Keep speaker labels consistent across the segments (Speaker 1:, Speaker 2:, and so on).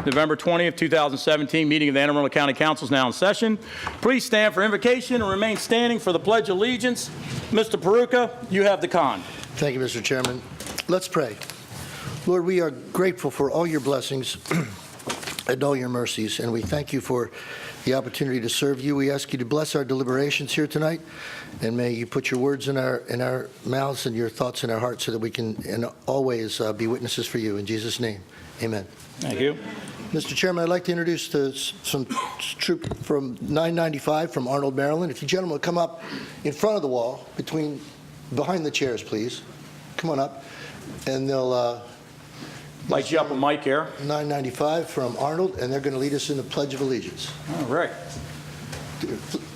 Speaker 1: November 20th, 2017, meeting of the Anne Arundel County Council is now in session. Please stand for invocation and remain standing for the Pledge of Allegiance. Mr. Peruka, you have the con.
Speaker 2: Thank you, Mr. Chairman. Let's pray. Lord, we are grateful for all your blessings and all your mercies, and we thank you for the opportunity to serve you. We ask you to bless our deliberations here tonight, and may you put your words in our mouths and your thoughts in our hearts so that we can always be witnesses for you. In Jesus' name, amen.
Speaker 1: Thank you.
Speaker 2: Mr. Chairman, I'd like to introduce some troop from 995 from Arundel, Maryland. If you gentlemen would come up in front of the wall, behind the chairs, please. Come on up, and they'll
Speaker 1: Light you up a mic here.
Speaker 2: 995 from Arundel, and they're going to lead us in the Pledge of Allegiance.
Speaker 1: All right.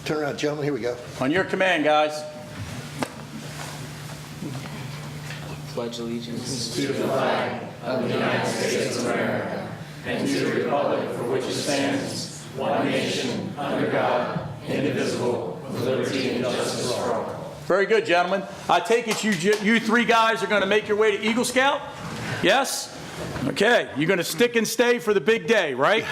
Speaker 2: Turn around, gentlemen. Here we go.
Speaker 1: On your command, guys.
Speaker 3: Pledge allegiance
Speaker 4: to the flag of the United States of America and to the republic for which it stands, one nation, under God, indivisible, with liberty and justice for all.
Speaker 1: Very good, gentlemen. I take it you three guys are going to make your way to Eagle Scout? Yes? Okay. You're going to stick and stay for the big day, right?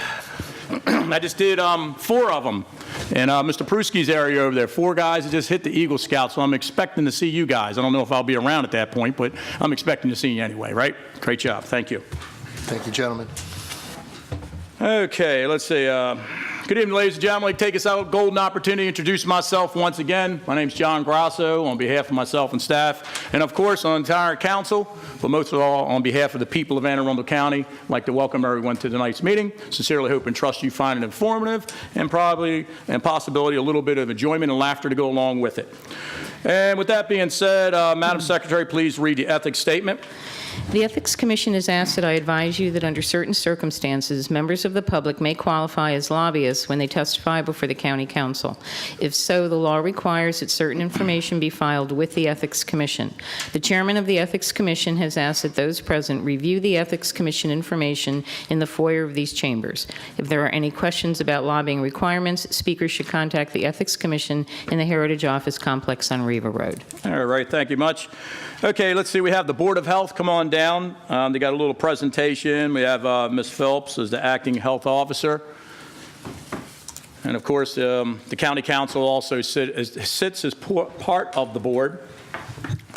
Speaker 1: I just did 4 of them in Mr. Pruski's area over there. 4 guys that just hit the Eagle Scout, so I'm expecting to see you guys. I don't know if I'll be around at that point, but I'm expecting to see you anyway, right? Great job. Thank you.
Speaker 2: Thank you, gentlemen.
Speaker 1: Okay, let's see. Good evening, ladies and gentlemen. I'd like to take this golden opportunity to introduce myself once again. My name's John Grasso on behalf of myself and staff, and of course on the entire council, but most of all on behalf of the people of Anne Arundel County. I'd like to welcome everyone to tonight's meeting. Sincerely hope and trust you find it informative and possibility a little bit of enjoyment and laughter to go along with it. And with that being said, Madam Secretary, please read the ethics statement.
Speaker 5: The Ethics Commission has asked that I advise you that under certain circumstances, members of the public may qualify as lobbyists when they testify before the County Council. If so, the law requires that certain information be filed with the Ethics Commission. The Chairman of the Ethics Commission has asked that those present review the Ethics Commission information in the foyer of these chambers. If there are any questions about lobbying requirements, speakers should contact the Ethics Commission in the Heritage Office Complex on Riva Road.
Speaker 1: All right, thank you much. Okay, let's see. We have the Board of Health come on down. They got a little presentation. We have Ms. Phelps as the acting health officer. And of course, the County Council also sits as part of the board.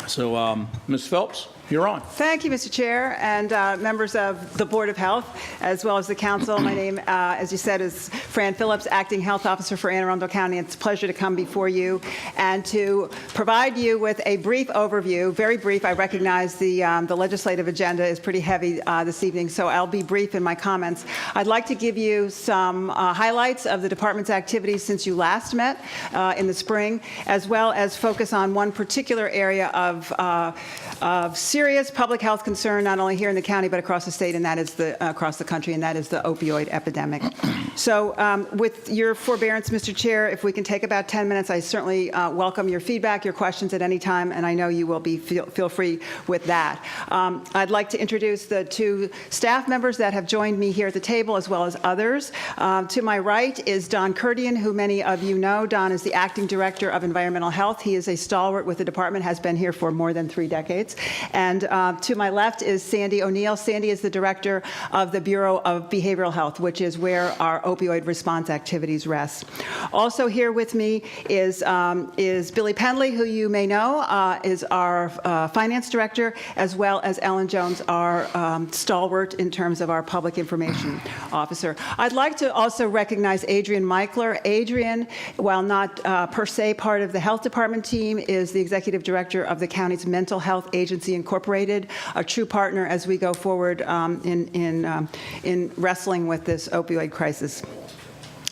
Speaker 1: So Ms. Phelps, you're on.
Speaker 6: Thank you, Mr. Chair, and members of the Board of Health, as well as the Council. My name, as you said, is Fran Phillips, Acting Health Officer for Anne Arundel County. It's a pleasure to come before you and to provide you with a brief overview, very brief. I recognize the legislative agenda is pretty heavy this evening, so I'll be brief in my comments. I'd like to give you some highlights of the department's activities since you last met in the spring, as well as focus on one particular area of serious public health concern, not only here in the county but across the state, and that is across the country, and that is the opioid epidemic. So with your forbearance, Mr. Chair, if we can take about 10 minutes, I certainly welcome your feedback, your questions at any time, and I know you will be feel free with that. I'd like to introduce the 2 staff members that have joined me here at the table, as well as others. To my right is Don Kurdian, who many of you know. Don is the Acting Director of Environmental Health. He is a stalwart with the department, has been here for more than 3 decades. And to my left is Sandy O'Neill. Sandy is the Director of the Bureau of Behavioral Health, which is where our opioid response activities rest. Also here with me is Billy Pendley, who you may know is our Finance Director, as well as Ellen Jones, our stalwart in terms of our Public Information Officer. I'd like to also recognize Adrian Michler. Adrian, while not per se part of the Health Department team, is the Executive Director of the county's Mental Health Agency Incorporated, a true partner as we go forward in wrestling with this opioid crisis.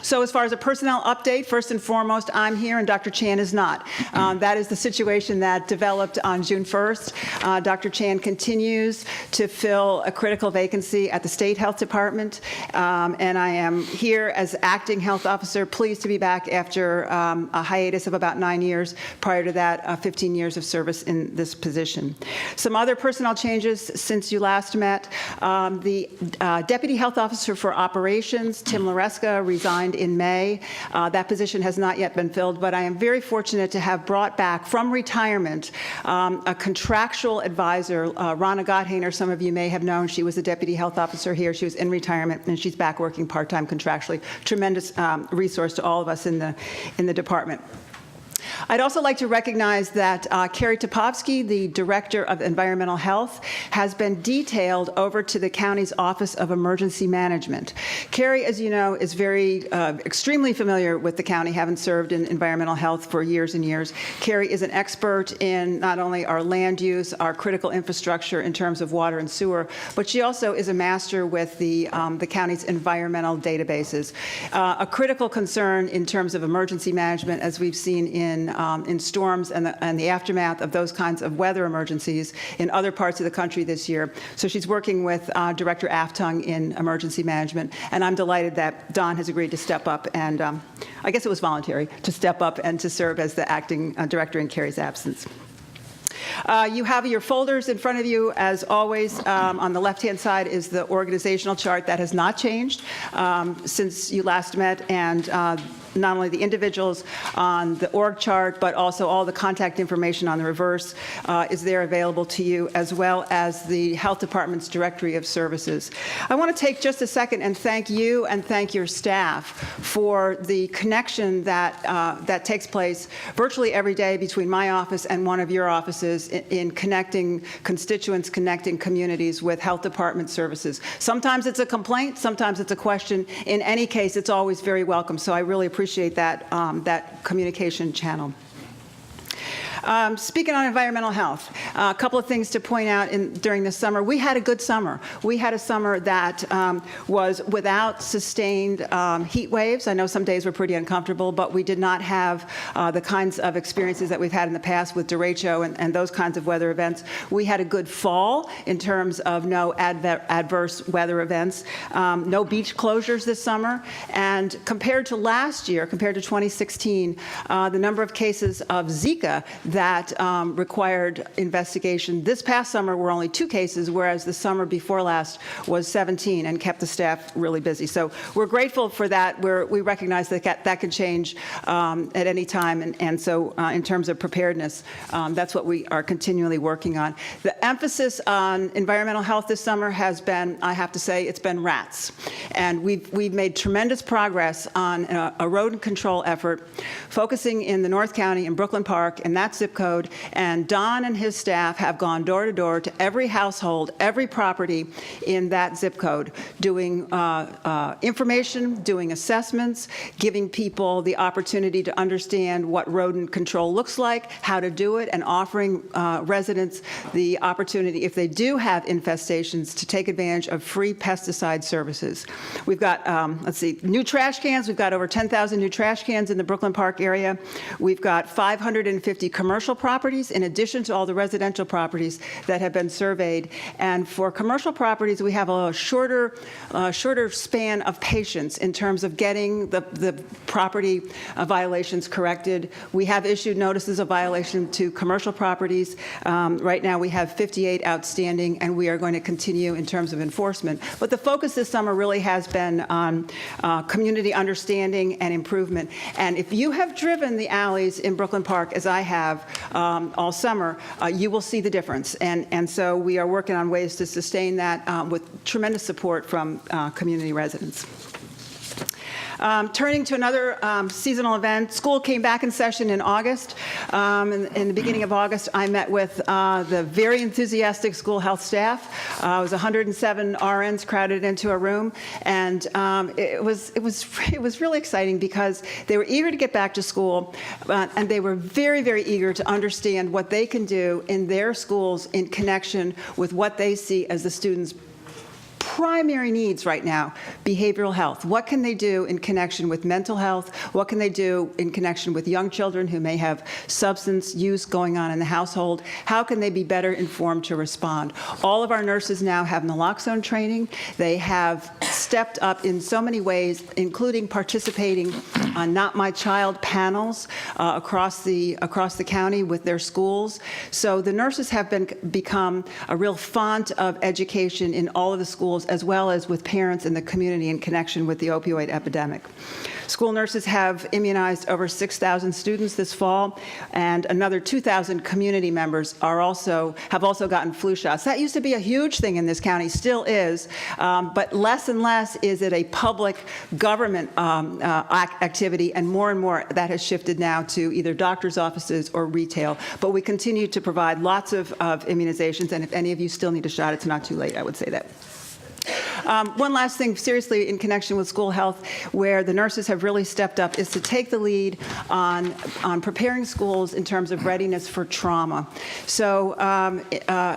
Speaker 6: So as far as a personnel update, first and foremost, I'm here and Dr. Chan is not. That is the situation that developed on June 1st. Dr. Chan continues to fill a critical vacancy at the State Health Department, and I am here as acting health officer, pleased to be back after a hiatus of about 9 years. Prior to that, 15 years of service in this position. Some other personnel changes since you last met. The Deputy Health Officer for Operations, Tim Laresca, resigned resigned in May. That position has not yet been filled, but I am very fortunate to have brought back from retirement a contractual advisor, Ronna Gotthainer. Some of you may have known. She was the deputy health officer here. She was in retirement, and she's back working part-time contractually. Tremendous resource to all of us in the department. I'd also like to recognize that Carrie Topovsky, the Director of Environmental Health, has been detailed over to the county's Office of Emergency Management. Carrie, as you know, is extremely familiar with the county, having served in environmental health for years and years. Carrie is an expert in not only our land use, our critical infrastructure in terms of water and sewer, but she also is a master with the county's environmental databases. A critical concern in terms of emergency management, as we've seen in storms and the aftermath of those kinds of weather emergencies in other parts of the country this year. So she's working with Director Aftung in emergency management, and I'm delighted that Don has agreed to step up, and I guess it was voluntary, to step up and to serve as the acting director in Carrie's absence. You have your folders in front of you, as always. On the left-hand side is the organizational chart. That has not changed since you last met, and not only the individuals on the org chart, but also all the contact information on the reverse is there available to you, as well as the Health Department's directory of services. I want to take just a second and thank you and thank your staff for the connection that takes place virtually every day between my office and one of your offices in connecting constituents, connecting communities with Health Department services. Sometimes it's a complaint, sometimes it's a question. In any case, it's always very welcome, so I really appreciate that, that communication channel. Speaking on environmental health, a couple of things to point out during the summer. We had a good summer. We had a summer that was without sustained heat waves. I know some days were pretty uncomfortable, but we did not have the kinds of experiences that we've had in the past with derecho and those kinds of weather events. We had a good fall in terms of no adverse weather events, no beach closures this summer, and compared to last year, compared to 2016, the number of cases of Zika that required investigation this past summer were only 2 cases, whereas the summer before last was 17 and kept the staff really busy. So we're grateful for that. We recognize that that can change at any time, and so in terms of preparedness, that's what we are continually working on. The emphasis on environmental health this summer has been, I have to say, it's been rats. And we've made tremendous progress on a rodent control effort, focusing in the North County in Brooklyn Park, and that's zip code, and Don and his staff have gone door to door to every household, every property in that zip code, doing information, doing assessments, giving people the opportunity to understand what rodent control looks like, how to do it, and offering residents the opportunity, if they do have infestations, to take advantage of free pesticide services. We've got, let's see, new trash cans. We've got over 10,000 new trash cans in the Brooklyn Park area. We've got 550 commercial properties, in addition to all the residential properties that have been surveyed. And for commercial properties, we have a shorter span of patience in terms of getting the property violations corrected. We have issued notices of violation to commercial properties. Right now, we have 58 outstanding, and we are going to continue in terms of enforcement. But the focus this summer really has been on community understanding and improvement. And if you have driven the alleys in Brooklyn Park, as I have all summer, you will see the difference. And so we are working on ways to sustain that with tremendous support from community residents. Turning to another seasonal event, school came back in session in August. In the beginning of August, I met with the very enthusiastic school health staff. It was 107 RNs crowded into a room, and it was really exciting because they were eager to get back to school, and they were very, very eager to understand what they can do in their schools in connection with what they see as the students' primary needs right now: behavioral health. What can they do in connection with mental health? What can they do in connection with young children who may have substance use going on in the household? How can they be better informed to respond? All of our nurses now have naloxone training. They have stepped up in so many ways, including participating on Not My Child panels across the county with their schools. So the nurses have become a real font of education in all of the schools, as well as with parents in the community in connection with the opioid epidemic. School nurses have immunized over 6,000 students this fall, and another 2,000 community members have also gotten flu shots. That used to be a huge thing in this county, still is, but less and less is it a public government activity, and more that has shifted now to either doctor's offices or retail. But we continue to provide lots of immunizations, and if any of you still need a shot, it's not too late, I would say that. One last thing, seriously, in connection with school health, where the nurses have really stepped up, is to take the lead on preparing schools in terms of readiness for trauma. So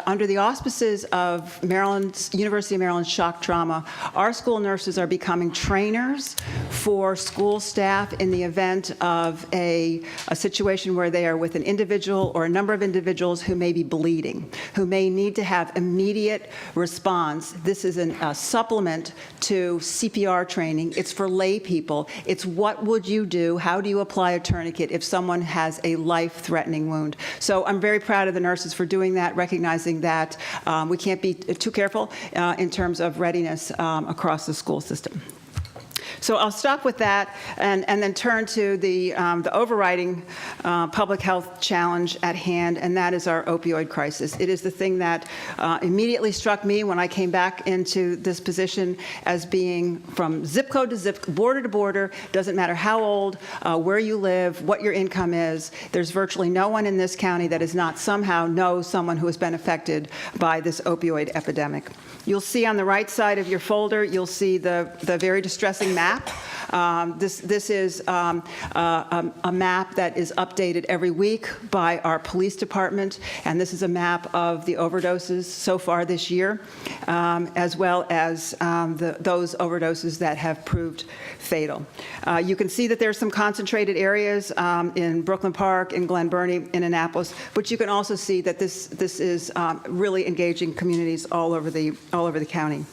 Speaker 6: under the auspices of University of Maryland Shock Trauma, our school nurses are becoming trainers for school staff in the event of a situation where they are with an individual or a number of individuals who may be bleeding, who may need to have immediate response. This is a supplement to CPR training. It's for lay people. It's what would you do? How do you apply a tourniquet if someone has a life-threatening wound? So I'm very proud of the nurses for doing that, recognizing that we can't be too careful in terms of readiness across the school system. So I'll stop with that and then turn to the overriding public health challenge at hand, and that is our opioid crisis. It is the thing that immediately struck me when I came back into this position as being from zip code to zip, border to border, doesn't matter how old, where you live, what your income is. There's virtually no one in this county that does not somehow know someone who has been affected by this opioid epidemic. You'll see on the right side of your folder, you'll see the very distressing map. This is a map that is updated every week by our police department, and this is a map of the overdoses so far this year, as well as those overdoses that have proved fatal. You can see that there's some concentrated areas in Brooklyn Park, in Glen Burnie, in Annapolis, but you can also see that this is really engaging communities all over the county.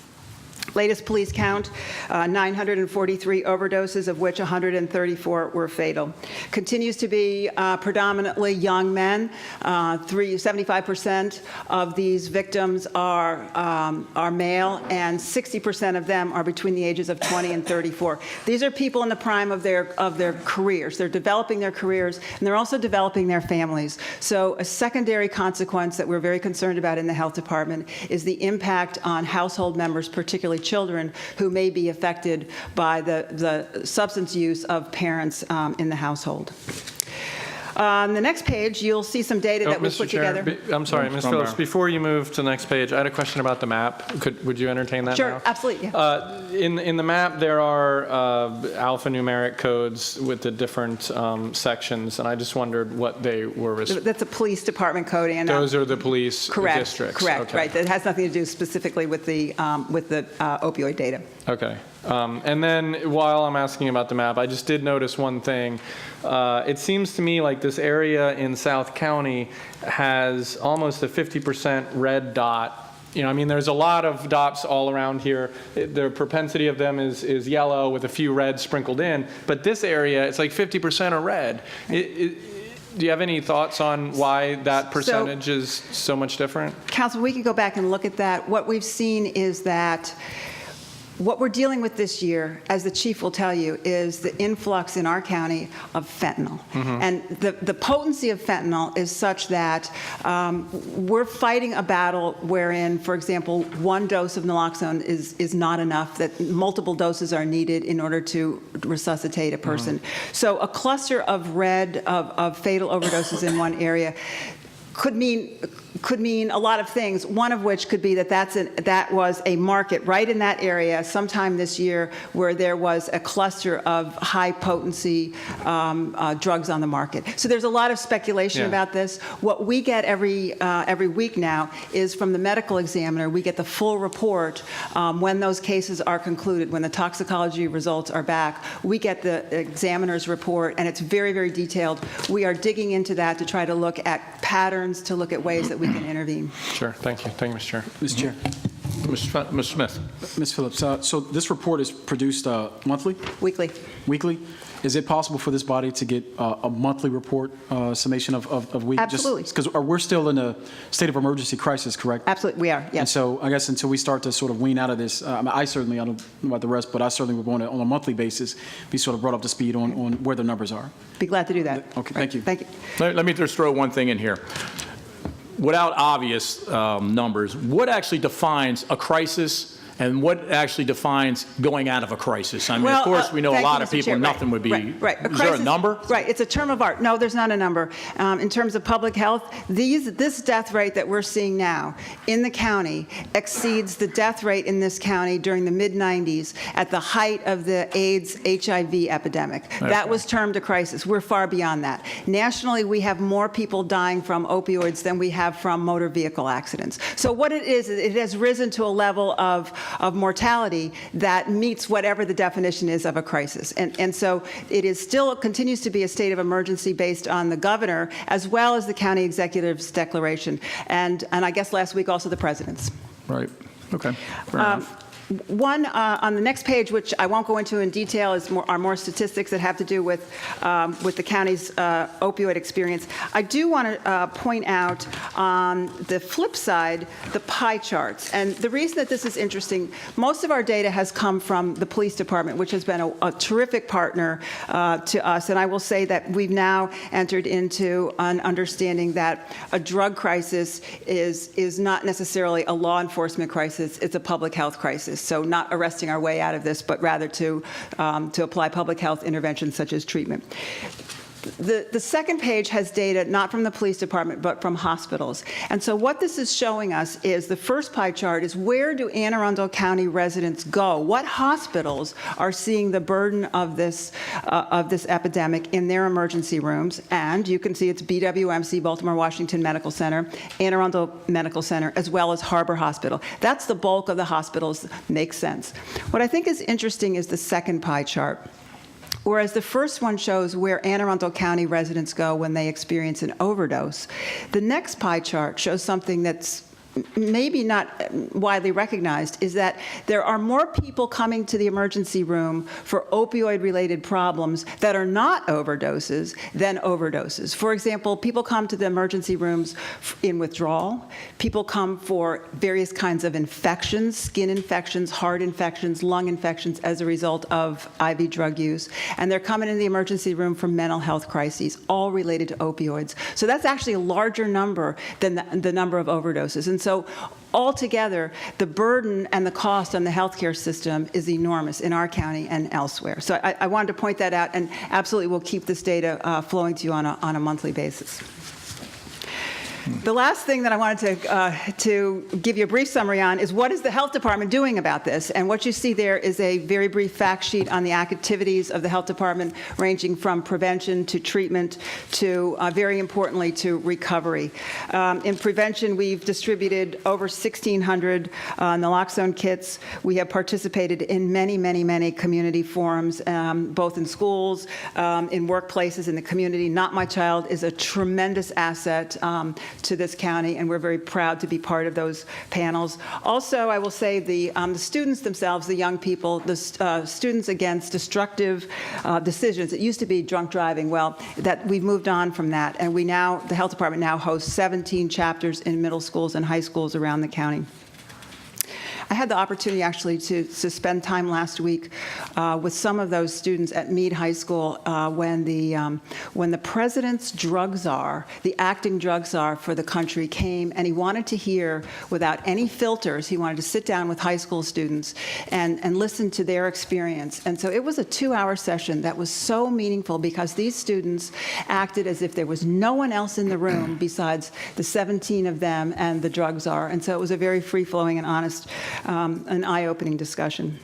Speaker 6: Latest police count, 943 overdoses, of which 134 were fatal. Continues to be predominantly young men. 75% of these victims are male, and 60% of them are between the ages of 20 and 34. These are people in the prime of their careers. They're developing their careers, and they're also developing their families. So a secondary consequence that we're very concerned about in the health department is the impact on household members, particularly children, who may be affected by the substance use of parents in the household. On the next page, you'll see some data that we put together.
Speaker 4: I'm sorry, Ms. Phillips, before you move to the next page, I had a question about the map. Would you entertain that now?
Speaker 6: Sure, absolutely. Yeah.
Speaker 4: In the map, there are alphanumeric codes with the different sections, and I just wondered what they were.
Speaker 6: That's a police department code, and
Speaker 4: those are the police districts.
Speaker 6: Correct,
Speaker 4: okay.
Speaker 6: right. That has nothing to do specifically with the opioid data.
Speaker 4: Okay. And then while I'm asking about the map, I just did notice one thing. It seems to me like this area in South County has almost a 50% red dot. You know, I mean, there's a lot of dots all around here. The propensity of them is yellow with a few red sprinkled in. But this area, it's like 50% are red. Do you have any thoughts on why that percentage is so much different?
Speaker 6: Council, we can go back and look at that. What we've seen is that what we're dealing with this year, as the chief will tell you, is the influx in our county of fentanyl. Mm-hmm. And the potency of fentanyl is such that we're fighting a battle wherein, for example, one dose of naloxone is not enough, that multiple doses are needed in order to resuscitate a person. Mm-hmm. So a cluster of fatal overdoses in one area could mean a lot of things, one of which could be that was a market right in that area sometime this year where there was a cluster of high-potency drugs on the market. So there's a lot of speculation about this. What we get every week now is from the medical examiner, we get the full report when those cases are concluded, when the toxicology results are back. We get the examiner's report, and it's very, very detailed. We are digging into that to try to look at patterns, to look at ways that we can intervene.
Speaker 4: Sure. Thank you. Thank you, Mr. Chair.
Speaker 7: Mr. Chair.
Speaker 1: Mr. Smith.
Speaker 7: Ms. Phillips, so this report is produced monthly?
Speaker 6: Weekly.
Speaker 7: Weekly? Is it possible for this body to get a monthly report summation of week?
Speaker 6: Absolutely.
Speaker 7: Because we're still in a state of emergency crisis, correct?
Speaker 6: Absolutely, we are,
Speaker 7: And
Speaker 6: yes.
Speaker 7: so I guess until we start to sort of wean out of this, I don't know about the rest, but I certainly would want to, on a monthly basis, be sort of brought up to speed on where the numbers are.
Speaker 6: Be glad to do that.
Speaker 7: Okay, thank you.
Speaker 6: Thank you.
Speaker 1: Let me just throw one thing in here. Without obvious numbers, what actually defines a crisis and what actually defines going out of a crisis? I mean,
Speaker 6: Well,
Speaker 1: of course, we know a
Speaker 6: thank
Speaker 1: lot
Speaker 6: you,
Speaker 1: of
Speaker 6: Mr.
Speaker 1: people,
Speaker 6: Chair.
Speaker 1: nothing would be.
Speaker 6: Right.
Speaker 1: Is there a number?
Speaker 6: Right, it's a term of art. No, there's not a number. In terms of public health, this death rate that we're seeing now in the county exceeds the death rate in this county during the mid-'90s at the height of the AIDS HIV epidemic. That was termed a crisis. We're far beyond that. Nationally, we have more people dying from opioids than we have from motor vehicle accidents. So what it is, it has risen to a level of mortality that meets whatever the definition is of a crisis. And so it is still continues to be a state of emergency based on the governor as well as the county executive's declaration. And I guess last week also the president's.
Speaker 1: Right. Okay. Fair enough.
Speaker 6: One on the next page, which I won't go into in detail, are more statistics that have to do with the county's opioid experience. I do want to point out on the flip side the pie charts. And the reason that this is interesting, most of our data has come from the police department, which has been a terrific partner to us. And I will say that we've now entered into an understanding that a drug crisis is not necessarily a law enforcement crisis, it's a public health crisis. So not arresting our way out of this, but rather to apply public health interventions such as treatment. The second page has data not from the police department, but from hospitals. And so what this is showing us is the first pie chart is where do Anne Arundel County residents go? What hospitals are seeing the burden of this epidemic in their emergency rooms? And you can see it's BWMC, Baltimore Washington Medical Center, Anne Arundel Medical Center, as well as Harbor Hospital. That's the bulk of the hospitals. Makes sense. What I think is interesting is the second pie chart. Whereas the first one shows where Anne Arundel County residents go when they experience an overdose, the next pie chart shows something that's maybe not widely recognized, is that there are more people coming to the emergency room for opioid-related problems that are not overdoses than overdoses. For example, people come to the emergency rooms in withdrawal. People come for various kinds of infections, skin infections, heart infections, lung infections as a result of IV drug use. And they're coming into the emergency room for mental health crises, all related to opioids. So that's actually a larger number than the number of overdoses. And so altogether, the burden and the cost on the healthcare system is enormous in our county and elsewhere. So I wanted to point that out, and absolutely we'll keep this data flowing to you on a monthly basis. The last thing that I wanted to give you a brief summary on is what is the health department doing about this? And what you see there is a very brief fact sheet on the activities of the health department, ranging from prevention to treatment to, very importantly, to recovery. In prevention, we've distributed over 1,600 naloxone kits. We have participated in many, many, many community forums, both in schools, in workplaces, in the community. Not My Child is a tremendous asset to this county, and we're very proud to be part of those panels. Also, I will say the students themselves, the young people, the students against destructive decisions. It used to be drunk driving. Well, that we've moved on from that, and the health department now hosts 17 chapters in middle schools and high schools around the county. I had the opportunity actually to spend time last week with some of those students at Meade High School when the president's drug czar, the acting drug czar for the country, came, and he wanted to hear, without any filters, he wanted to sit down with high school students and listen to their experience. And so it was a 2-hour session that was so meaningful because these students acted as if there was no one else in the room besides the 17 of them and the drug czar. And so it was a very free-flowing and honest an eye-opening discussion.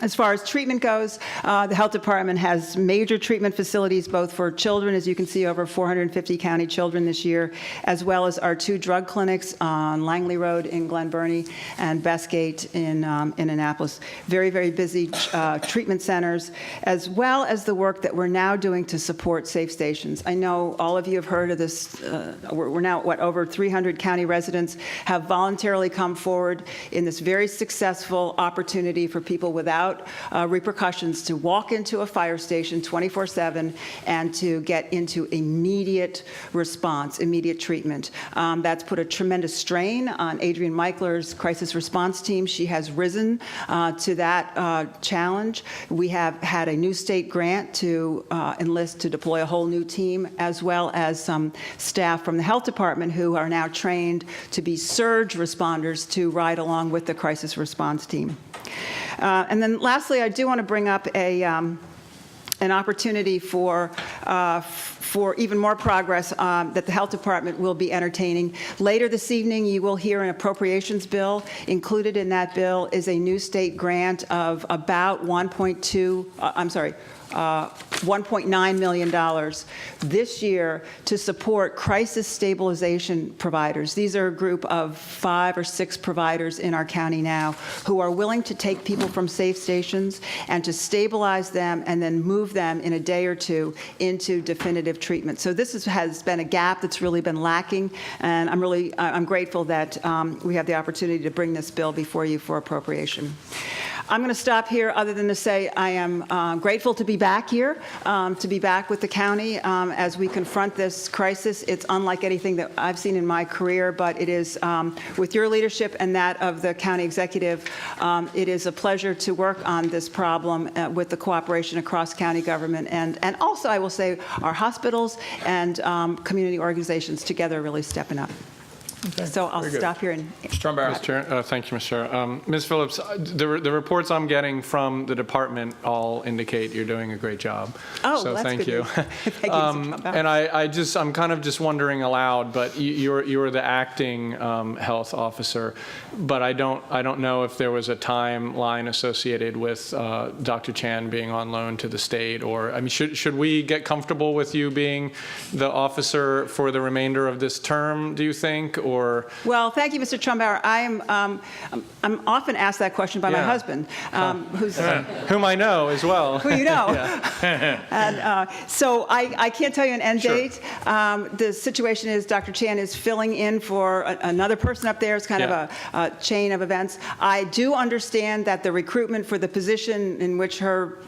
Speaker 6: As far as treatment goes, the health department has major treatment facilities, both for children, as you can see, over 450 county children this year, as well as our 2 drug clinics on Langley Road in Glen Burnie and Bestgate in Annapolis. Very, very busy treatment centers, as well as the work that we're now doing to support safe stations. I know all of you have heard of this. We're now, over 300 county residents have voluntarily come forward in this very successful opportunity for people without without repercussions to walk into a fire station 24/7 and to get into immediate response, immediate treatment. That's put a tremendous strain on Adrienne Meikler's crisis response team. She has risen to that challenge. We have had a new state grant to enlist to deploy a whole new team, as well as some staff from the health department who are now trained to be surge responders to ride along with the crisis response team. And then lastly, I do want to bring up an opportunity for even more progress that the health department will be entertaining. Later this evening, you will hear an appropriations bill. Included in that bill is a new state grant of about $1.9 million this year to support crisis stabilization providers. These are a group of 5 or 6 providers in our county now who are willing to take people from safe stations and to stabilize them and then move them in a day or two into definitive treatment. So this has been a gap that's really been lacking, and I'm grateful that we have the opportunity to bring this bill before you for appropriation. I'm going to stop here, other than to say I am grateful to be back here, to be back with the county as we confront this crisis. It's unlike anything that I've seen in my career, but it is, with your leadership and that of the county executive, it is a pleasure to work on this problem with the cooperation across county government, and also, I will say, our hospitals and community organizations together really stepping up. Okay. So I'll stop here and.
Speaker 1: Mr. Trumbauer.
Speaker 4: Mr. Chair, thank you, Mr. Chair. Ms. Phillips, the reports I'm getting from the department all indicate you're doing a great job.
Speaker 6: Oh,
Speaker 4: so
Speaker 6: that's
Speaker 4: thank
Speaker 6: good
Speaker 4: you.
Speaker 6: news. Thank you, Mr. Trumbauer.
Speaker 4: And I'm kind of just wondering aloud, but you're the acting health officer, but I don't know if there was a timeline associated with Dr. Chan being on loan to the state, or I mean, should we get comfortable with you being the officer for the remainder of this term? Do you think?
Speaker 6: Well, thank you, Mr. Trumbauer. I'm often asked that question by my husband,
Speaker 4: whom I know as well.
Speaker 6: Who you know. And so I can't tell you an end date. The situation is Dr. Chan is filling in for another person up there. It's kind of a chain of events. I do understand that the recruitment for the position in which her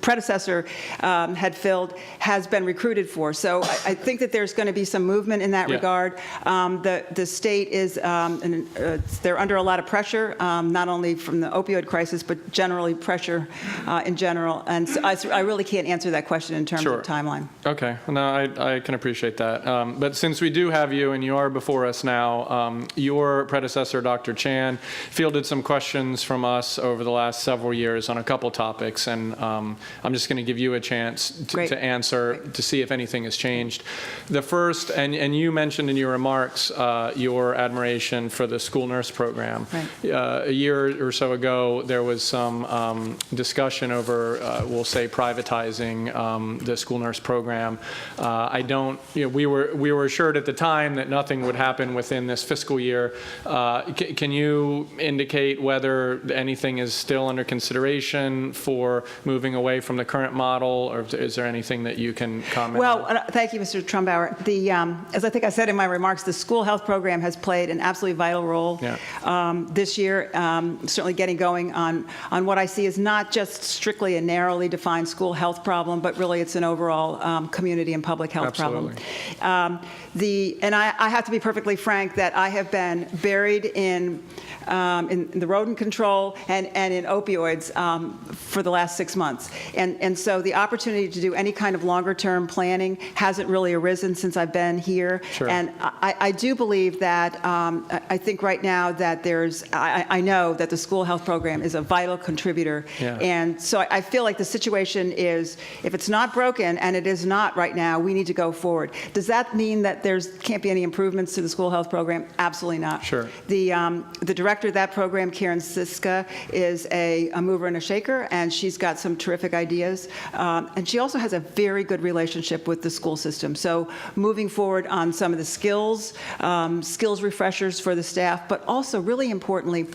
Speaker 6: predecessor had filled has been recruited for. So I think that there's going to be some movement in that regard. The state is, they're under a lot of pressure, not only from the opioid crisis, but generally pressure in general. And so I really can't answer that question in terms of timeline.
Speaker 4: Okay. No, I can appreciate that. But since we do have you and you are before us now, your predecessor, Dr. Chan, fielded some questions from us over the last several years on a couple topics. And I'm just going to give you a chance to answer, to see if anything has changed. The first, and you mentioned in your remarks your admiration for the school nurse program. Right. A year or so ago, there was some discussion over, we'll say, privatizing the school nurse program. We were assured at the time that nothing would happen within this fiscal year. Can you indicate whether anything is still under consideration for moving away from the current model, or is there anything that you can comment on?
Speaker 6: Well, thank you, Mr. Trumbauer. As I think I said in my remarks, the school health program has played an absolutely vital role this year, certainly getting going on what I see is not just strictly a narrowly defined school health problem, but really it's an overall community and public health problem. And I have to be perfectly frank that I have been buried in the rodent control and in opioids for the last 6 months. And so the opportunity to do any kind of longer-term planning hasn't really arisen since I've been here. Sure. And I do believe that I think right now that I know that the school health program is a vital contributor. Yeah. And so I feel like the situation is, if it's not broken, and it is not right now, we need to go forward. Does that mean that can't be any improvements to the school health program? Absolutely not. Sure. The director of that program, Karen Siska, is a mover and a shaker, and she's got some terrific ideas. And she also has a very good relationship with the school system. So moving forward on some of the skills skills refreshers for the staff, but also, really importantly,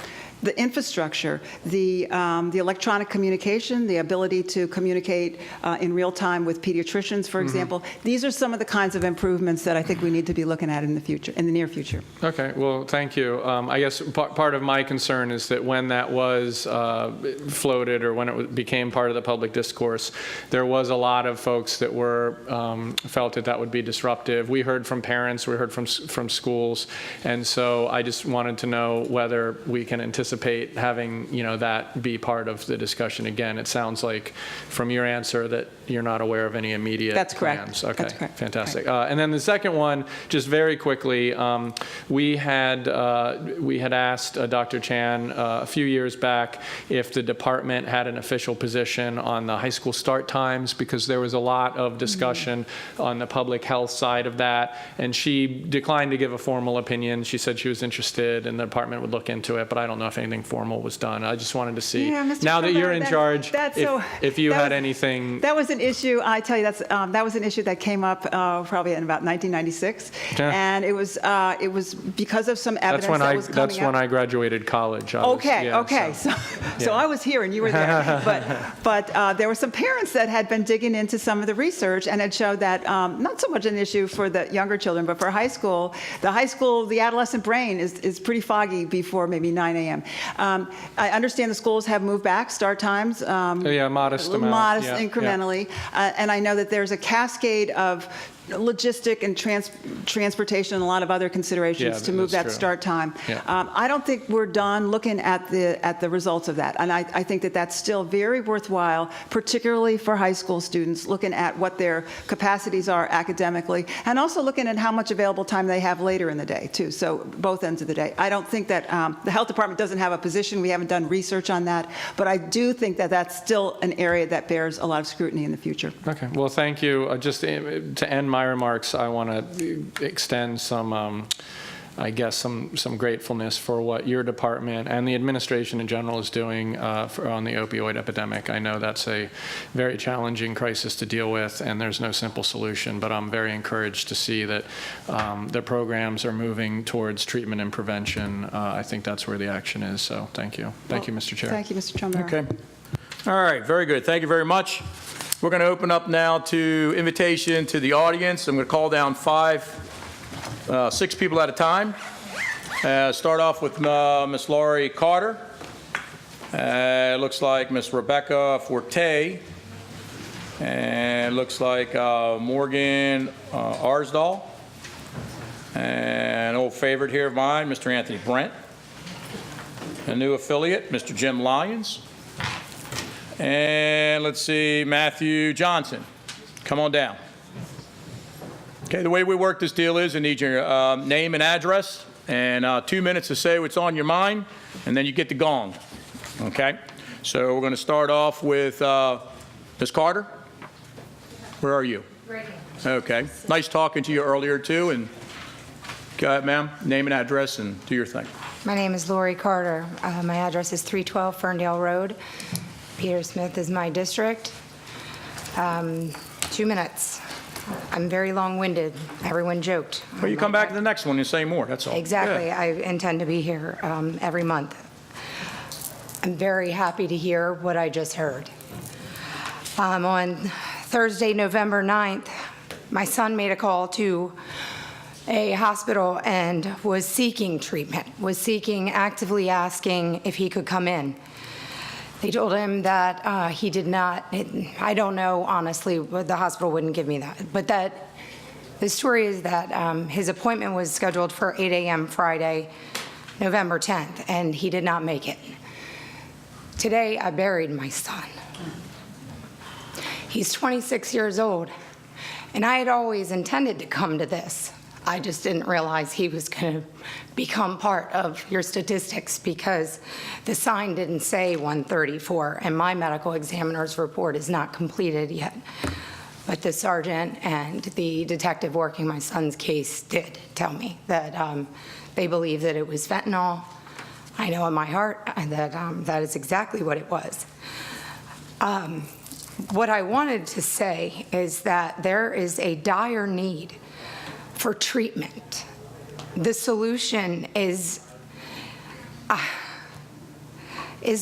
Speaker 6: the infrastructure, the electronic communication, the ability to communicate in real time with pediatricians, for example. These are some of the kinds of improvements that I think we need to be looking at in the future, in the near future.
Speaker 4: Okay, well, thank you. I guess part of my concern is that when that was floated, or when it became part of the public discourse, there was a lot of folks that were felt that would be disruptive. We heard from parents, we heard from schools, and so I just wanted to know whether we can anticipate having, that be part of the discussion again. It sounds like from your answer that you're not aware of any immediate
Speaker 6: That's correct.
Speaker 4: plans. Okay,
Speaker 6: That's correct.
Speaker 4: fantastic. And then the second one, just very quickly, we had asked Dr. Chan a few years back if the department had an official position on the high school start times, because there was a lot of discussion on the public health side of that, and she declined to give a formal opinion. She said she was interested and the department would look into it, but I don't know if anything formal was done. I just wanted to see,
Speaker 6: Yeah, Mr.
Speaker 4: now that
Speaker 6: Chairman,
Speaker 4: you're in charge, if you had
Speaker 6: was-
Speaker 4: anything.
Speaker 6: That was an issue, I tell you, that was an issue that came up probably in about 1996.
Speaker 4: Yeah.
Speaker 6: And it was because of some evidence that was coming up.
Speaker 4: That's when I graduated college.
Speaker 6: Okay. So I was here and you were there. But there were some parents that had been digging into some of the research and had showed that not so much an issue for the younger children, but for the adolescent brain is pretty foggy before maybe 9 a.m. I understand the schools have moved back start times.
Speaker 4: Modest amount.
Speaker 6: Modest
Speaker 4: Yeah,
Speaker 6: incrementally. And I know that there's a cascade of logistic and transportation and a lot of other considerations
Speaker 4: Yeah,
Speaker 6: to move
Speaker 4: that's
Speaker 6: that
Speaker 4: true.
Speaker 6: start time.
Speaker 4: Yeah.
Speaker 6: I don't think we're done looking at the results of that. And I think that that's still very worthwhile, particularly for high school students, looking at what their capacities are academically, and also looking at how much available time they have later in the day, too. So both ends of the day. I don't think that the health department doesn't have a position. We haven't done research on that. But I do think that that's still an area that bears a lot of scrutiny in the future.
Speaker 4: Okay, well, thank you. Just to end my remarks, I want to extend some gratefulness for what your department and the administration in general is doing on the opioid epidemic. I know that's a very challenging crisis to deal with, and there's no simple solution, but I'm very encouraged to see that the programs are moving towards treatment and prevention. I think that's where the action is, so thank you. Thank you, Mr. Chair.
Speaker 6: Thank you, Mr. Chumber.
Speaker 1: Okay. All right, very good. Thank you very much. We're going to open up now to invitation to the audience. I'm going to call down 6 people at a time. Start off with Miss Laurie Carter. It looks like Miss Rebecca Forte. And it looks like Morgan Arsdahl. And an old favorite here of mine, Mr. Anthony Brent. A new affiliate, Mr. Jim Lyons. And let's see, Matthew Johnson. Come on down. Okay, the way we work this deal is I need your name and address and 2 minutes to say what's on your mind, and then you get the gong. Okay? So we're going to start off with Ms. Carter. Where are you?
Speaker 8: Right here.
Speaker 1: Okay. Nice talking to you earlier, too. And go ahead, ma'am. Name and address and do your thing.
Speaker 8: My name is Lori Carter. My address is 312 Ferndale Road. Peter Smith is my district. 2 minutes. I'm very long-winded. Everyone joked.
Speaker 1: Well, you come back to the next one and say more. That's all.
Speaker 8: Exactly.
Speaker 1: Yeah.
Speaker 8: I intend to be here every month. I'm very happy to hear what I just heard. On Thursday, November 9th, my son made a call to a hospital and was seeking treatment, actively asking if he could come in. They told him that he did not. I don't know, honestly, but the hospital wouldn't give me that. But that the story is that his appointment was scheduled for 8 a.m. Friday, November 10th, and he did not make it. Today, I buried my son. He's 26 years old, and I had always intended to come to this. I just didn't realize he was going to become part of your statistics because the sign didn't say 134, and my medical examiner's report is not completed yet. But the sergeant and the detective working my son's case did tell me that they believe that it was fentanyl. I know in my heart that that is exactly what it was. What I wanted to say is that there is a dire need for treatment the solution is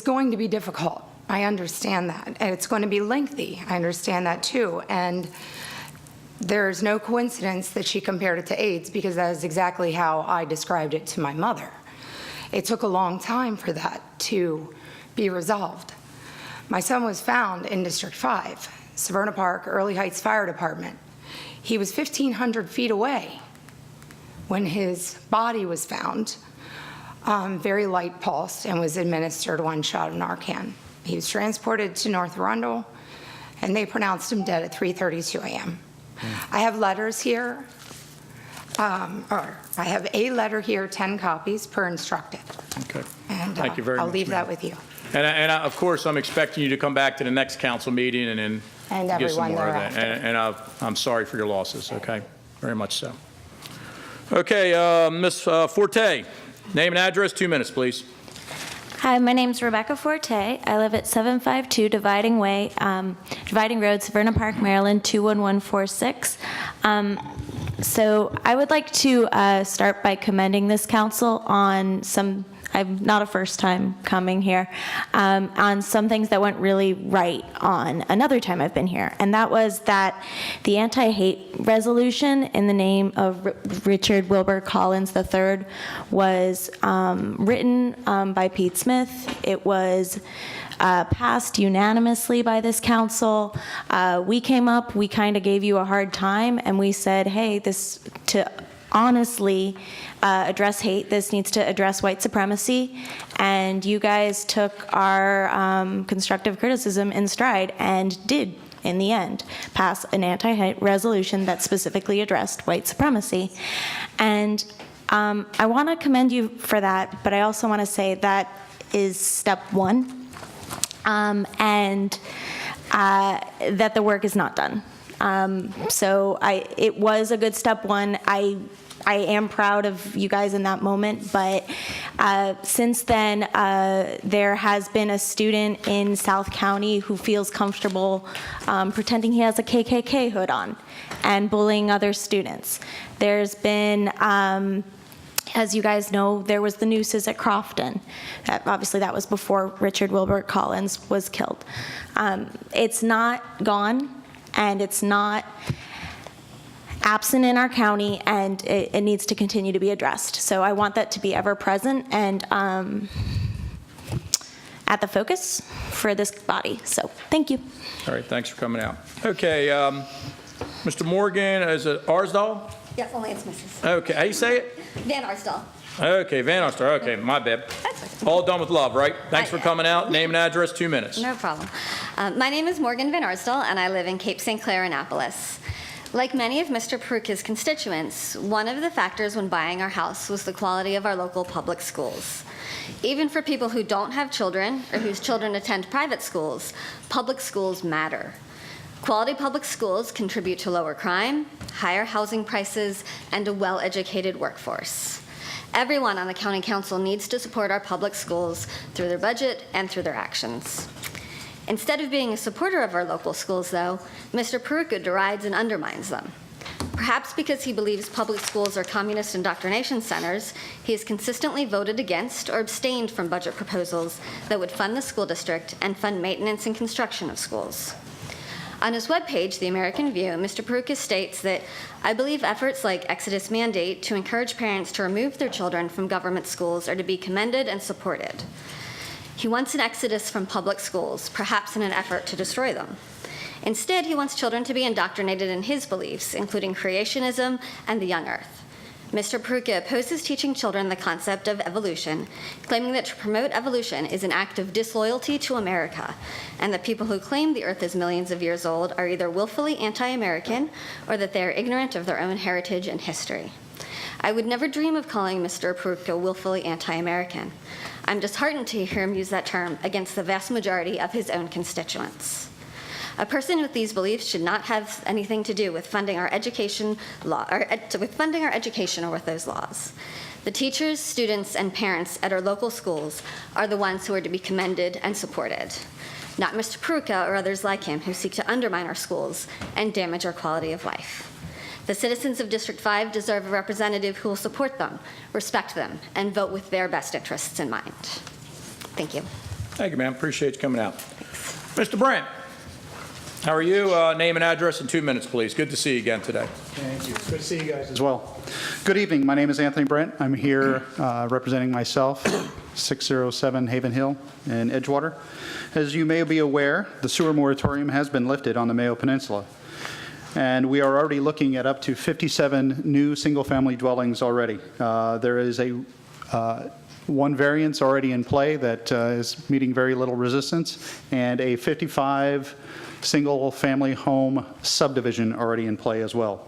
Speaker 8: going to be difficult. I understand that, and it's going to be lengthy. I understand that too, and there's no coincidence that she compared it to AIDS, because that is exactly how I described it to my mother. It took a long time for that to be resolved. My son was found in District 5, Severna Park, Early Heights Fire Department. He was 1,500 feet away when his body was found, very light pulsed, and was administered 1 shot of Narcan. He was transported to North Arundel, and they pronounced him dead at 3:32 a.m. I have letters here, or I have a letter here, 10 copies per instructed.
Speaker 1: Okay.
Speaker 8: And
Speaker 1: Thank you very much,
Speaker 8: I'll leave that
Speaker 1: ma'am.
Speaker 8: with you.
Speaker 1: And of course, I'm expecting you to come back to the next council meeting and then
Speaker 8: And
Speaker 1: give some
Speaker 8: everyone
Speaker 1: more of that.
Speaker 8: thereafter.
Speaker 1: And I'm sorry for your losses, okay? Very much so. Okay, Ms. Forte, name and address, 2 minutes, please.
Speaker 9: Hi, my name's Rebecca Forte. I live at 752 Dividing Road, Severna Park, Maryland, 21146. So I would like to start by commending this council on some, I'm not a first time coming here, on some things that went really right on another time I've been here. And that was that the anti-hate resolution in the name of Richard Wilbur Collins III was written by Pete Smith. It was passed unanimously by this council. We came up, we kind of gave you a hard time, and we said, hey, this, to honestly address hate, this needs to address white supremacy, and you guys took our constructive criticism in stride and did, in the end, pass an anti-hate resolution that specifically addressed white supremacy. And I want to commend you for that, but I also want to say that is step one, and that the work is not done. So it was a good step one. I am proud of you guys in that moment, but since then, there has been a student in South County who feels comfortable pretending he has a KKK hood on and bullying other students. There's been, as you guys know, there was the nooses at Crofton. Obviously, that was before Richard Wilbur Collins was killed. It's not gone, and it's not absent in our county, and it needs to continue to be addressed. So I want that to be ever present and at the focus for this body. So thank you.
Speaker 1: All right, thanks for coming out. Okay, Mr. Morgan, is it Arsdal?
Speaker 10: Yes, only it's Mrs.
Speaker 1: Okay, how you say it?
Speaker 10: Van Arsdal.
Speaker 1: Okay, Van Arsdal, okay, my bad.
Speaker 10: That's
Speaker 1: All done with love, right? Thanks for
Speaker 10: yeah.
Speaker 1: coming out. Name and address, 2 minutes.
Speaker 10: No problem. My name is Morgan Van Arsdal, and I live in Cape St. Clair, Annapolis. Like many of Mr. Peruka's constituents, one of the factors when buying our house was the quality of our local public schools. Even for people who don't have children or whose children attend private schools, public schools matter. Quality public schools contribute to lower crime, higher housing prices, and a well-educated workforce. Everyone on the County Council needs to support our public schools through their budget and through their actions. Instead of being a supporter of our local schools, though, Mr. Peruka derides and undermines them. Perhaps because he believes public schools are communist indoctrination centers, he has consistently voted against or abstained from budget proposals that would fund the school district and fund maintenance and construction of schools. On his webpage, The American View, Mr. Peruka states that, I believe efforts like Exodus Mandate to encourage parents to remove their children from government schools are to be commended and supported. He wants an exodus from public schools, perhaps in an effort to destroy them. Instead, he wants children to be indoctrinated in his beliefs, including creationism and the young earth. Mr. Peruka opposes teaching children the concept of evolution, claiming that to promote evolution is an act of disloyalty to America, and that people who claim the earth is millions of years old are either willfully anti-American or that they are ignorant of their own heritage and history. I would never dream of calling Mr. Peruka willfully anti-American. I'm disheartened to hear him use that term against the vast majority of his own constituents. A person with these beliefs should not have anything to do with funding our education law, or with funding our education or with those laws. The teachers, students, and parents at our local schools are the ones who are to be commended and supported, not Mr. Peruka or others like him who seek to undermine our schools and damage our quality of life. The citizens of District 5 deserve a representative who will support them, respect them, and vote with their best interests in mind. Thank you.
Speaker 1: Thank you, ma'am. Appreciate you coming out. Mr. Brent, how are you? Name and address in 2 minutes, please. Good to see you again today.
Speaker 11: Thank you. Good to see you guys as well. Good evening. My name is Anthony Brent. I'm here representing myself, 607 Haven Hill in Edgewater. As you may be aware, the sewer moratorium has been lifted on the Mayo Peninsula, and we are already looking at up to 57 new single-family dwellings already. There is one variance already in play that is meeting very little resistance, and a 55 single-family home subdivision already in play as well.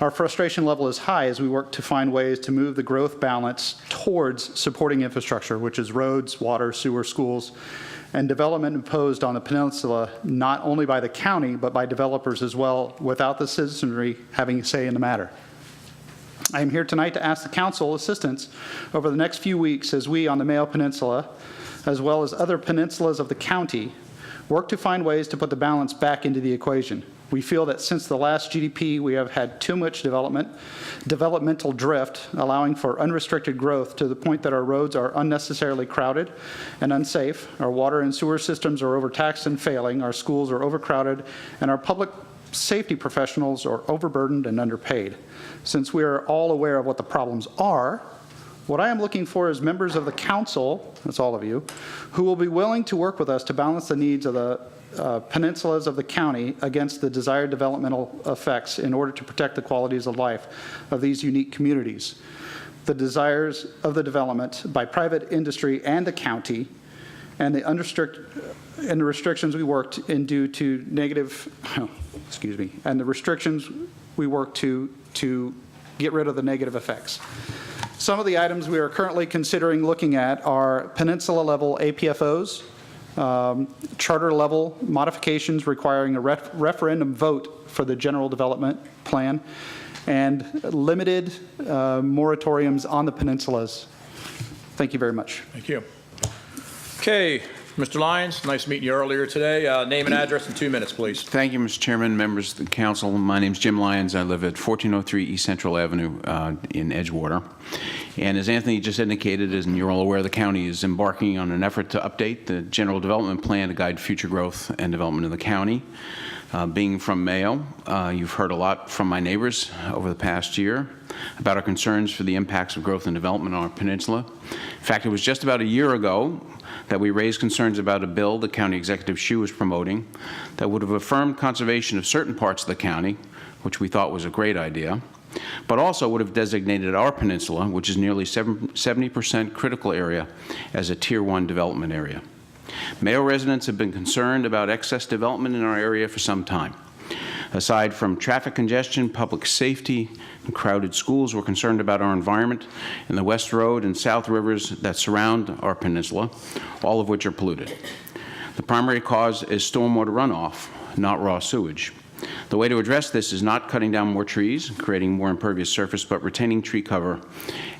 Speaker 11: Our frustration level is high as we work to find ways to move the growth balance towards supporting infrastructure, which is roads, water, sewer, schools, and development imposed on the peninsula not only by the county but by developers as well, without the citizenry having a say in the matter. I am here tonight to ask the council assistance over the next few weeks as we on the Mayo Peninsula, as well as other peninsulas of the county, work to find ways to put the balance back into the equation. We feel that since the last GDP, we have had too much developmental drift, allowing for unrestricted growth to the point that our roads are unnecessarily crowded and unsafe, our water and sewer systems are overtaxed and failing, our schools are overcrowded, and our public safety professionals are overburdened and underpaid. Since we are all aware of what the problems are, what I am looking for is members of the council, that's all of you, who will be willing to work with us to balance the needs of the peninsulas of the county against the desired developmental effects in order to protect the qualities of life of these unique communities. The desires of the development by private industry and the county, and the restrictions we worked in due to negative, and the restrictions we work to get rid of the negative effects. Some of the items we are currently considering looking at are peninsula-level APFOs, charter-level modifications requiring a referendum vote for the general development plan, and limited moratoriums on the peninsulas. Thank you very much.
Speaker 1: Thank you. Okay, Mr. Lyons, nice meeting you earlier today. Name and address in 2 minutes, please.
Speaker 12: Thank you, Mr. Chairman, members of the council. My name is Jim Lyons. I live at 1403 East Central Avenue in Edgewater. And as Anthony just indicated, and you're all aware, the county is embarking on an effort to update the general development plan to guide future growth and development of the county. Being from Mayo, you've heard a lot from my neighbors over the past year about our concerns for the impacts of growth and development on our peninsula. In fact, it was just about a year ago that we raised concerns about a bill the County Executive Shue was promoting that would have affirmed conservation of certain parts of the county, which we thought was a great idea, but also would have designated our peninsula, which is nearly 70% critical area, as a Tier 1 development area. Mayo residents have been concerned about excess development in our area for some time. Aside from traffic congestion, public safety, and crowded schools, we're concerned about our environment and the West Road and South Rivers that surround our peninsula, all of which are polluted. The primary cause is stormwater runoff, not raw sewage. The way to address this is not cutting down more trees, creating more impervious surface, but retaining tree cover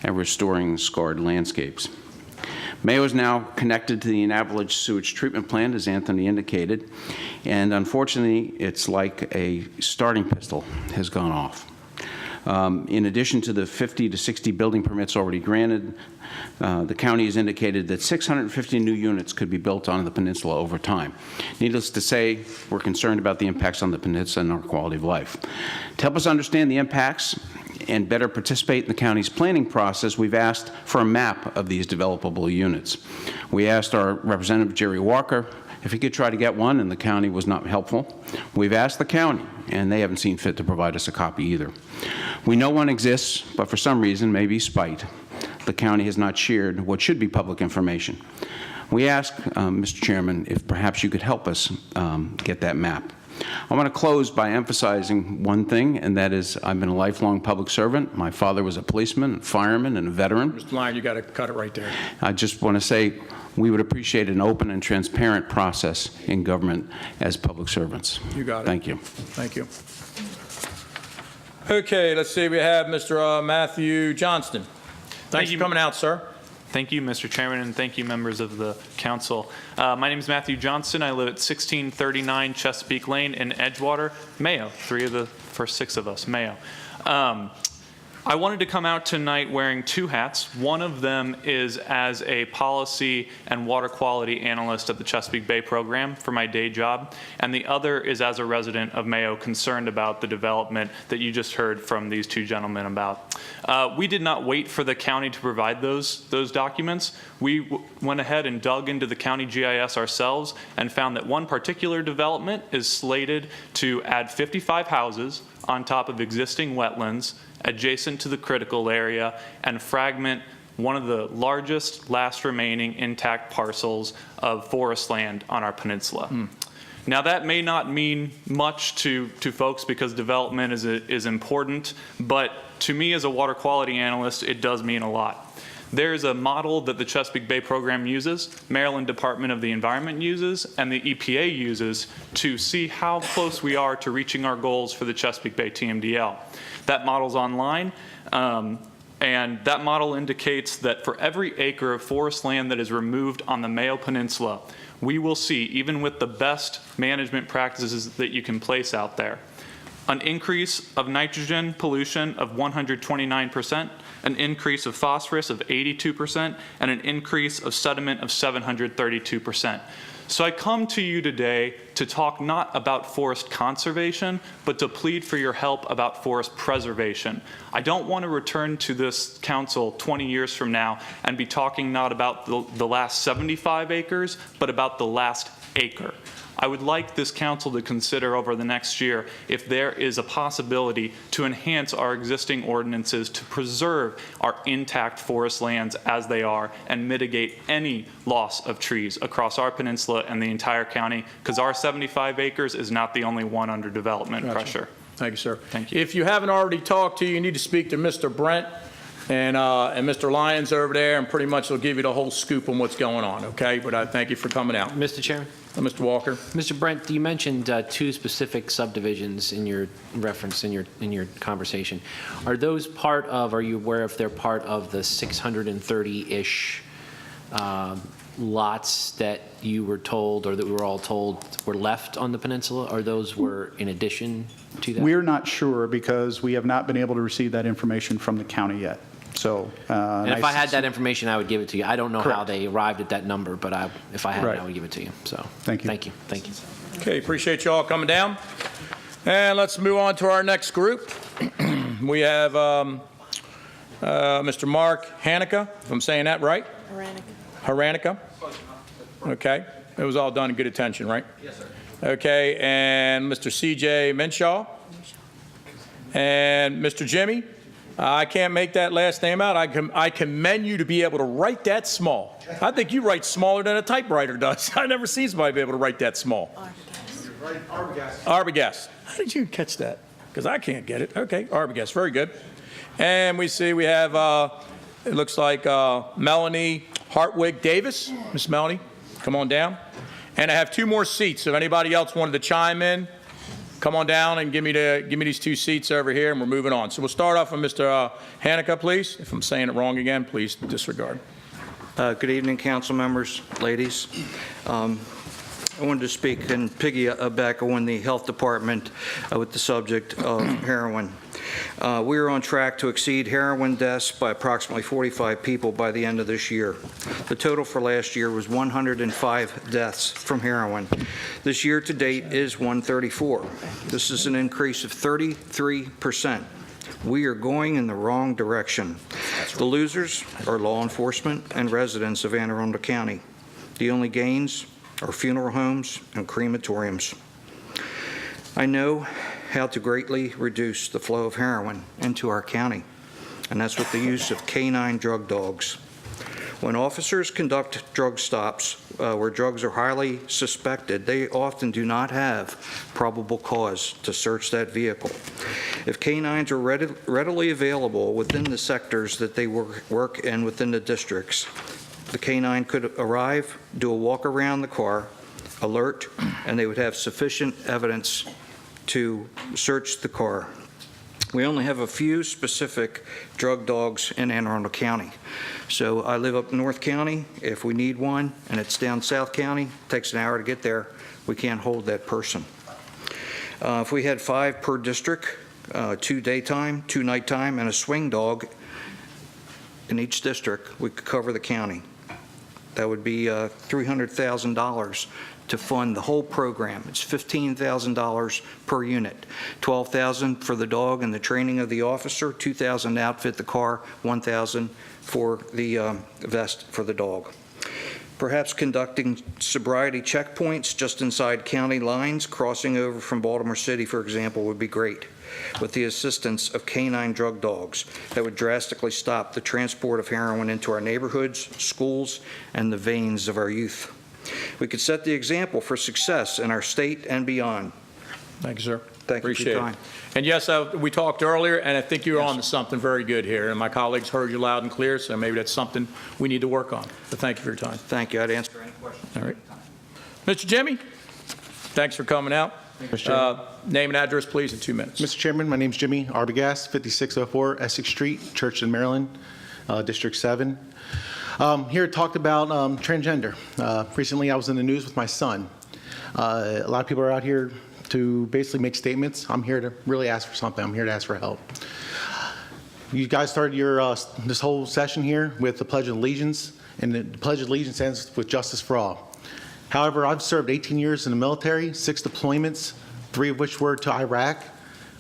Speaker 12: and restoring scarred landscapes. Mayo is now connected to the Annapolis sewage treatment plant, as Anthony indicated, and unfortunately, it's like a starting pistol has gone off. In addition to the 50 to 60 building permits already granted, the county has indicated that 650 new units could be built on the peninsula over time. Needless to say, we're concerned about the impacts on the peninsula and our quality of life. To help us understand the impacts and better participate in the county's planning process, we've asked for a map of these developable units. We asked our representative, Jerry Walker, if he could try to get one, and the county was not helpful. We've asked the county, and they haven't seen fit to provide us a copy either. We know one exists, but for some reason, maybe spite, the county has not shared what should be public information. We ask, Mr. Chairman, if perhaps you could help us get that map. I want to close by emphasizing one thing, and that is I've been a lifelong public servant. My father was a policeman, a fireman, and a veteran.
Speaker 1: Mr. Lyon, you got to cut it right there.
Speaker 12: I just want to say we would appreciate an open and transparent process in government as public servants.
Speaker 1: You got it.
Speaker 12: Thank you.
Speaker 1: Thank you. Okay, let's see. We have Mr. Matthew Johnston. Thanks for coming out, sir.
Speaker 13: Thank you, Mr. Chairman, and thank you, members of the council. My name is Matthew Johnston. I live at 1639 Chesapeake Lane in Edgewater, Mayo. 3 of the first 6 of us, Mayo. I wanted to come out tonight wearing two hats. One of them is as a policy and water quality analyst at the Chesapeake Bay program for my day job, and the other is as a resident of Mayo concerned about the development that you just heard from these two gentlemen about. We did not wait for the county to provide those documents. We went ahead and dug into the county GIS ourselves and found that one particular development is slated to add 55 houses on top of existing wetlands adjacent to the critical area and fragment one of the largest last remaining intact parcels of forest land on our peninsula. Now that may not mean much to folks because development is important, but to me as a water quality analyst, it does mean a lot. There's a model that the Chesapeake Bay program uses, Maryland Department of the Environment uses, and the EPA uses to see how close we are to reaching our goals for the Chesapeake Bay TMDL. That model's online, and that model indicates that for every acre of forest land that is removed on the Mayo Peninsula, we will see, even with the best management practices that you can place out there, an increase of nitrogen pollution of 129%, an increase of phosphorus of 82%, and an increase of sediment of 732%. So I come to you today to talk not about forest conservation, but to plead for your help about forest preservation. I don't want to return to this council 20 years from now and be talking not about the last 75 acres, but about the last acre. I would like this council to consider over the next year if there is a possibility to enhance our existing ordinances to preserve our intact forest lands as they are and mitigate any loss of trees across our peninsula and the entire county, because our 75 acres is not the only one under development pressure.
Speaker 1: Thank you, sir.
Speaker 13: Thank you.
Speaker 1: If you haven't already talked to you need to speak to Mr. Brent and Mr. Lyons over there, and pretty much they'll give you the whole scoop on what's going on, okay? But I thank you for coming out.
Speaker 14: Mr. Chairman?
Speaker 1: Mr. Walker?
Speaker 14: Mr. Brent, you mentioned two specific subdivisions in your reference in your conversation. Are those part of, are you aware if they're part of the 630-ish lots that you were told, or that we were all told were left on the peninsula, or those were in addition to that?
Speaker 11: We're not sure because we have not been able to receive that information from the county yet. So,
Speaker 14: and if I had that information, I would give it to you. I don't know
Speaker 11: Correct.
Speaker 14: how they arrived at that number, but if I had it, I would give it to you. So
Speaker 11: thank you.
Speaker 14: Thank you. Thank you.
Speaker 1: Okay, appreciate you all coming down. And let's move on to our next group. We have Mr. Mark Hanica, if I'm saying that right? Haranica. Okay, it was all done in good attention, right? Yes, sir. Okay, and Mr. C.J. Minshaw. And Mr. Jimmy. I can't make that last name out. I commend you to be able to write that small. I think you write smaller than a typewriter does. I never seen somebody be able to write that small. Arbogast. How did you catch that? Because I can't get it. Okay, Arbogast. Very good. And we have, it looks like Melanie Hartwig Davis. Miss Melanie, come on down. And I have two more seats. If anybody else wanted to chime in, come on down and give me these two seats over here, and we're moving on. So we'll start off with Mr. Hanica, please. If I'm saying it wrong again, please disregard.
Speaker 15: Good evening, council members, ladies. I wanted to speak and piggyback on the health department with the subject of heroin. We are on track to exceed heroin deaths by approximately 45 people by the end of this year. The total for last year was 105 deaths from heroin. This year to date is 134. This is an increase of 33%. We are going in the wrong direction. The losers are law enforcement and residents of Anne Arundel County. The only gains are funeral homes and crematoriums. I know how to greatly reduce the flow of heroin into our county, and that's with the use of canine drug dogs. When officers conduct drug stops where drugs are highly suspected, they often do not have probable cause to search that vehicle. If canines are readily available within the sectors that they work in within the districts, the canine could arrive, do a walk around the car, alert, and they would have sufficient evidence to search the car. We only have a few specific drug dogs in Anne Arundel County. So I live up in North County. If we need one and it's down South County, it takes an hour to get there, we can't hold that person. If we had 5 per district, 2 daytime, 2 nighttime, and a swing dog in each district, we could cover the county. That would be $300,000 to fund the whole program. It's $15,000 per unit, $12,000 for the dog and the training of the officer, $2,000 to outfit the car, $1,000 for the vest for the dog. Perhaps conducting sobriety checkpoints just inside county lines, crossing over from Baltimore City, for example, would be great, with the assistance of canine drug dogs that would drastically stop the transport of heroin into our neighborhoods, schools, and the veins of our youth. We could set the example for success in our state and beyond.
Speaker 1: Thank you, sir.
Speaker 15: Thank you for your time.
Speaker 1: And yes, we talked earlier, and I think you're on to something very good here, and my colleagues heard you loud and clear, so maybe that's something we need to work on. But thank you for your time.
Speaker 15: Thank you. I'd answer any questions.
Speaker 1: All right. Mr. Jimmy, thanks for coming out. Name and address, please, in 2 minutes.
Speaker 16: Mr. Chairman, my name's Jimmy Arbogast, 5604 Essex Street, Churchton, Maryland, District 7. Here talked about transgender. Recently, I was in the news with my son. A lot of people are out here to basically make statements. I'm here to really ask for something. I'm here to ask for help. You guys started your this whole session here with the Pledge of Allegiance, and the Pledge of Allegiance ends with justice for all. However, I've served 18 years in the military, 6 deployments, 3 of which were to Iraq.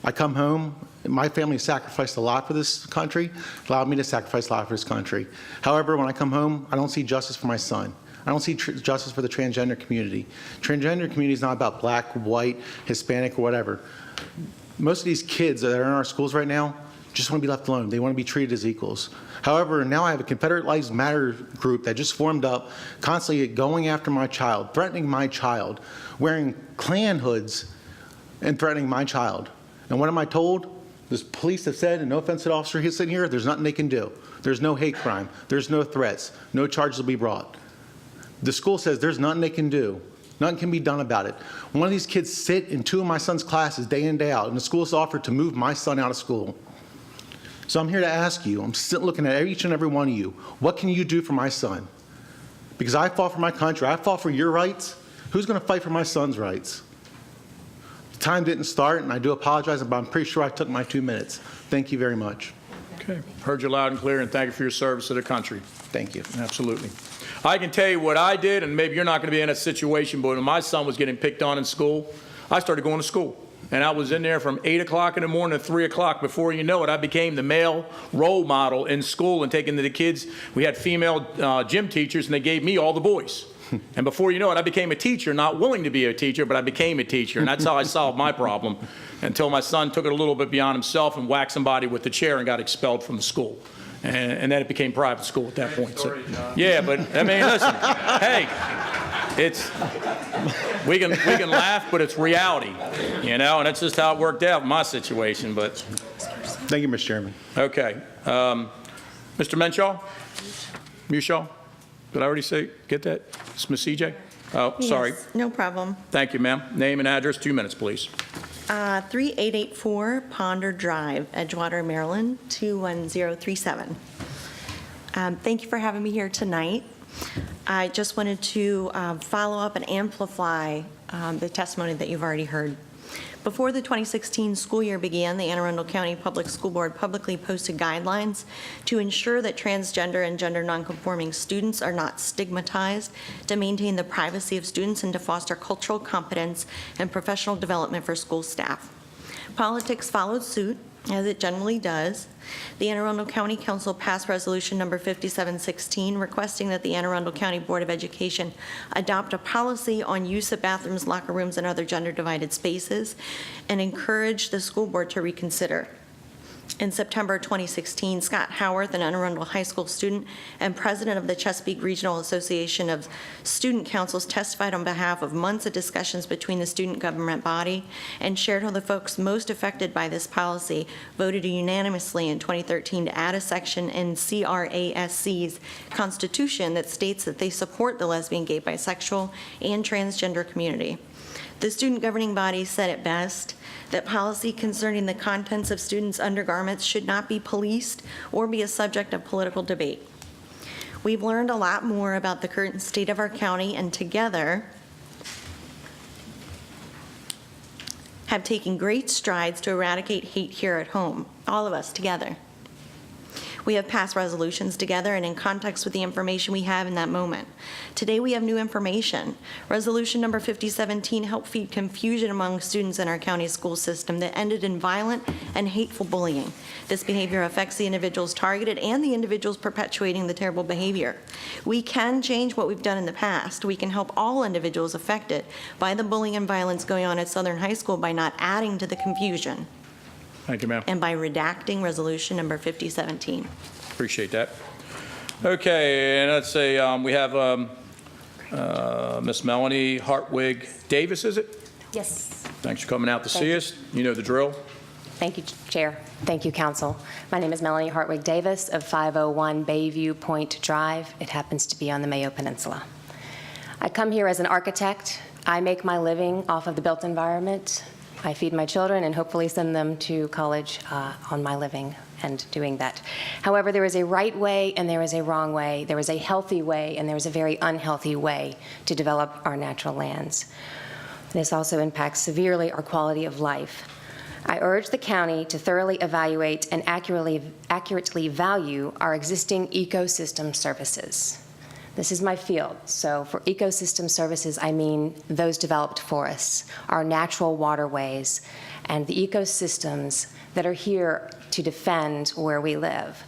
Speaker 16: I come home, and my family sacrificed a lot for this country, allowed me to sacrifice a lot for this country. However, when I come home, I don't see justice for my son. I don't see justice for the transgender community. Transgender community is not about black, white, Hispanic, or whatever. Most of these kids that are in our schools right now just want to be left alone. They want to be treated as equals. However, now I have a Confederate Lives Matter group that just formed up, constantly going after my child, threatening my child, wearing Klan hoods and threatening my child. And what am I told? The police have said, and no offense to the officer who's sitting here, there's nothing they can do. There's no hate crime. There's no threats. No charges will be brought. The school says there's nothing they can do. Nothing can be done about it. One of these kids sit in 2 of my son's classes day in, day out, and the school's offered to move my son out of school. So I'm here to ask you, I'm looking at each and every one of you, what can you do for my son? Because I fought for my country, I fought for your rights. Who's going to fight for my son's rights? The time didn't start, and I do apologize, but I'm pretty sure I took my 2 minutes. Thank you very much.
Speaker 1: Okay. Heard you loud and clear, and thank you for your service to the country.
Speaker 16: Thank you.
Speaker 1: Absolutely. I can tell you what I did, and maybe you're not going to be in a situation, but when my son was getting picked on in school, I started going to school. And I was in there from 8 o'clock in the morning to 3 o'clock. Before you know it, I became the male role model in school and taking to the kids. We had female gym teachers, and they gave me all the boys. And before you know it, I became a teacher, not willing to be a teacher, but I became a teacher. And that's how I solved my problem until my son took it a little bit beyond himself and whacked somebody with the chair and got expelled from the school. And then it became private school at that point. So, yeah, but I mean, listen, hey, it's we can laugh, but it's reality, you know, and that's just how it worked out in my situation. But
Speaker 16: thank you, Mr. Chairman.
Speaker 1: Okay, Mr. Menshaw, Mushaw, did I already get that? It's Ms. CJ. Oh,
Speaker 17: yes,
Speaker 1: sorry.
Speaker 17: No problem.
Speaker 1: Thank you, ma'am. Name and address, 2 minutes, please.
Speaker 17: 3884 Ponder Drive, Edgewater, Maryland, 21037. Thank you for having me here tonight. I just wanted to follow up and amplify the testimony that you've already heard. Before the 2016 school year began, the Anne Arundel County Public School Board publicly posted guidelines to ensure that transgender and gender nonconforming students are not stigmatized, to maintain the privacy of students, and to foster cultural competence and professional development for school staff. Politics followed suit, as it generally does. The Anne Arundel County Council passed Resolution Number 5716 requesting that the Anne Arundel County Board of Education adopt a policy on use of bathrooms, locker rooms, and other gender-divided spaces, and encourage the school board to reconsider. In September 2016, Scott Howarth, an Anne Arundel High School student and president of the Chesapeake Regional Association of Student Councils, testified on behalf of months of discussions between the student government body and shared how the folks most affected by this policy voted unanimously in 2013 to add a section in CRASC's Constitution that states that they support the lesbian, gay, bisexual, and transgender community. The student governing body said it best, that policy concerning the contents of students' undergarments should not be policed or be a subject of political debate. We've learned a lot more about the current state of our county, and together have taken great strides to eradicate hate here at home, all of us together. We have passed resolutions together and in context with the information we have in that moment. Today we have new information. Resolution number 5017 helped feed confusion among students in our county school system that ended in violent and hateful bullying. This behavior affects the individuals targeted and the individuals perpetuating the terrible behavior. We can change what we've done in the past. We can help all individuals affected by the bullying and violence going on at Southern High School by not adding to the confusion.
Speaker 1: Thank you, ma'am.
Speaker 17: And by redacting resolution number 5017.
Speaker 1: Appreciate that. Okay, and let's say we have Miss Melanie Hartwig Davis, is it?
Speaker 18: Yes.
Speaker 1: Thanks for coming out to see us. You know the drill.
Speaker 18: Thank you, Chair. Thank you, Council. My name is Melanie Hartwig Davis of 501 Bayview Point Drive. It happens to be on the Mayo Peninsula. I come here as an architect. I make my living off of the built environment. I feed my children and hopefully send them to college on my living and doing that. However, there is a right way and there is a wrong way. There is a healthy way and there is a very unhealthy way to develop our natural lands. This also impacts severely our quality of life. I urge the county to thoroughly evaluate and accurately value our existing ecosystem services. This is my field, so for ecosystem services, I mean those developed forests, our natural waterways, and the ecosystems that are here to defend where we live.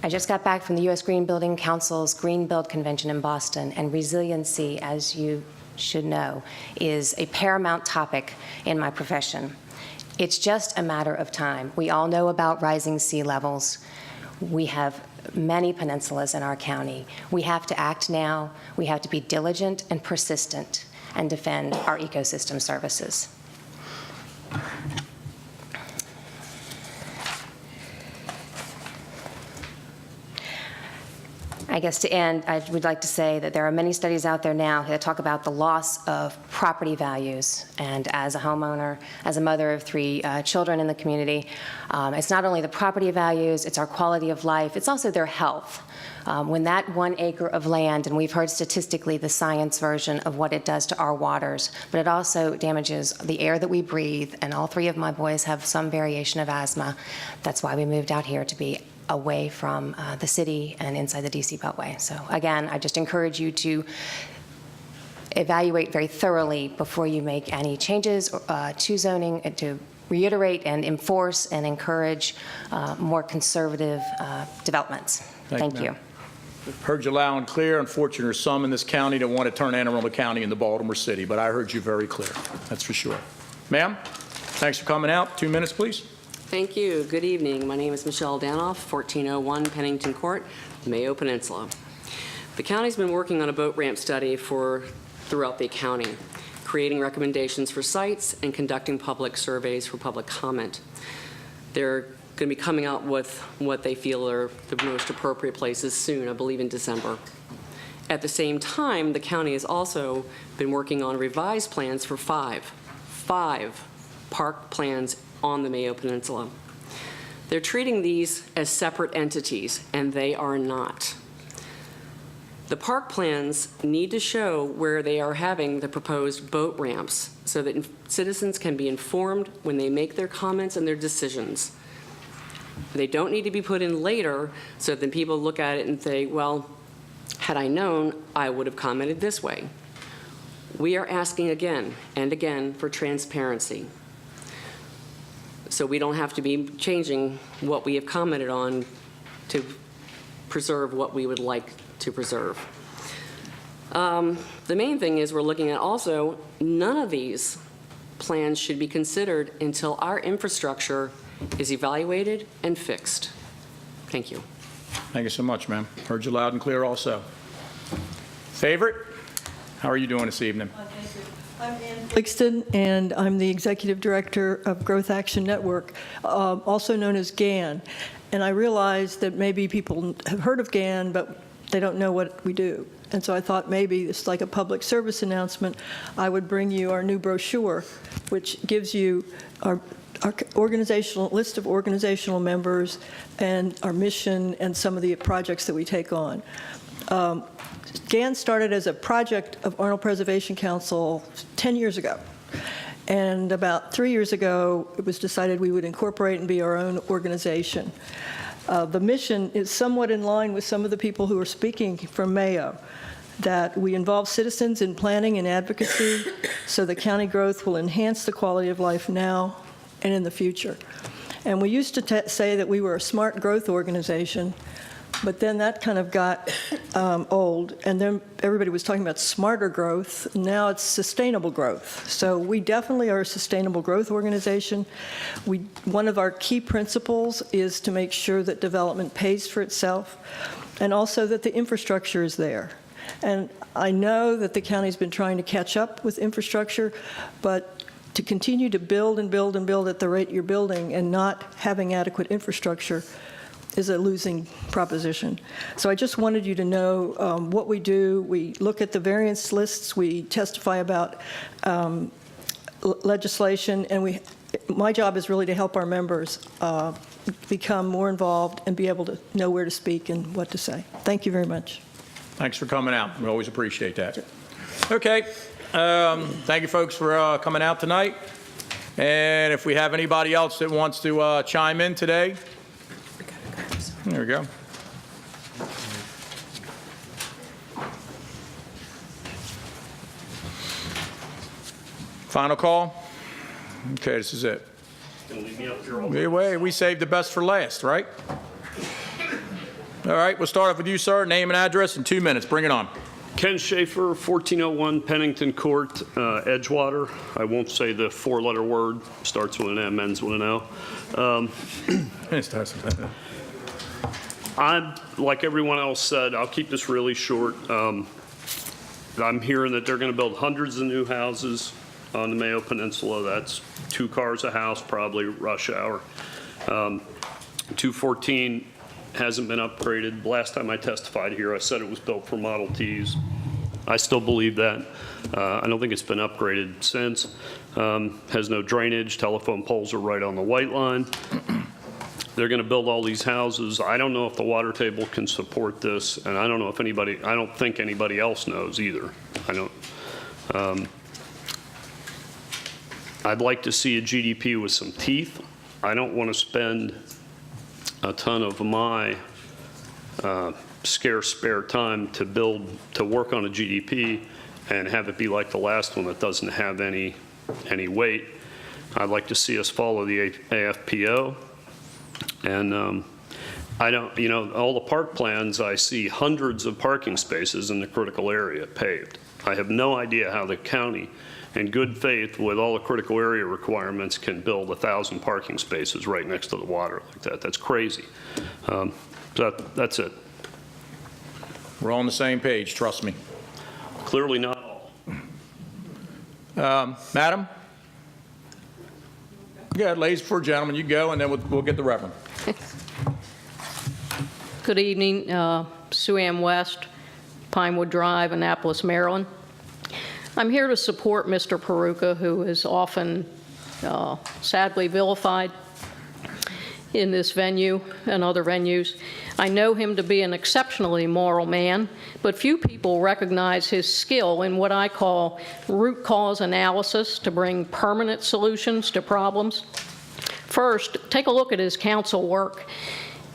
Speaker 18: I just got back from the U.S. Green Building Council's Green Build Convention in Boston, and resiliency, as you should know, is a paramount topic in my profession. It's just a matter of time. We all know about rising sea levels. We have many peninsulas in our county. We have to act now. We have to be diligent and persistent and defend our ecosystem services. I guess to end, I would like to say that there are many studies out there now that talk about the loss of property values. And as a homeowner, as a mother of 3 children in the community, it's not only the property values, it's our quality of life, it's also their health. When that 1 acre of land, and we've heard statistically the science version of what it does to our waters, but it also damages the air that we breathe, and all 3 of my boys have some variation of asthma. That's why we moved out here, to be away from the city and inside the DC Beltway. So again, I just encourage you to evaluate very thoroughly before you make any changes to zoning, and to reiterate and enforce and encourage more conservative developments. Thank you.
Speaker 1: Heard you loud and clear. Unfortunately, there's some in this county that want to turn Anne Arundel County into Baltimore City, but I heard you very clear. That's for sure. Ma'am, thanks for coming out. 2 minutes, please.
Speaker 19: Thank you. Good evening. My name is Michelle Danoff, 1401 Pennington Court, Mayo Peninsula. The county's been working on a boat ramp study throughout the county, creating recommendations for sites and conducting public surveys for public comment. They're going to be coming out with what they feel are the most appropriate places soon, I believe in December. At the same time, the county has also been working on revised plans for five park plans on the Mayo Peninsula. They're treating these as separate entities, and they are not. The park plans need to show where they are having the proposed boat ramps so that citizens can be informed when they make their comments and their decisions. They don't need to be put in later so that people look at it and say, well, had I known, I would have commented this way. We are asking again and again for transparency, so we don't have to be changing what we have commented on to preserve what we would like to preserve. The main thing is we're looking at also, none of these plans should be considered until our infrastructure is evaluated and fixed. Thank you.
Speaker 1: Thank you so much, ma'am. Heard you loud and clear also. Favorite? How are you doing this evening?
Speaker 20: I'm Ann Blixton, and I'm the Executive Director of Growth Action Network, also known as GAN. And I realize that maybe people have heard of GAN, but they don't know what we do. And so I thought maybe it's like a public service announcement. I would bring you our new brochure, which gives you our organizational list of organizational members and our mission and some of the projects that we take on. GAN started as a project of Arnold Preservation Council 10 years ago. And about 3 years ago, it was decided we would incorporate and be our own organization. The mission is somewhat in line with some of the people who are speaking from Mayo, that we involve citizens in planning and advocacy so that county growth will enhance the quality of life now and in the future. And we used to say that we were a smart growth organization, but then that kind of got old, and then everybody was talking about smarter growth. Now it's sustainable growth. So we definitely are a sustainable growth organization. One of our key principles is to make sure that development pays for itself, and also that the infrastructure is there. And I know that the county's been trying to catch up with infrastructure, but to continue to build and build and build at the rate you're building and not having adequate infrastructure is a losing proposition. So I just wanted you to know what we do. We look at the variance lists, we testify about legislation, and my job is really to help our members become more involved and be able to know where to speak and what to say. Thank you very much.
Speaker 1: Thanks for coming out. We always appreciate that. Okay. Thank you, folks, for coming out tonight. And if we have anybody else that wants to chime in today, there we go. Final call? Okay, this is it. We saved the best for last, right? All right, we'll start off with you, sir. Name and address in 2 minutes. Bring it on.
Speaker 21: Ken Schaefer, 1401 Pennington Court, Edgewater. I won't say the four-letter word. Starts with an M, ends with an O. I'm, like everyone else said, I'll keep this really short. I'm hearing that they're going to build hundreds of new houses on the Mayo Peninsula. That's 2 cars a house, probably rush hour. 214 hasn't been upgraded. Last time I testified here, I said it was built for Model Ts. I still believe that. I don't think it's been upgraded since. Has no drainage. Telephone poles are right on the white line. They're going to build all these houses. I don't know if the water table can support this, and I don't know if anybody, I don't think anybody else knows either. I don't. I'd like to see a GDP with some teeth. I don't want to spend a ton of my scarce spare time to work on a GDP and have it be like the last one that doesn't have any weight. I'd like to see us follow the AFPO. And I don't, all the park plans, I see hundreds of parking spaces in the critical area paved. I have no idea how the county, in good faith, with all the critical area requirements, can build 1,000 parking spaces right next to the water like that. That's crazy. So that's it.
Speaker 1: We're all on the same page, trust me.
Speaker 21: Clearly not all.
Speaker 1: Madam? Go ahead, ladies, before gentlemen, you go, and then we'll get the reverend.
Speaker 22: Good evening, Sue Ann West, Pinewood Drive, Annapolis, Maryland. I'm here to support Mr. Peruka, who is often sadly vilified in this venue and other venues. I know him to be an exceptionally moral man, but few people recognize his skill in what I call root cause analysis to bring permanent solutions to problems. First, take a look at his council work.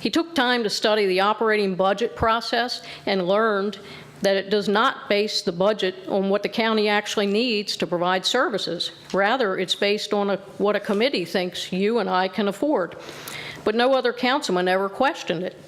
Speaker 22: He took time to study the operating budget process and learned that it does not base the budget on what the county actually needs to provide services. Rather, it's based on what a committee thinks you and I can afford. But no other councilman ever questioned it.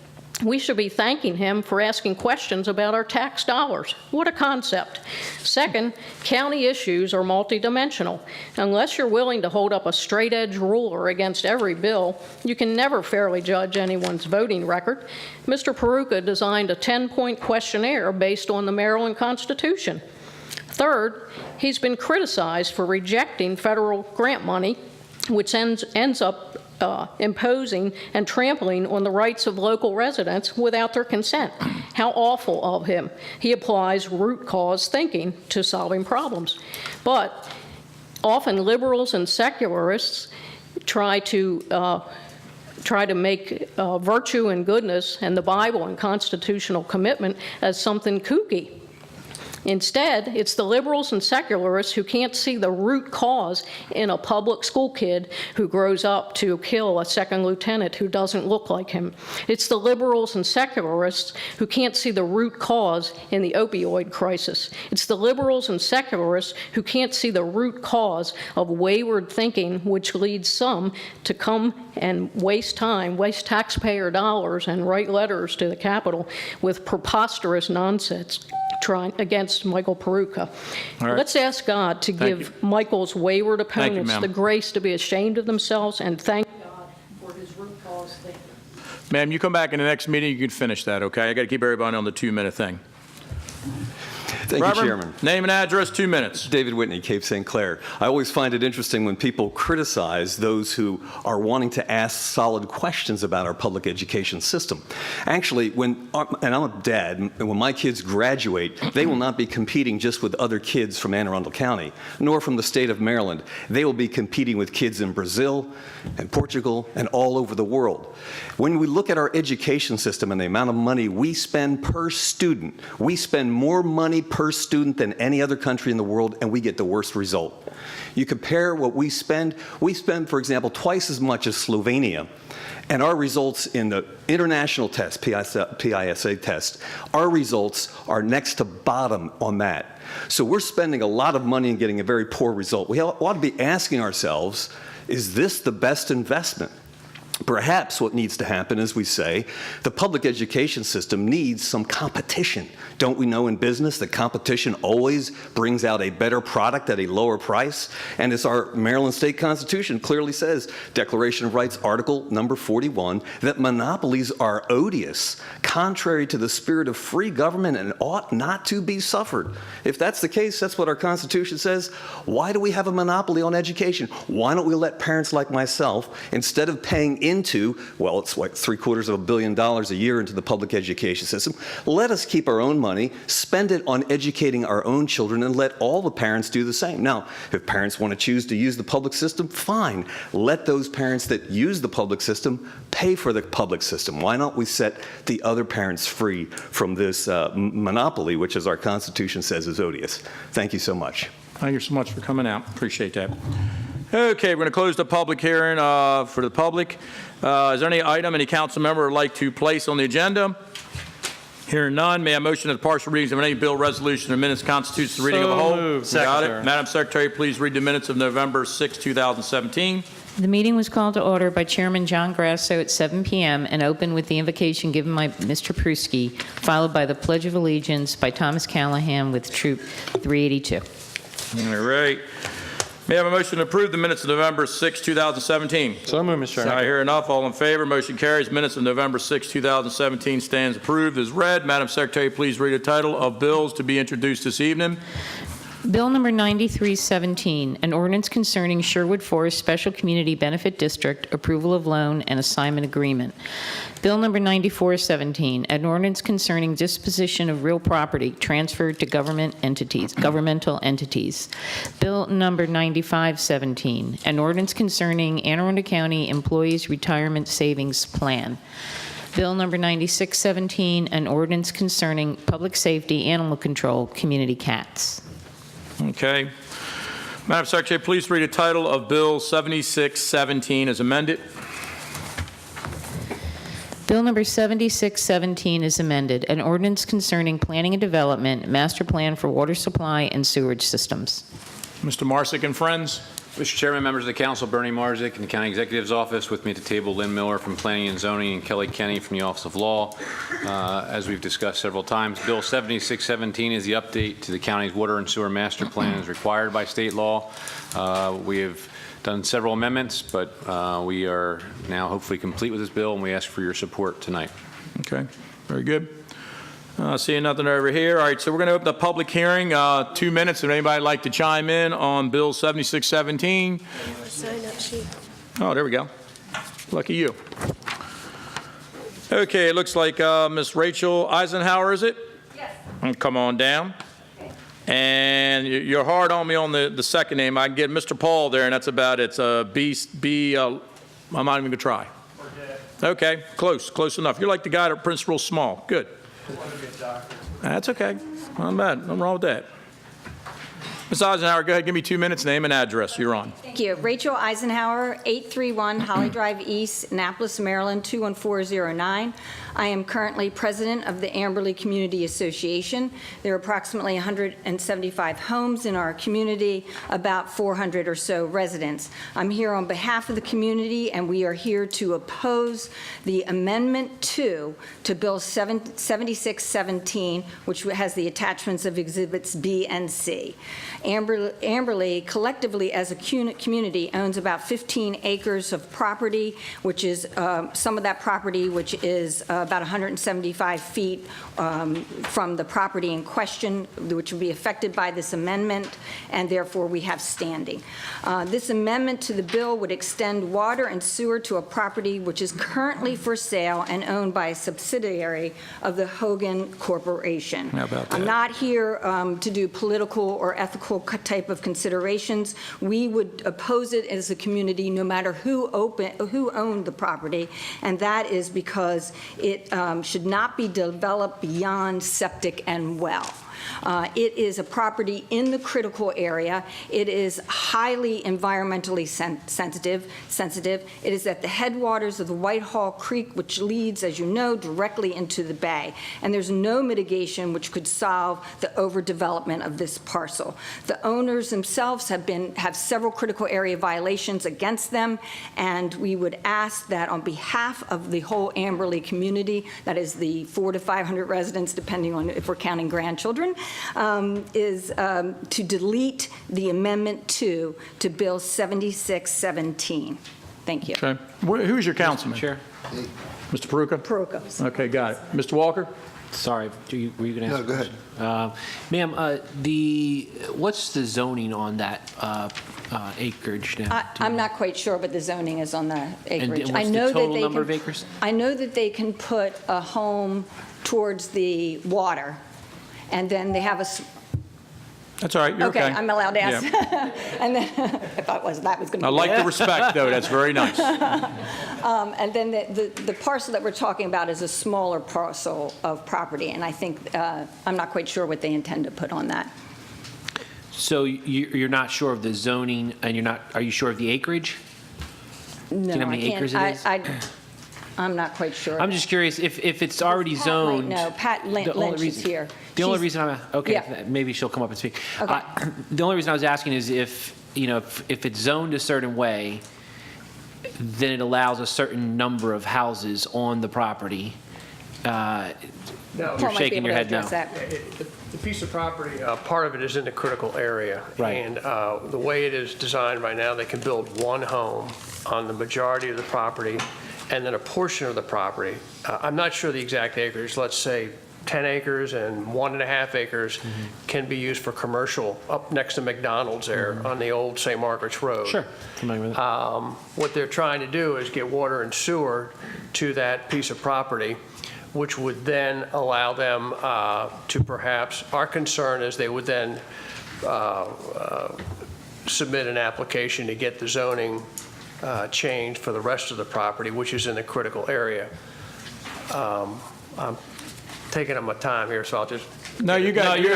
Speaker 22: We should be thanking him for asking questions about our tax dollars. What a concept. Second, county issues are multidimensional. Unless you're willing to hold up a straight-edge ruler against every bill, you can never fairly judge anyone's voting record. Mr. Peruka designed a 10-point questionnaire based on the Maryland Constitution. Third, he's been criticized for rejecting federal grant money, which ends up imposing and trampling on the rights of local residents without their consent. How awful of him. He applies root cause thinking to solving problems. But often liberals and secularists try to make virtue and goodness and the Bible and constitutional commitment as something kooky. Instead, it's the liberals and secularists who can't see the root cause in a public school kid who grows up to kill a second lieutenant who doesn't look like him. It's the liberals and secularists who can't see the root cause in the opioid crisis. It's the liberals and secularists who can't see the root cause of wayward thinking, which leads some to come and waste time, waste taxpayer dollars, and write letters to the Capitol with preposterous nonsense trying against Michael Peruka.
Speaker 1: Right.
Speaker 22: Let's ask God to give Michael's wayward opponents
Speaker 1: ma'am.
Speaker 22: the grace to be ashamed of themselves and thank God for his root cause thinking.
Speaker 1: Ma'am, you come back in the next meeting, you can finish that, okay? I got to keep everybody on the 2-minute thing.
Speaker 2: Thank
Speaker 1: Reverend,
Speaker 2: you, Chairman.
Speaker 1: Name and address, 2 minutes.
Speaker 2: David Whitney, Cape St. Clair. I always find it interesting when people criticize those who are wanting to ask solid questions about our public education system. Actually, and I'm a dad, and when my kids graduate, they will not be competing just with other kids from Anne Arundel County, nor from the state of Maryland. They will be competing with kids in Brazil and Portugal and all over the world. When we look at our education system and the amount of money we spend per student, we spend more money per student than any other country in the world, and we get the worst result. You compare what we spend, for example, twice as much as Slovenia, and our results in the international test, PISA test, our results are next to bottom on that. So we're spending a lot of money and getting a very poor result. We ought to be asking ourselves, is this the best investment? Perhaps what needs to happen is we say the public education system needs some competition. Don't we know in business that competition always brings out a better product at a lower price? And as our Maryland State Constitution clearly says, Declaration of Rights, Article number 41, that monopolies are odious, contrary to the spirit of free government, and ought not to be suffered. If that's the case, that's what our Constitution says. Why do we have a monopoly on education? Why don't we let parents like myself, instead of paying into, well, it's like $750 million a year into the public education system, let us keep our own money, spend it on educating our own children, and let all the parents do the same. Now, if parents want to choose to use the public system, fine. Let those parents that use the public system pay for the public system. Why not we set the other parents free from this monopoly, which, as our Constitution says, is odious? Thank you so much.
Speaker 1: Thank you so much for coming out. Appreciate that. Okay, we're going to close the public hearing for the public. Is there any item any council member would like to place on the agenda? Hearing none, may I motion that the partial readings of any bill, resolution, or minutes constitutes the reading of the whole?
Speaker 4: Moved.
Speaker 1: Got it.
Speaker 4: Second.
Speaker 1: Madam Secretary, please read the minutes of November 6, 2017.
Speaker 5: The meeting was called to order by Chairman John Grasso at 7 p.m. and opened with the invocation given by Mr. Pruski, followed by the Pledge of Allegiance by Thomas Callahan with Troop 382.
Speaker 1: All right. May I have a motion to approve the minutes of November 6, 2017?
Speaker 4: So moved, Mr. Chairman.
Speaker 1: I hear enough. All in favor? Motion carries. Minutes of November 6, 2017 stands approved as read. Madam Secretary, please read the title of bills to be introduced this evening.
Speaker 5: Bill number 9317, an ordinance concerning Sherwood Forest Special Community Benefit District, approval of loan and assignment agreement. Bill number 9417, an ordinance concerning disposition of real property transferred to governmental entities. Bill number 9517, an ordinance concerning Anne Arundel County Employees Retirement Savings Plan. Bill number 9617, an ordinance concerning public safety, animal control, community cats.
Speaker 1: Okay. Madam Secretary, please read the title of Bill 7617 as amended.
Speaker 5: Bill number 7617 is amended, an ordinance concerning planning and development, master plan for water supply and sewerage systems.
Speaker 1: Mr. Marsick and friends.
Speaker 3: Mr. Chairman, members of the council, Bernie Marzick in the County Executive's office. With me at the table, Lynn Miller from Planning and Zoning and Kelly Kenny from the Office of Law. As we've discussed several times, Bill 7617 is the update to the county's water and sewer master plan as required by state law. We have done several amendments, but we are now hopefully complete with this bill, and we ask for your support tonight.
Speaker 1: Okay, very good. Seeing nothing over here. All right, so we're going to open the public hearing. 2 minutes. If anybody would like to chime in on Bill 7617. Oh, there we go. Lucky you. Okay, it looks like Miss Rachel Eisenhower, is it? Yes. Come on down. And you're hard on me on the second name. I can get Mr. Paul there, and that's about it. I'm not even going to try. Okay, close enough. You're like the guy that prints real small. Good. That's okay. Not bad. Nothing wrong with that. Ms. Eisenhower, go ahead. Give me 2 minutes, name and address. You're on.
Speaker 6: Thank you. Rachel Eisenhower, 831 Holly Drive East, Annapolis, Maryland, 21409. I am currently president of the Amberley Community Association. There are approximately 175 homes in our community, about 400 or so residents. I'm here on behalf of the community, and we are here to oppose the Amendment 2 to Bill 7617, which has the attachments of Exhibits B and C. Amberley, collectively as a community, owns about 15 acres of property, which is some of that property, which is about 175 feet from the property in question, which would be affected by this amendment, and therefore we have standing. This amendment to the bill would extend water and sewer to a property which is currently for sale and owned by a subsidiary of the Hogan Corporation.
Speaker 1: How about that?
Speaker 6: I'm not here to do political or ethical type of considerations. We would oppose it as a community no matter who owned the property, and that is because it should not be developed beyond septic and well. It is a property in the critical area. It is highly environmentally sensitive. It is at the headwaters of the Whitehall Creek, which leads, as you know, directly into the bay. And there's no mitigation which could solve the overdevelopment of this parcel. The owners themselves have several critical area violations against them, and we would ask that on behalf of the whole Amberley community, that is the 400 to 500 residents, depending on if we're counting grandchildren, is to delete the Amendment 2 to Bill 7617. Thank you.
Speaker 1: Okay. Who's your councilman?
Speaker 14: Chair.
Speaker 1: Mr. Peruka?
Speaker 6: Peruka.
Speaker 1: Okay, got it. Mr. Walker?
Speaker 14: Sorry, were you going to answer?
Speaker 7: No, go ahead.
Speaker 14: Ma'am, what's the zoning on that acreage now?
Speaker 6: I'm not quite sure, but the zoning is on the acreage.
Speaker 14: And what's the total number of acres?
Speaker 6: I know that they can put a home towards the water, and then they have a...
Speaker 1: That's all right. You're okay.
Speaker 6: I'm allowed to ask.
Speaker 1: Yeah.
Speaker 6: And then, if that was going to be...
Speaker 1: I like the respect, though. That's very nice.
Speaker 6: And then the parcel that we're talking about is a smaller parcel of property, and I think, I'm not quite sure what they intend to put on that.
Speaker 14: So you're not sure of the zoning, and are you sure of the acreage?
Speaker 6: No,
Speaker 14: Do you know how many acres it is?
Speaker 6: I'm not quite sure.
Speaker 14: I'm just curious, if it's already zoned...
Speaker 6: No, Pat Lynch is here.
Speaker 14: The only reason I'm... Okay,
Speaker 6: Yeah.
Speaker 14: maybe she'll come up and speak.
Speaker 6: Okay.
Speaker 14: The only reason I was asking is if it's zoned a certain way, then it allows a certain number of houses on the property. You're shaking your head no.
Speaker 23: The piece of property, part of it is in the critical area.
Speaker 14: Right.
Speaker 23: And the way it is designed right now, they can build one home on the majority of the property, and then a portion of the property. I'm not sure the exact acreage, let's say 10 acres and 1.5 acres can be used for commercial up next to McDonald's there on the old St. Margaret's Road.
Speaker 14: Sure. Familiar with it.
Speaker 23: What they're trying to do is get water and sewer to that piece of property, which would then allow them to perhaps, our concern is they would then submit an application to get the zoning changed for the rest of the property, which is in the critical area. I'm taking up my time here, so I'll just...
Speaker 1: No, you're on your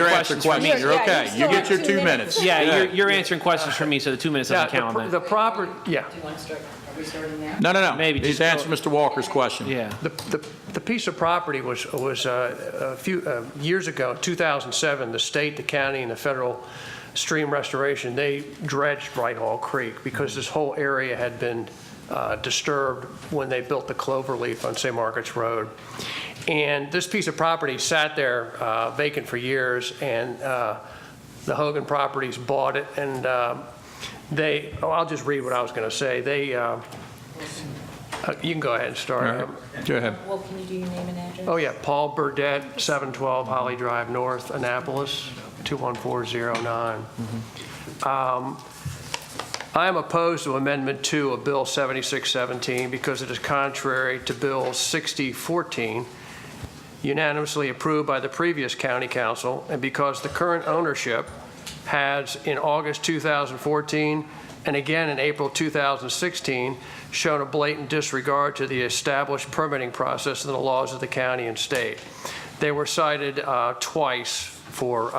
Speaker 1: answer questions. You're okay. You get your 2 minutes.
Speaker 14: Yeah, you're answering questions for me, so the 2 minutes doesn't count on that.
Speaker 23: The proper, yeah.
Speaker 5: Do you want to start? Are we starting now?
Speaker 1: No.
Speaker 14: Maybe
Speaker 1: He's
Speaker 14: just
Speaker 1: answered Mr. Walker's question.
Speaker 14: Yeah.
Speaker 23: The piece of property was a few years ago, 2007, the state, the county, and the federal stream restoration, they dredged Whitehall Creek because this whole area had been disturbed when they built the cloverleaf on St. Margaret's Road. And this piece of property sat there vacant for years, and the Hogan Properties bought it, and I'll just read what I was going to say. You can go ahead and start.
Speaker 1: Right. Go ahead.
Speaker 5: Well, can you do your name and address?
Speaker 23: Oh, yeah, Paul Burdette, 712 Holly Drive North, Annapolis, 21409. I am opposed to Amendment 2 of Bill 7617 because it is contrary to Bill 6014, unanimously approved by the previous county council, and because the current ownership has, in August 2014 and again in April 2016, shown a blatant disregard to the established permitting process and the laws of the county and state. They were cited twice for,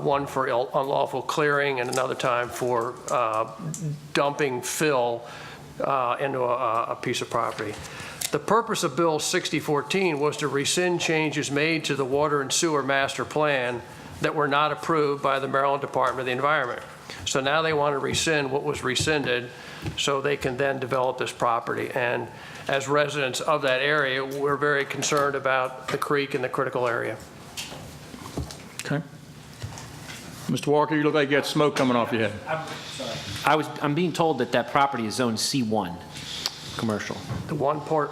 Speaker 23: one for unlawful clearing and another time for dumping fill into a piece of property. The purpose of Bill 6014 was to rescind changes made to the water and sewer master plan that were not approved by the Maryland Department of the Environment. So now they want to rescind what was rescinded so they can then develop this property. And as residents of that area, we're very concerned about the creek and the critical area.
Speaker 1: Okay. Mr. Walker, you look like you got smoke coming off your head.
Speaker 14: I'm being told that that property is zoned C1, commercial.
Speaker 23: The one part,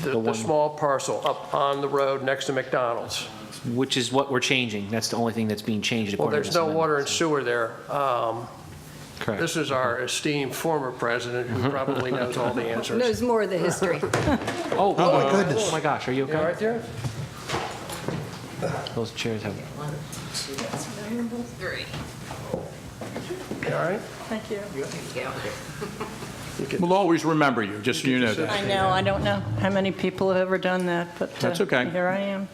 Speaker 23: the small parcel up on the road next to McDonald's.
Speaker 14: Which is what we're changing. That's the only thing that's being changed.
Speaker 23: Well,
Speaker 14: according to
Speaker 23: there's
Speaker 14: this
Speaker 23: no
Speaker 14: amendment.
Speaker 23: water and sewer there.
Speaker 14: Correct.
Speaker 23: This is our esteemed former president who probably knows all the answers.
Speaker 6: Knows more of the history.
Speaker 14: Oh my goodness. Oh my gosh, are you okay?
Speaker 23: You all right there?
Speaker 14: Those chairs have.
Speaker 6: 3.
Speaker 23: You all right?
Speaker 20: Thank you.
Speaker 1: We'll always remember you, just so you know that.
Speaker 20: I know, I don't know how many people have ever done that, but
Speaker 1: That's okay.
Speaker 20: here I am.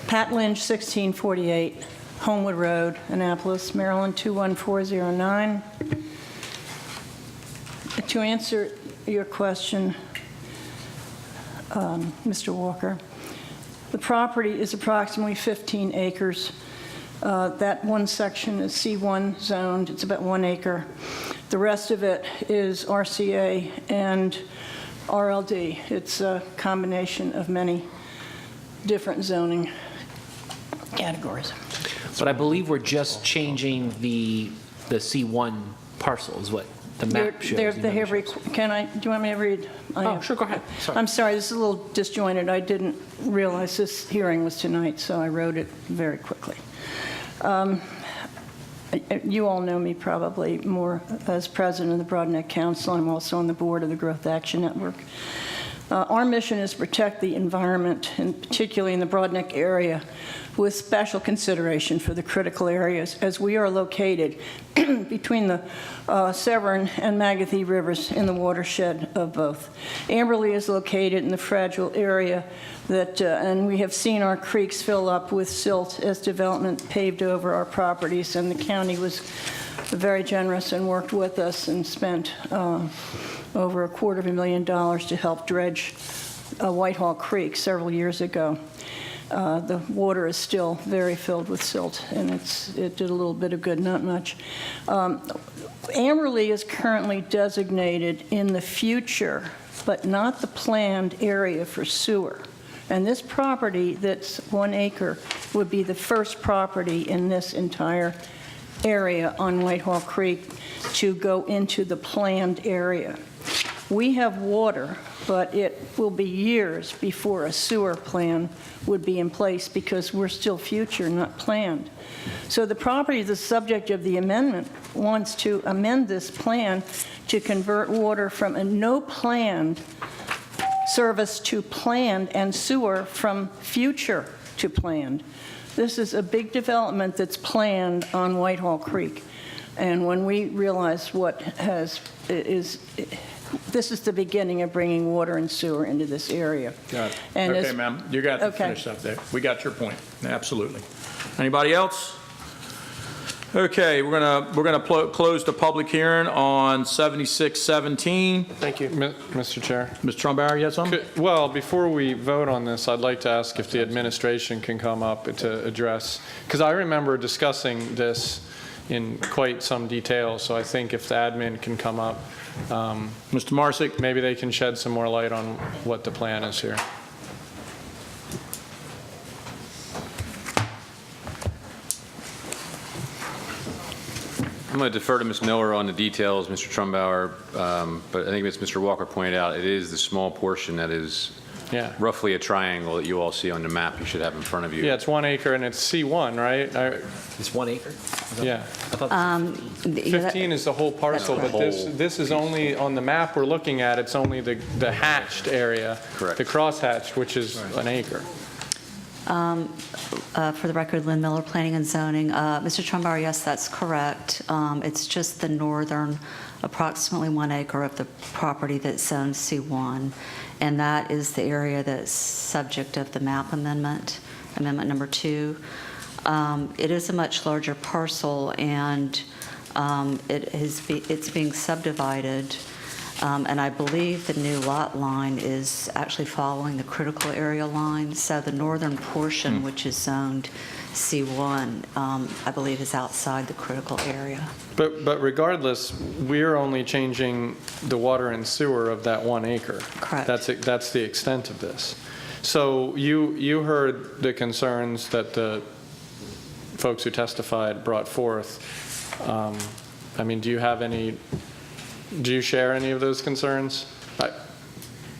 Speaker 20: Pat Lynch, 1648 Homewood Road, Annapolis, Maryland, 21409. To answer your question, Mr. Walker, the property is approximately 15 acres. That one section is C1 zoned. It's about 1 acre. The rest of it is RCA and RLD. It's a combination of many different zoning categories.
Speaker 14: But I believe we're just changing the C1 parcel is what the map shows.
Speaker 20: They have can I, do you want me to read?
Speaker 14: Oh, sure, go ahead. Sorry.
Speaker 20: I'm sorry, this is a little disjointed. I didn't realize this hearing was tonight, so I wrote it very quickly. You all know me probably more as president of the Broadneck Council. I'm also on the board of the Growth Action Network. Our mission is to protect the environment, and particularly in the Broadneck area, with special consideration for the critical areas, as we are located between the Severn and Magathie rivers in the watershed of both. Amberley is located in the fragile area that, and we have seen our creeks fill up with silt as development paved over our properties, and the county was very generous and worked with us and spent over $250,000 to help dredge Whitehall Creek several years ago. The water is still very filled with silt, and it did a little bit of good, not much. Amberley is currently designated in the future, but not the planned area for sewer. And this property that's 1 acre would be the first property in this entire area on Whitehall Creek to go into the planned area. We have water, but it will be years before a sewer plan would be in place because we're still future, not planned. So the property, the subject of the amendment, wants to amend this plan to convert water from a no planned service to planned and sewer from future to planned. This is a big development that's planned on Whitehall Creek. And when we realize this is the beginning of bringing water and sewer into this area.
Speaker 1: Got it.
Speaker 20: And
Speaker 1: Okay, ma'am, you got to finish up there. We got your point, absolutely. Anybody else? Okay, we're gonna close the public hearing on 7617.
Speaker 23: Thank you.
Speaker 4: Mr. Chair.
Speaker 1: Mr. Trumbauer, you had something?
Speaker 4: Well, before we vote on this, I'd like to ask if the administration can come up to address, because I remember discussing this in quite some detail, so I think if the admin can come up.
Speaker 1: Mr. Marsick?
Speaker 4: Maybe they can shed some more light on what the plan is here.
Speaker 3: I'm going to defer to Ms. Miller on the details, Mr. Trumbauer, but I think as Mr. Walker pointed out, it is the small portion that is roughly a triangle that you all see on the map you should have in front of you.
Speaker 4: Yeah, it's 1 acre and it's C1, right?
Speaker 14: It's 1 acre?
Speaker 4: Yeah. 15 is the whole parcel, but
Speaker 3: correct.
Speaker 4: this is only, on the map we're looking at, it's only the hatched area.
Speaker 3: Correct.
Speaker 4: The crosshatched, which is 1 acre.
Speaker 7: For the record, Lynn Miller, Planning and Zoning. Mr. Trumbauer, yes, that's correct. It's just the northern, approximately 1 acre of the property that's zoned C1. and that is the area that's subject of the map amendment, Amendment Number 2. It is a much larger parcel, and it's being subdivided, and I believe the new lot line is actually following the critical area line. So the northern portion, which is zoned C1, I believe is outside the critical area.
Speaker 4: But regardless, we're only changing the water and sewer of that 1 acre.
Speaker 7: Correct.
Speaker 4: That's the extent of this. So you heard the concerns that the folks who testified brought forth. I mean, do you share any of those concerns?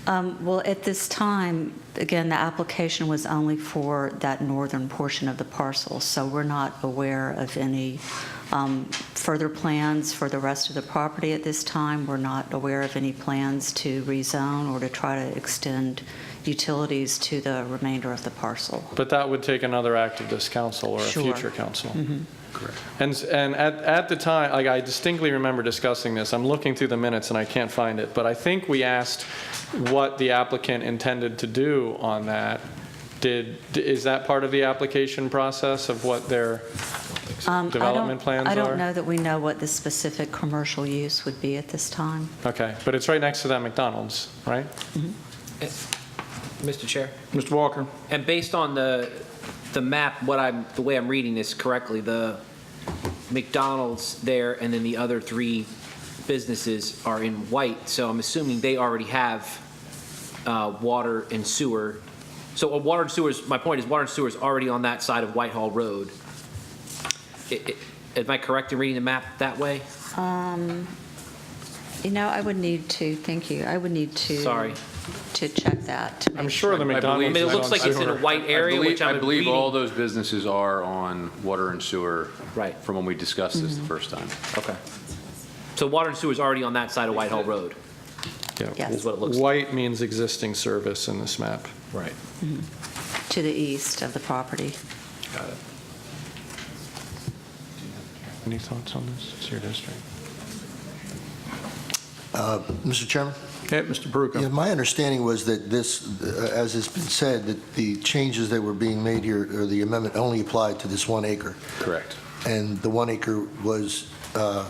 Speaker 7: Well, at this time, again, the application was only for that northern portion of the parcel, so we're not aware of any further plans for the rest of the property at this time. We're not aware of any plans to rezone or to try to extend utilities to the remainder of the parcel.
Speaker 4: But that would take another act of this council or a
Speaker 7: Sure.
Speaker 4: future council.
Speaker 7: Mm-hmm.
Speaker 4: Correct. And at the time, like, I distinctly remember discussing this. I'm looking through the minutes and I can't find it, but I think we asked what the applicant intended to do on that. Is that part of the application process of what their development plans are?
Speaker 7: I don't know that we know what the specific commercial use would be at this time.
Speaker 4: Okay, but it's right next to that McDonald's, right?
Speaker 14: Mr. Chair?
Speaker 1: Mr. Walker.
Speaker 14: And based on the map, the way I'm reading this correctly, the McDonald's there and then the other 3 businesses are in white, so I'm assuming they already have water and sewer. So water and sewer my point is water and sewer is already on that side of Whitehall Road. Am I correct in reading the map that way?
Speaker 7: I would need to, thank you, I would need to.
Speaker 14: Sorry.
Speaker 7: To check that.
Speaker 4: I'm sure the McDonald's.
Speaker 14: I mean, it looks like it's in a white area, which
Speaker 3: I
Speaker 14: I'm
Speaker 3: believe
Speaker 14: reading.
Speaker 3: all those businesses are on water and sewer.
Speaker 14: Right.
Speaker 3: From when we discussed this the first time.
Speaker 14: Okay. So water and sewer is already on that side of Whitehall Road.
Speaker 4: Yeah.
Speaker 7: Yes.
Speaker 14: Is what it looks like.
Speaker 4: White means existing service in this map.
Speaker 14: Right.
Speaker 7: Mm-hmm. To the east of the property.
Speaker 4: Got it. Any thoughts on this? It's your district.
Speaker 8: Mr. Chairman?
Speaker 1: Yeah, Mr. Peruka.
Speaker 8: Yeah, my understanding was that this, as has been said, that the changes that were being made here, or the amendment, only applied to this 1 acre.
Speaker 3: Correct.
Speaker 8: And the 1 acre was right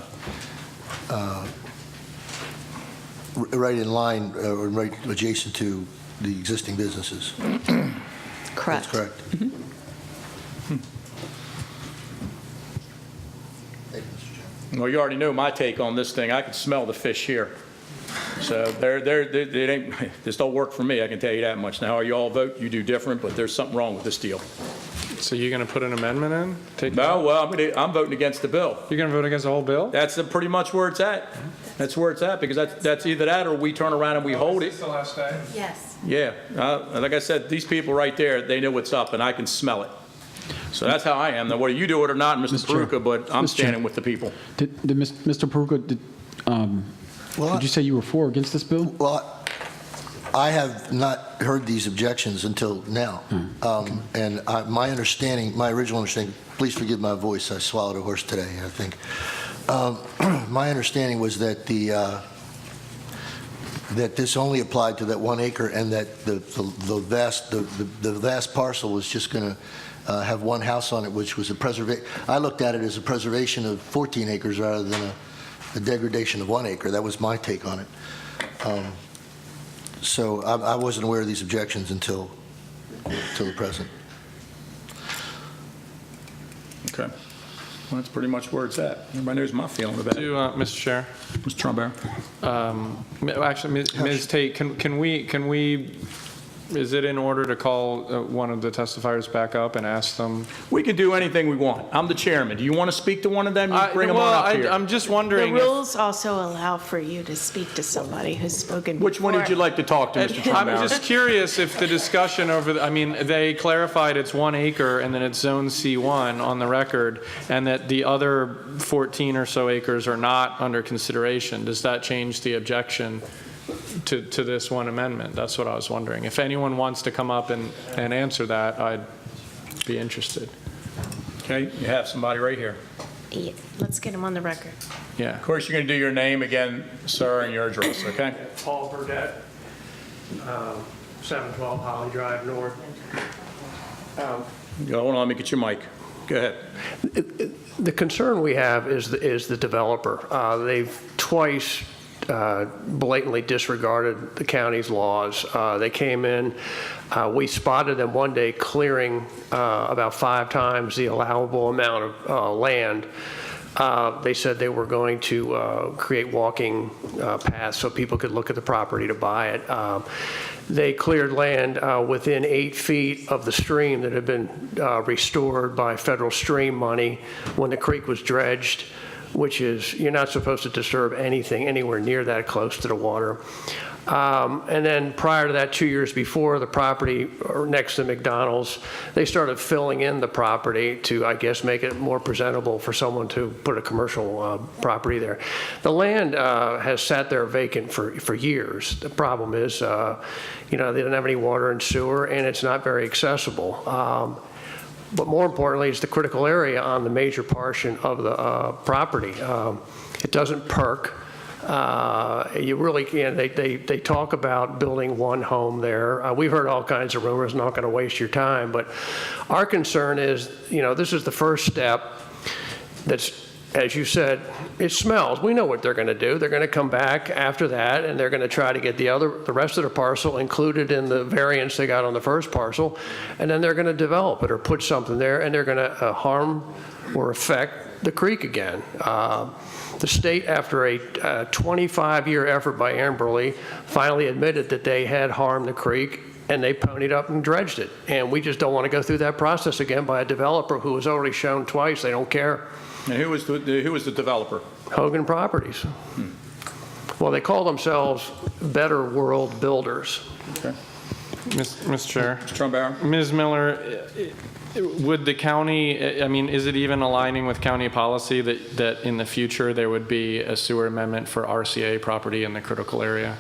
Speaker 8: in line, or right adjacent to the existing businesses.
Speaker 7: Correct.
Speaker 8: That's correct.
Speaker 7: Mm-hmm.
Speaker 1: Well, you already know my take on this thing. I can smell the fish here. So it ain't, this don't work for me, I can tell you that much. Now, how you all vote, you do different, but there's something wrong with this deal.
Speaker 4: So you're going to put an amendment in?
Speaker 1: No, well, I'm voting against the bill.
Speaker 4: You're going to vote against the whole bill?
Speaker 1: That's pretty much where it's at. That's where it's at, because that's either that or we turn around and we hold it.
Speaker 4: Is this the last day?
Speaker 17: Yes.
Speaker 1: Yeah, like I said, these people right there, they know what's up, and I can smell it. So that's how I am. Now, whether you do it or not, Mr. Peruka, but I'm standing with the people.
Speaker 9: Did Mr. Peruka, did you say you were for or against this bill?
Speaker 8: Well, I have not heard these objections until now. And my understanding, my original understanding, please forgive my voice, I swallowed a horse today, I think. My understanding was that that this only applied to that 1 acre, and that the vast parcel was just going to have 1 house on it, which was a preservation. I looked at it as a preservation of 14 acres rather than a degradation of 1 acre. That was my take on it. So I wasn't aware of these objections until the present.
Speaker 1: Okay. Well, that's pretty much where it's at. Everybody knows my feeling about it.
Speaker 4: Mr. Chair.
Speaker 1: Mr. Trumbear.
Speaker 4: Actually, Ms. Tate, can we, is it in order to call one of the testifiers back up and ask them?
Speaker 1: We can do anything we want. I'm the chairman. Do you want to speak to one of them? You bring them on up here.
Speaker 4: I'm just wondering.
Speaker 10: The rules also allow for you to speak to somebody who's spoken
Speaker 1: Which one would you like to talk to, Mr. Trumbear?
Speaker 4: I'm just curious if the discussion over, I mean, they clarified it's 1 acre and then it's zone C1 on the record, and that the other 14 or so acres are not under consideration. Does that change the objection to this one amendment? That's what I was wondering. If anyone wants to come up and answer that, I'd be interested.
Speaker 1: Okay, you have somebody right here.
Speaker 10: Yeah, let's get him on the record.
Speaker 4: Yeah.
Speaker 1: Of course, you're going to do your name again, sir, and your address, okay?
Speaker 24: Paul Burdette.
Speaker 23: 712 Holly Drive North.
Speaker 1: Hold on, let me get your mic. Go ahead.
Speaker 23: The concern we have is the developer. They've twice blatantly disregarded the county's laws. They came in, we spotted them one day clearing about 5 times the allowable amount of land. They said they were going to create walking paths so people could look at the property to buy it. They cleared land within 8 feet of the stream that had been restored by federal stream money when the creek was dredged, which is, you're not supposed to disturb anything anywhere near that close to the water. And then prior to that, 2 years before, the property next to McDonald's, they started filling in the property to, I guess, make it more presentable for someone to put a commercial property there. The land has sat there vacant for years. The problem is, they don't have any water and sewer, and it's not very accessible. But more importantly, it's the critical area on the major portion of the property. It doesn't perk. You really can't. They talk about building one home there. We've heard all kinds of rumors. Not going to waste your time, but our concern is, this is the first step. That's, as you said, it smells. We know what they're going to do. They're going to come back after that, and they're going to try to get the rest of the parcel included in the variance they got on the first parcel, and then they're going to develop it or put something there, and they're going to harm or affect the creek again. The state, after a 25-year effort by Amberley, finally admitted that they had harmed the creek, and they ponied up and dredged it. And we just don't want to go through that process again by a developer who has already shown twice they don't care.
Speaker 1: And who was the developer?
Speaker 23: Hogan Properties. Well, they call themselves Better World Builders.
Speaker 1: Okay.
Speaker 4: Mr. Chair.
Speaker 1: Mr. Trumbauer.
Speaker 4: Ms. Miller, would the county, is it even aligning with county policy that in the future there would be a sewer amendment for RCA property in the critical area?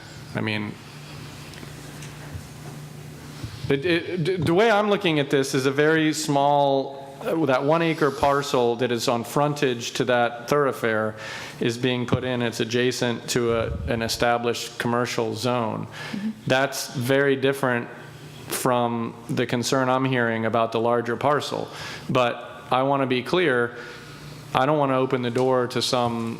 Speaker 4: The way I'm looking at this is a very small, that 1 acre parcel that is on frontage to that thoroughfare is being put in. It's adjacent to an established commercial zone. Mm-hmm. That's very different from the concern I'm hearing about the larger parcel. But I want to be clear, I don't want to open the door to some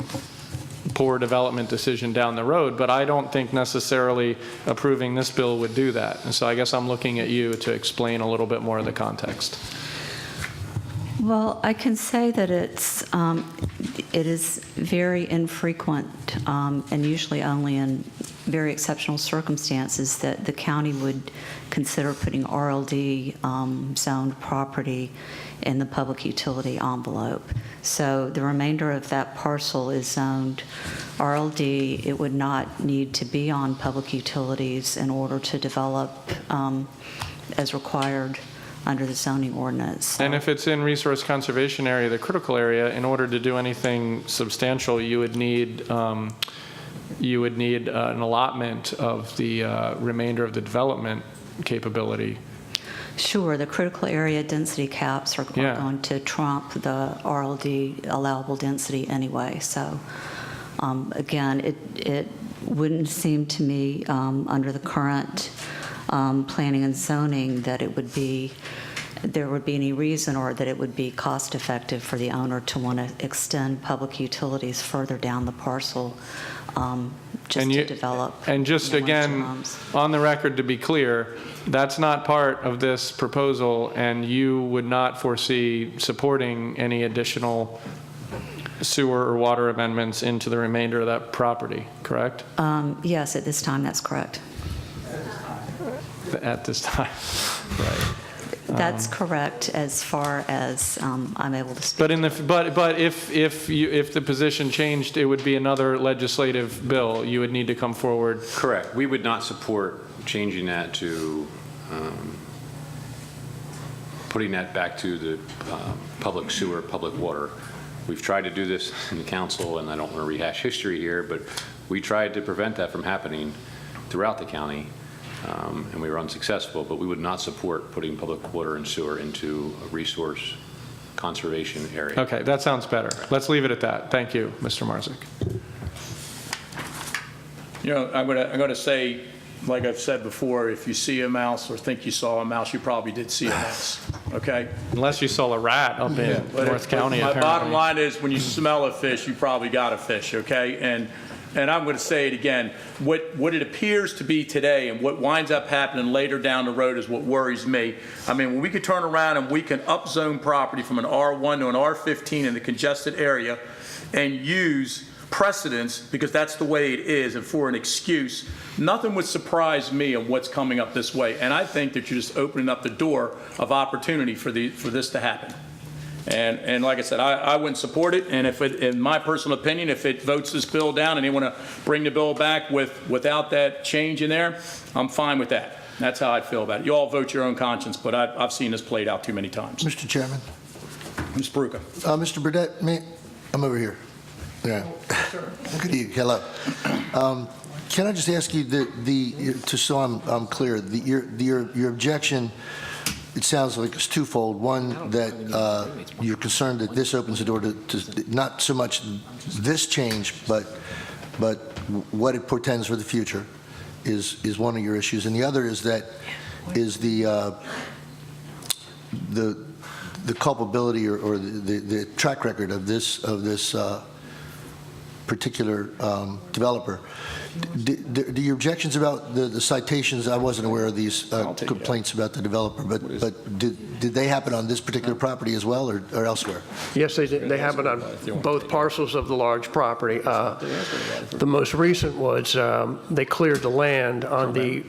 Speaker 4: poor development decision down the road, but I don't think necessarily approving this bill would do that. And so I guess I'm looking at you to explain a little bit more of the context.
Speaker 7: Well, I can say that it is very infrequent and usually only in very exceptional circumstances that the county would consider putting RLD zoned property in the public utility envelope. So the remainder of that parcel is zoned RLD. It would not need to be on public utilities in order to develop as required under the zoning ordinance.
Speaker 4: And if it's in resource conservation area, the critical area, in order to do anything substantial, you would need an allotment of the remainder of the development capability.
Speaker 7: Sure, the critical area density caps are going to trump the RLD allowable density anyway. So again, it wouldn't seem to me under the current planning and zoning that there would be any reason or that it would be cost effective for the owner to want to extend public utilities further down the parcel to develop.
Speaker 4: And just again, on the record to be clear, that's not part of this proposal, and you would not foresee supporting any additional sewer or water amendments into the remainder of that property, correct?
Speaker 7: Yes, at this time, that's correct.
Speaker 4: At this time, right.
Speaker 7: That's correct as far as I'm able to speak.
Speaker 4: But if the position changed, it would be another legislative bill. You would need to come forward.
Speaker 3: Correct. We would not support changing that to putting that back to the public sewer, public water. We've tried to do this in the council, and I don't want to rehash history here, but we tried to prevent that from happening throughout the county. And we were unsuccessful, but we would not support putting public water and sewer into a resource conservation area.
Speaker 4: Okay, that sounds better. Let's leave it at that. Thank you, Mr. Marzik.
Speaker 1: I'm going to say like I've said before, if you see a mouse or think you saw a mouse, you probably did see a mouse, okay?
Speaker 4: Unless you saw a rat up in
Speaker 1: But
Speaker 4: North County,
Speaker 1: my
Speaker 4: apparently.
Speaker 1: bottom line is, when you smell a fish, you probably got a fish, okay? And I'm going to say it again, what it appears to be today and what winds up happening later down the road is what worries me. I mean, when we could turn around and we can upzone property from an R1 to an R15 in the congested area and use precedence, because that's the way it is, and for an excuse, nothing would surprise me on what's coming up this way. And I think that you're just opening up the door of opportunity for this to happen. And like I said, I wouldn't support it. And if it, in my personal opinion, if it votes this bill down and they want to bring the bill back without that change in there, I'm fine with that. That's how I feel about it. You all vote your own conscience, but I've seen this played out too many times.
Speaker 8: Mr. Chairman.
Speaker 1: Ms. Peruka.
Speaker 8: Mr. Burdette, I'm over here. Yeah. Good evening. Hello. Can I just ask you, just so I'm clear, your objection, it sounds like it's twofold. One, that you're concerned that this opens the door to not so much this change, but what it portends for the future is one of your issues, and the other is the culpability or the track record of this particular developer. Do your objections about the citations? I wasn't aware of these complaints about the developer, but did they happen on this particular property as well, or elsewhere?
Speaker 23: Yes, they did. They happened on both parcels of the large property. The most recent was they cleared the land on the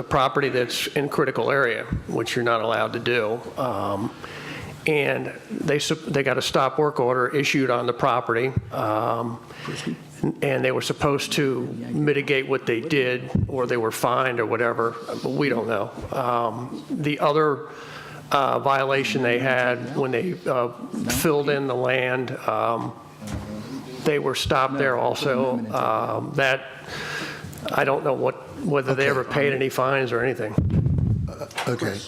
Speaker 23: property that's in critical area, which you're not allowed to do. And they got a stop work order issued on the property, and they were supposed to mitigate what they did, or they were fined or whatever, but we don't know. The other violation they had when they filled in the land, they were stopped there also. That I don't know whether they ever paid any fines or anything.
Speaker 8: Okay.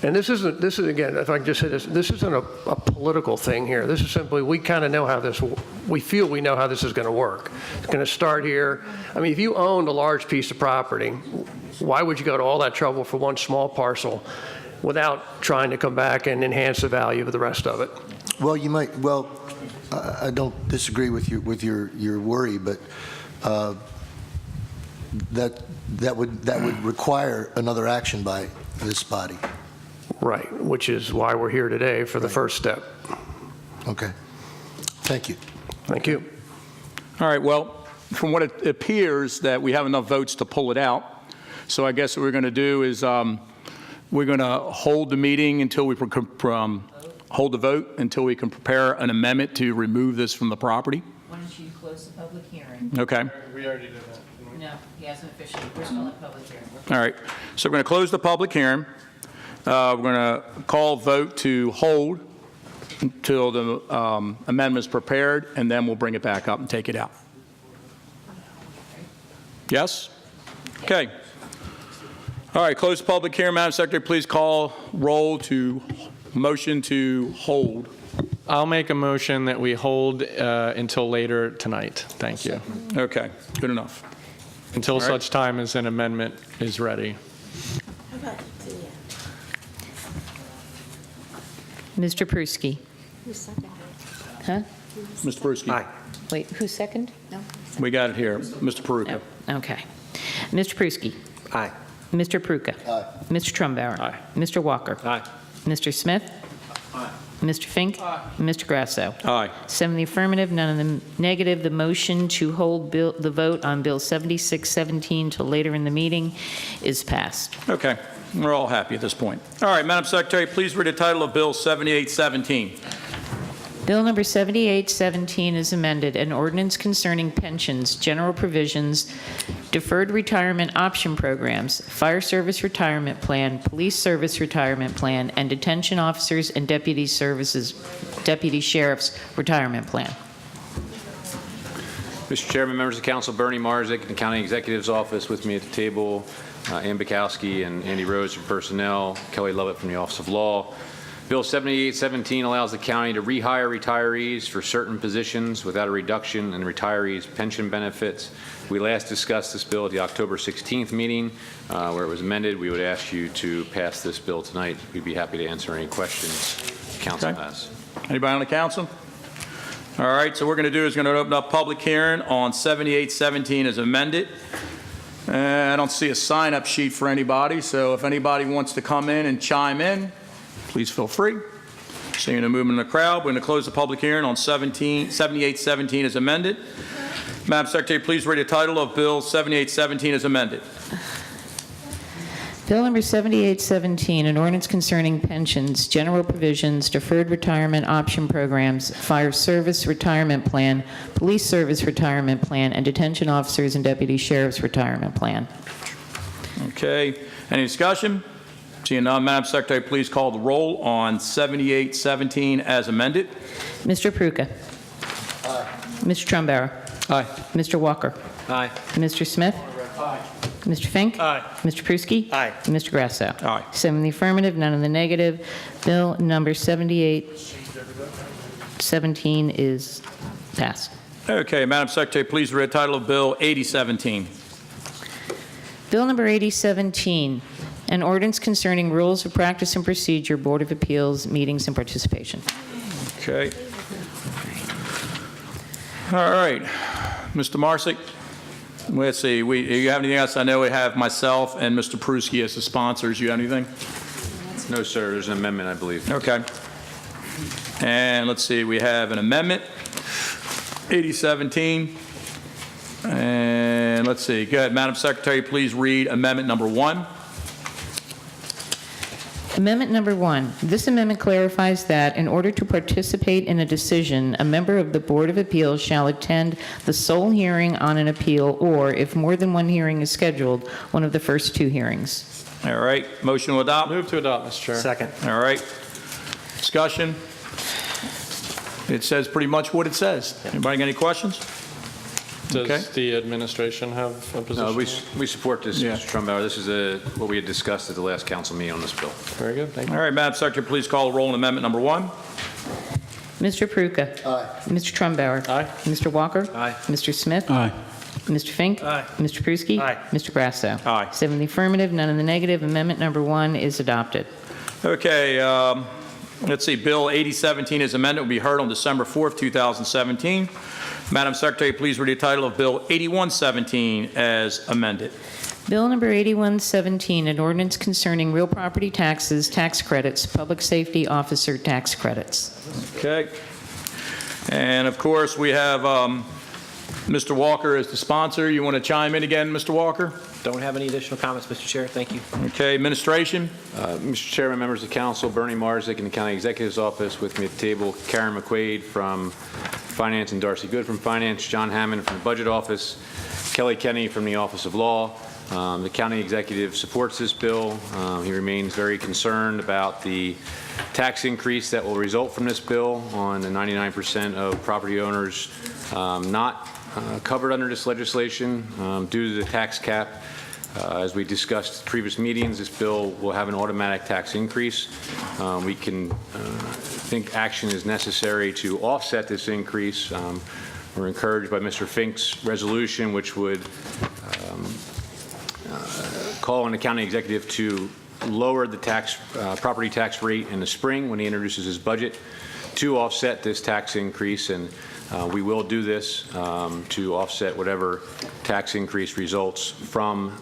Speaker 23: And this is again, if I can just say this isn't a political thing here. This is simply, we kind of know how we feel we know how this is going to work. It's going to start here. I mean, if you owned a large piece of property, why would you go to all that trouble for one small parcel without trying to come back and enhance the value of the rest of it?
Speaker 8: Well, you might. Well, I don't disagree with your worry, but that would require another action by this body.
Speaker 23: Right, which is why we're here today for the first step.
Speaker 8: Okay. Thank you.
Speaker 23: Thank you.
Speaker 1: All right, well, from what it appears that we have enough votes to pull it out. So I guess what we're going to do is we're going to hold the meeting until we hold the vote until we can prepare an amendment to remove this from the property.
Speaker 5: Why don't you close the public hearing?
Speaker 1: Okay.
Speaker 4: We already did that.
Speaker 5: No, he hasn't officially. We're still in public hearing.
Speaker 1: All right. So we're going to close the public hearing. We're going to call vote to hold until the amendment's prepared, and then we'll bring it back up and take it out. Yes? Okay. All right, close the public hearing. Madam Secretary, please call roll to motion to hold.
Speaker 4: I'll make a motion that we hold until later tonight. Thank you.
Speaker 1: Okay, good enough.
Speaker 4: Until such time as an amendment is ready.
Speaker 5: Mr. Pruski.
Speaker 10: Who seconded?
Speaker 5: Huh?
Speaker 1: Mr. Pruski. Aye.
Speaker 5: Wait, who's second? No.
Speaker 1: We got it here. Mr. Peruka.
Speaker 5: Oh, okay. Mr. Pruski.
Speaker 2: Aye.
Speaker 5: Mr. Peruka.
Speaker 8: Aye.
Speaker 5: Mr. Trumbauer.
Speaker 1: Aye.
Speaker 5: Mr. Walker.
Speaker 1: Aye.
Speaker 5: Mr. Smith.
Speaker 1: Aye.
Speaker 5: Mr. Fink.
Speaker 1: Aye.
Speaker 5: Mr. Grasso.
Speaker 1: Aye.
Speaker 5: 7 in the affirmative, none in the negative. The motion to hold the vote on Bill 7617 till later in the meeting is passed.
Speaker 1: Okay. We're all happy at this point. All right, Madam Secretary, please read the title of Bill 7817.
Speaker 5: Bill number 7817 is amended, an ordinance concerning pensions, general provisions, deferred retirement option programs, fire service retirement plan, police service retirement plan, and detention officers and deputy sheriff's retirement plan.
Speaker 3: Mr. Chairman, members of the council, Bernie Marzik in the County Executive's office with me at the table, Ann Bukowski and Andy Rhodes from Personnel, Kelly Lovett from the Office of Law. Bill 7817 allows the county to rehire retirees for certain positions without a reduction in retirees' pension benefits. We last discussed this bill at the October 16th meeting where it was amended. We would ask you to pass this bill tonight. We'd be happy to answer any questions the council has.
Speaker 1: Anybody on the council? All right, so what we're going to do is going to open up public hearing on 7817 as amended. I don't see a sign-up sheet for anybody, so if anybody wants to come in and chime in, please feel free. Seeing a movement in the crowd, we're going to close the public hearing on 7817 as amended. Madam Secretary, please read the title of Bill 7817 as amended.
Speaker 5: Bill number 7817, an ordinance concerning pensions, general provisions, deferred retirement option programs, fire service retirement plan, police service retirement plan, and detention officers and deputy sheriff's retirement plan.
Speaker 1: Okay. Any discussion? Seeing none, Madam Secretary, please call the roll on 7817 as amended.
Speaker 5: Mr. Peruka.
Speaker 8: Aye.
Speaker 5: Mr. Trumbauer.
Speaker 9: Aye.
Speaker 5: Mr. Walker.
Speaker 14: Aye.
Speaker 5: Mr. Smith.
Speaker 23: Aye.
Speaker 5: Mr. Fink?
Speaker 23: Aye.
Speaker 5: Mr. Pruski?
Speaker 15: Aye.
Speaker 5: And Mr. Grasso?
Speaker 1: Aye.
Speaker 5: 7 in the affirmative, none in the negative. Bill number 7817 is passed.
Speaker 1: Okay, Madam Secretary, please read the title of Bill 8017.
Speaker 5: Bill number 8017, an ordinance concerning rules of practice and procedure, Board of Appeals, meetings and participation.
Speaker 1: Okay. All right. Mr. Marsick, let's see. You have anything else? I know we have myself and Mr. Pruski as the sponsors. You have anything?
Speaker 3: No, sir. There's an amendment, I believe.
Speaker 1: Okay. And let's see. We have an amendment, 8017. And let's see. Go ahead, Madam Secretary, please read amendment number 1.
Speaker 5: Amendment number 1. This amendment clarifies that in order to participate in a decision, a member of the Board of Appeals shall attend the sole hearing on an appeal, or if more than one hearing is scheduled, one of the first 2 hearings.
Speaker 1: All right. Motion to adopt?
Speaker 4: Move to adopt, Mr. Chair.
Speaker 15: Second.
Speaker 1: All right. Discussion? It says pretty much what it says. Anybody got any questions?
Speaker 4: Does the administration have a position?
Speaker 3: No, we support this,
Speaker 1: Yeah.
Speaker 3: Mr. Trumbauer. This is what we had discussed at the last council meeting on this bill.
Speaker 4: Very good, thank you.
Speaker 1: All right, Madam Secretary, please call the roll on amendment number 1.
Speaker 5: Mr. Peruka.
Speaker 8: Aye.
Speaker 5: Mr. Trumbauer.
Speaker 4: Aye.
Speaker 5: Mr. Walker.
Speaker 3: Aye.
Speaker 5: Mr. Smith.
Speaker 9: Aye.
Speaker 5: Mr. Fink.
Speaker 23: Aye.
Speaker 5: Mr. Pruski.
Speaker 15: Aye.
Speaker 5: Mr. Grasso.
Speaker 1: Aye.
Speaker 5: 7 in the affirmative, none in the negative. Amendment number 1 is adopted.
Speaker 1: Okay, let's see. Bill 8017 is amended. Will be heard on December 4th, 2017. Madam Secretary, please read the title of Bill 8117 as amended.
Speaker 5: Bill number 8117, an ordinance concerning real property taxes, tax credits, public safety officer tax credits.
Speaker 1: Okay. And of course, we have Mr. Walker as the sponsor. You want to chime in again, Mr. Walker?
Speaker 14: Don't have any additional comments, Mr. Chair. Thank you.
Speaker 1: Okay, administration?
Speaker 3: Mr. Chairman, members of council, Bernie Marzick in the County Executive's Office. With me at the table, Karen McQuaid from Finance and Darcy Good from Finance, John Hammond from the Budget Office, Kelly Kenny from the Office of Law. The County Executive supports this bill. He remains very concerned about the tax increase that will result from this bill on the 99% of property owners not covered under this legislation due to the tax cap. As we discussed in previous meetings, this bill will have an automatic tax increase. We can think action is necessary to offset this increase. We're encouraged by Mr. Fink's resolution, which would call on the county executive to lower the property tax rate in the spring when he introduces his budget to offset this tax increase. And we will do this to offset whatever tax increase results from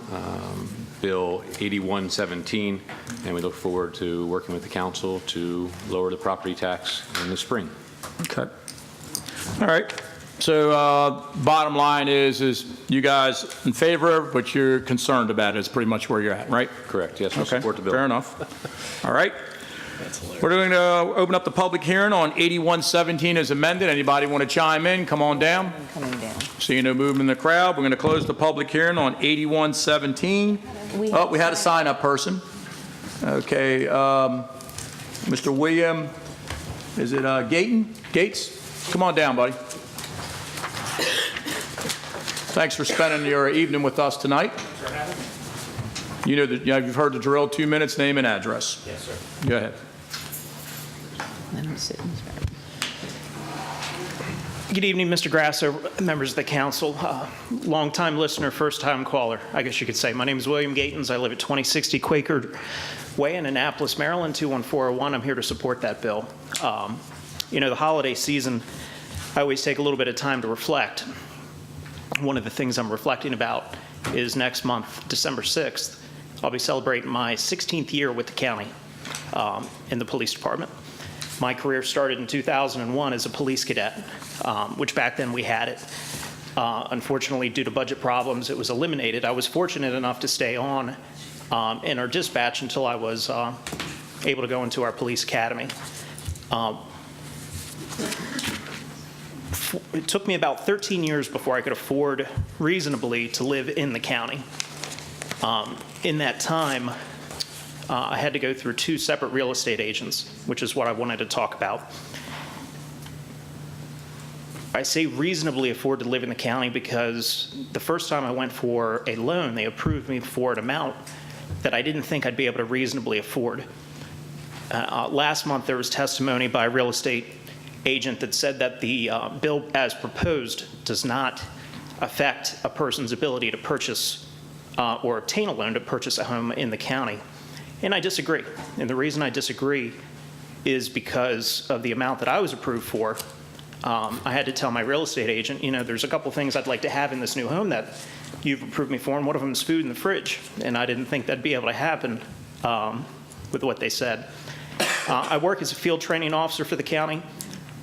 Speaker 3: Bill 8117, and we look forward to working with the council to lower the property tax in the spring.
Speaker 1: Okay. All right. So bottom line is you guys in favor of, but you're concerned about it. It's pretty much where you're at, right?
Speaker 3: Correct. Yes, we
Speaker 1: Okay.
Speaker 3: support the bill.
Speaker 1: Fair enough. All right. We're going to open up the public hearing on 8117 as amended. Anybody want to chime in? Come on down.
Speaker 5: Coming down.
Speaker 1: Seeing no movement in the crowd, we're going to close the public hearing on 8117. Oh, we had a sign-up person. Okay. Mr. William, is it Gates? Come on down, buddy. Thanks for spending your evening with us tonight. You know that you've heard the drill. 2 minutes, name and address.
Speaker 11: Yes, sir.
Speaker 1: Go ahead.
Speaker 5: Let him sit.
Speaker 11: Good evening, Mr. Grasso, members of the council. Longtime listener, first-time caller, I guess you could say. My name is William Gatens. I live at 2060 Quaker Way in Annapolis, Maryland, 21401. I'm here to support that bill. You know, the holiday season, I always take a little bit of time to reflect. One of the things I'm reflecting about is next month, December 6th, I'll be celebrating my 16th year with the county in the police department. My career started in 2001 as a police cadet, which back then we had it. Unfortunately, due to budget problems, it was eliminated. I was fortunate enough to stay on in our dispatch until I was able to go into our police academy. It took me about 13 years before I could afford reasonably to live in the county. In that time, I had to go through 2 separate real estate agents, which is what I wanted to talk about. I say reasonably afford to live in the county because the first time I went for a loan, they approved me for an amount that I didn't think I'd be able to reasonably afford. Last month, there was testimony by a real estate agent that said that the bill as proposed does not affect a person's ability to purchase or obtain a loan to purchase a home in the county. And I disagree. And the reason I disagree is because of the amount that I was approved for. I had to tell my real estate agent, you know, there's a couple things I'd like to have in this new home that you've approved me for, and one of them is food in the fridge. And I didn't think that'd be able to happen with what they said. I work as a field training officer for the county.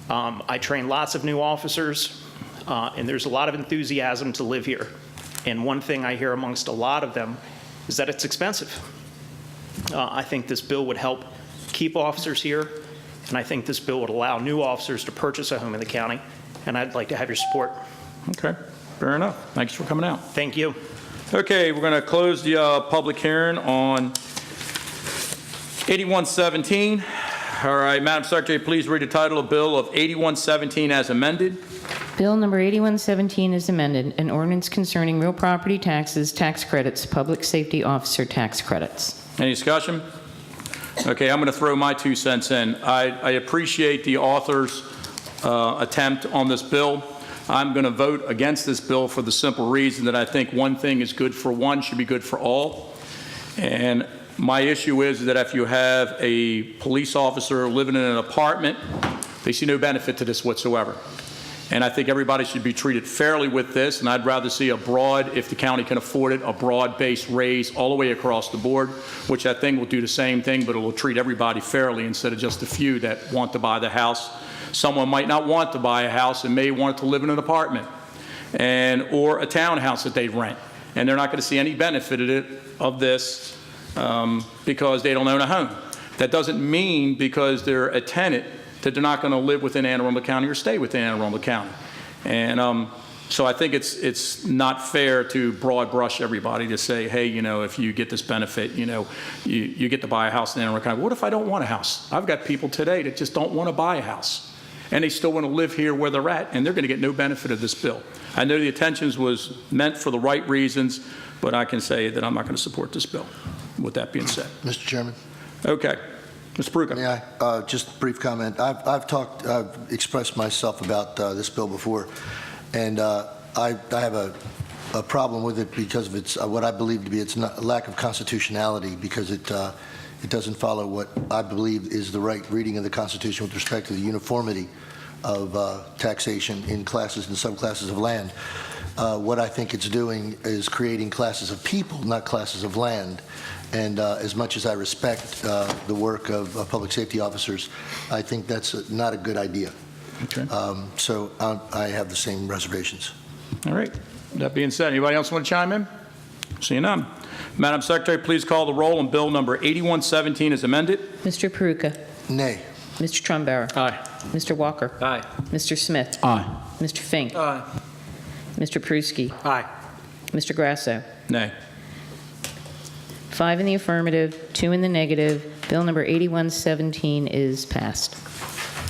Speaker 11: I train lots of new officers, and there's a lot of enthusiasm to live here. And one thing I hear amongst a lot of them is that it's expensive. I think this bill would help keep officers here, and I think this bill would allow new officers to purchase a home in the county, and I'd like to have your support.
Speaker 1: Okay, fair enough. Thanks for coming out.
Speaker 11: Thank you.
Speaker 1: Okay, we're going to close the public hearing on 8117. All right, Madam Secretary, please read the title of Bill of 8117 as amended.
Speaker 5: Bill number 8117 is amended, an ordinance concerning real property taxes, tax credits, public safety officer tax credits.
Speaker 1: Any discussion? Okay, I'm going to throw my 2 cents in. I appreciate the author's attempt on this bill. I'm going to vote against this bill for the simple reason that I think one thing is good for one should be good for all. And my issue is that if you have a police officer living in an apartment, they see no benefit to this whatsoever. And I think everybody should be treated fairly with this, and I'd rather see a broad, if the county can afford it, a broad-based raise all the way across the board, which I think will do the same thing, but it will treat everybody fairly instead of just a few that want to buy the house. Someone might not want to buy a house and may want to live in an apartment or a townhouse that they rent, and they're not going to see any benefit of this because they don't own a home. That doesn't mean because they're a tenant that they're not going to live within Anne Arundel County or stay within Anne Arundel County. And so I think it's not fair to broad brush everybody to say, hey, you know, if you get this benefit, you know, you get to buy a house in Anne Arundel County. What if I don't want a house? I've got people today that just don't want to buy a house, and they still want to live here where they're at, and they're going to get no benefit of this bill. I know the intentions was meant for the right reasons, but I can say that I'm not going to support this bill. With that being said.
Speaker 8: Mr. Chairman.
Speaker 1: Okay. Mr. Peruka.
Speaker 8: May I? Just a brief comment. I've expressed myself about this bill before, and I have a problem with it because of its what I believe to be its lack of constitutionality, because it doesn't follow what I believe is the right reading of the Constitution with respect to the uniformity of taxation in classes and subclasses of land. What I think it's doing is creating classes of people, not classes of land. And as much as I respect the work of public safety officers, I think that's not a good idea.
Speaker 1: Okay.
Speaker 8: So I have the same reservations.
Speaker 1: All right. That being said, anybody else want to chime in? Seeing none. Madam Secretary, please call the roll on Bill number 8117 as amended.
Speaker 5: Mr. Peruka.
Speaker 8: Nay.
Speaker 5: Mr. Trumbauer.
Speaker 1: Aye.
Speaker 5: Mr. Walker.
Speaker 3: Aye.
Speaker 5: Mr. Smith.
Speaker 9: Aye.
Speaker 5: Mr. Fink.
Speaker 3: Aye.
Speaker 5: Mr. Pruski.
Speaker 3: Aye.
Speaker 5: Mr. Grasso.
Speaker 1: Nay.
Speaker 5: 5 in the affirmative, 2 in the negative. Bill number 8117 is passed.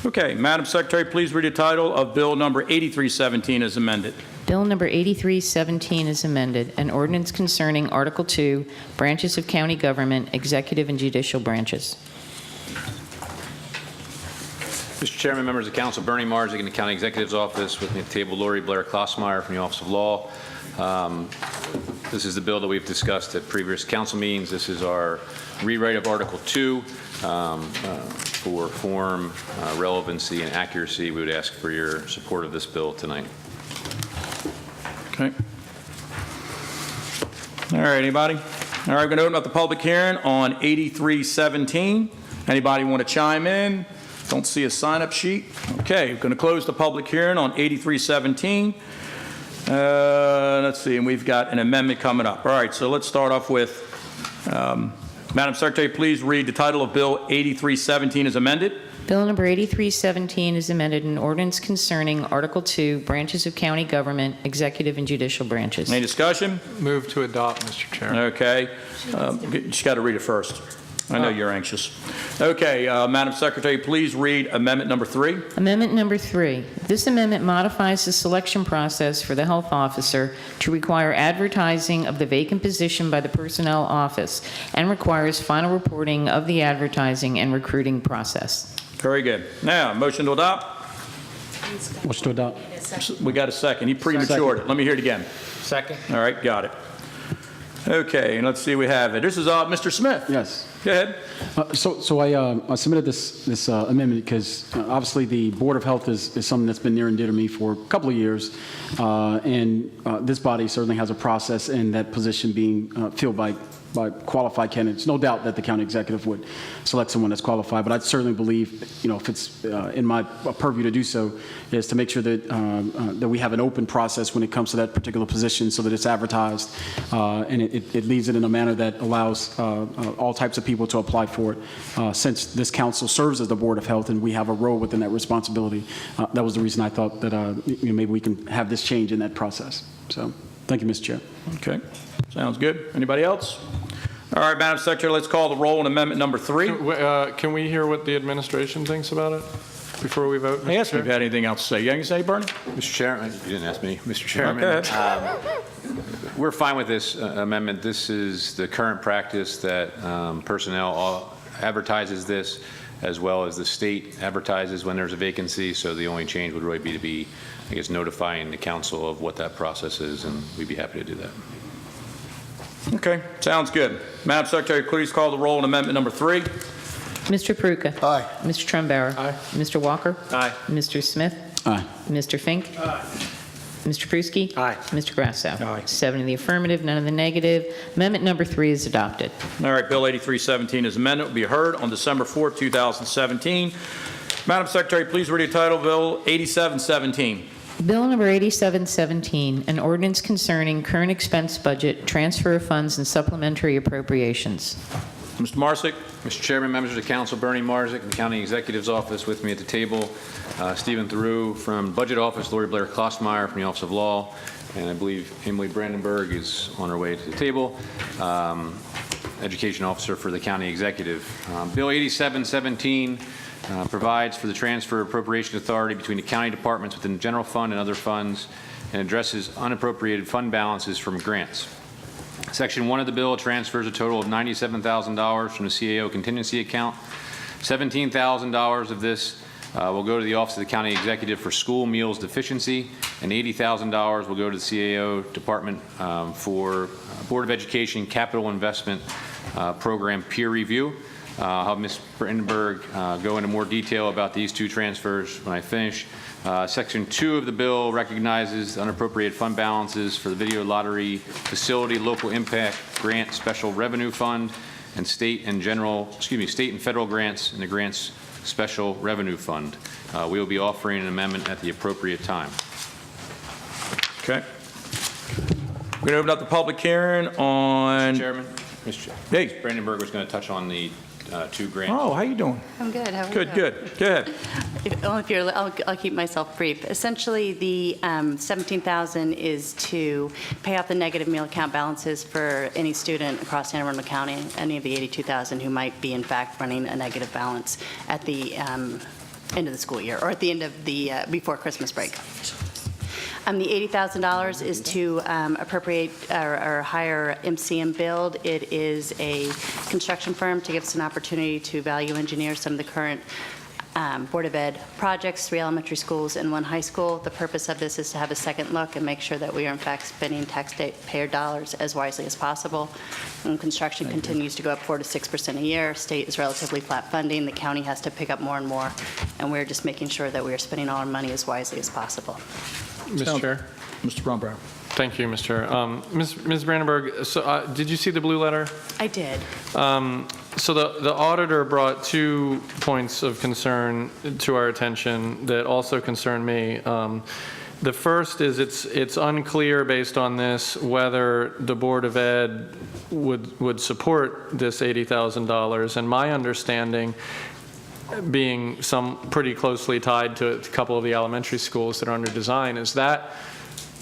Speaker 1: Okay. Madam Secretary, please read the title of Bill number 8317 as amended.
Speaker 5: Bill number 8317 is amended, an ordinance concerning Article 2, branches of county government, executive and judicial branches.
Speaker 3: Chairman, members of council, Bernie Marzick in the County Executive's Office. With me at the table, Lori Blair Klossmeyer from the Office of Law. This is the bill that we've discussed at previous council meetings. This is our rewrite of Article 2 for form, relevancy, and accuracy. We would ask for your support of this bill tonight.
Speaker 1: Okay. All right, anybody? All right, we're going to open up the public hearing on 8317. Anybody want to chime in? Don't see a sign-up sheet. Okay, we're going to close the public hearing on 8317. Let's see, and we've got an amendment coming up. All right, so let's start off with, Madam Secretary, please read the title of Bill 8317 as amended.
Speaker 5: Bill number 8317 is amended, an ordinance concerning Article 2, branches of county government, executive and judicial branches.
Speaker 1: Any discussion?
Speaker 4: Move to adopt, Mr. Chair.
Speaker 1: Okay. You just got to read it first. I know you're anxious. Okay, Madam Secretary, please read amendment number 3.
Speaker 5: Amendment number 3. This amendment modifies the selection process for the health officer to require advertising of the vacant position by the personnel office and requires final reporting of the advertising and recruiting process.
Speaker 1: Very good. Now, motion to adopt?
Speaker 9: Motion to adopt.
Speaker 1: We got a second. He prematured it. Let me hear it again.
Speaker 4: Second.
Speaker 1: All right, got it. Okay, and let's see, we have it. This is Mr. Smith.
Speaker 9: Yes.
Speaker 1: Go ahead.
Speaker 9: So I submitted this amendment because obviously the Board of Health is something that's been near and dear to me for a couple of years, and this body certainly has a process in that position being filled by qualified candidates. No doubt that the county executive would select someone that's qualified, but I certainly believe, if it's in my purview to do so, is to make sure that that we have an open process when it comes to that particular position, so that it's advertised and it leaves it in a manner that allows all types of people to apply for it. Since this council serves as the Board of Health and we have a role within that responsibility, that was the reason I thought that maybe we can have this change in that process. So, thank you, Mr. Chair.
Speaker 1: Okay, sounds good. Anybody else? All right, Madam Secretary, let's call the roll on amendment number 3.
Speaker 4: Can we hear what the administration thinks about it before we vote?
Speaker 1: I asked if you had anything else to say. You anything to say, Bernie?
Speaker 3: Mr. Chairman, you didn't ask me. Mr. Chairman,
Speaker 1: Okay.
Speaker 3: We're fine with this amendment. This is the current practice that personnel advertises this, as well as the state advertises when there's a vacancy. So the only change would really be to be, I guess, notifying the council of what that process is, and we'd be happy to do that.
Speaker 1: Okay, sounds good. Madam Secretary, please call the roll on amendment number 3.
Speaker 5: Mr. Peruka.
Speaker 8: Aye.
Speaker 5: Mr. Trumbauer.
Speaker 4: Aye.
Speaker 5: Mr. Walker.
Speaker 3: Aye.
Speaker 5: Mr. Smith.
Speaker 9: Aye.
Speaker 5: Mr. Fink.
Speaker 23: Aye.
Speaker 5: Mr. Pruski.
Speaker 3: Aye.
Speaker 5: Mr. Grasso.
Speaker 23: Aye.
Speaker 5: 7 in the affirmative, none in the negative. Amendment number 3 is adopted.
Speaker 1: All right, Bill 8317 is amended. Will be heard on December 4th, 2017. Madam Secretary, please read the title, Bill 8717.
Speaker 5: Bill number 8717, an ordinance concerning current expense budget, transfer of funds, and supplementary appropriations.
Speaker 1: Mr. Marsick.
Speaker 3: Mr. Chairman, members of the council, Bernie Marzick, the County Executive's Office. With me at the table, Stephen Theroux from Budget Office, Lori Blair Klossmeyer from the Office of Law, and I believe Emily Brandenburg is on her way to the table, Education Officer for the County Executive. Bill 8717 provides for the transfer of appropriation authority between the county departments within the general fund and other funds, and addresses unappropriated fund balances from grants. Section 1 of the bill transfers a total of $97,000 from the CAO contingency account. $17,000 of this will go to the Office of the County Executive for school meals deficiency, and $80,000 will go to the CAO Department for Board of Education Capital Investment Program peer review. I'll have Ms. Brandenburg go into more detail about these two transfers when I finish. Section 2 of the bill recognizes unappropriated fund balances for the Video Lottery Facility Local Impact Grant Special Revenue Fund and state and federal grants in the Grants Special Revenue Fund. We will be offering an amendment at the appropriate time.
Speaker 1: Okay. We're going to open up the public hearing on...
Speaker 3: Mr. Chairman,
Speaker 1: Hey.
Speaker 3: Brandenburg was going to touch on the 2 grants.
Speaker 1: Oh, how you doing?
Speaker 12: I'm good. How are you?
Speaker 1: Good, good. Go ahead.
Speaker 12: I'll keep myself brief. Essentially, the $17,000 is to pay off the negative meal account balances for any student across Anne Arundel County, any of the 82,000 who might be in fact running a negative balance at the end of the school year, or at the end of the before Christmas break. The $80,000 is to appropriate or hire MCM Build. It is a construction firm to give us an opportunity to value engineer some of the current Board of Ed projects, 3 elementary schools and 1 high school. The purpose of this is to have a second look and make sure that we are in fact spending taxpayer dollars as wisely as possible. And construction continues to go up 4 to 6% a year. State is relatively flat funding. The county has to pick up more and more, and we're just making sure that we are spending all our money as wisely as possible.
Speaker 4: Mr. Chair.
Speaker 1: Mr. Brumbaugh.
Speaker 4: Thank you, Mr. Chair. Ms. Brandenburg, so, did you see the blue letter?
Speaker 12: I did.
Speaker 4: So the auditor brought 2 points of concern to our attention that also concern me. The first is it's unclear based on this whether the Board of Ed would support this $80,000. And my understanding, being pretty closely tied to a couple of the elementary schools that are under design, is that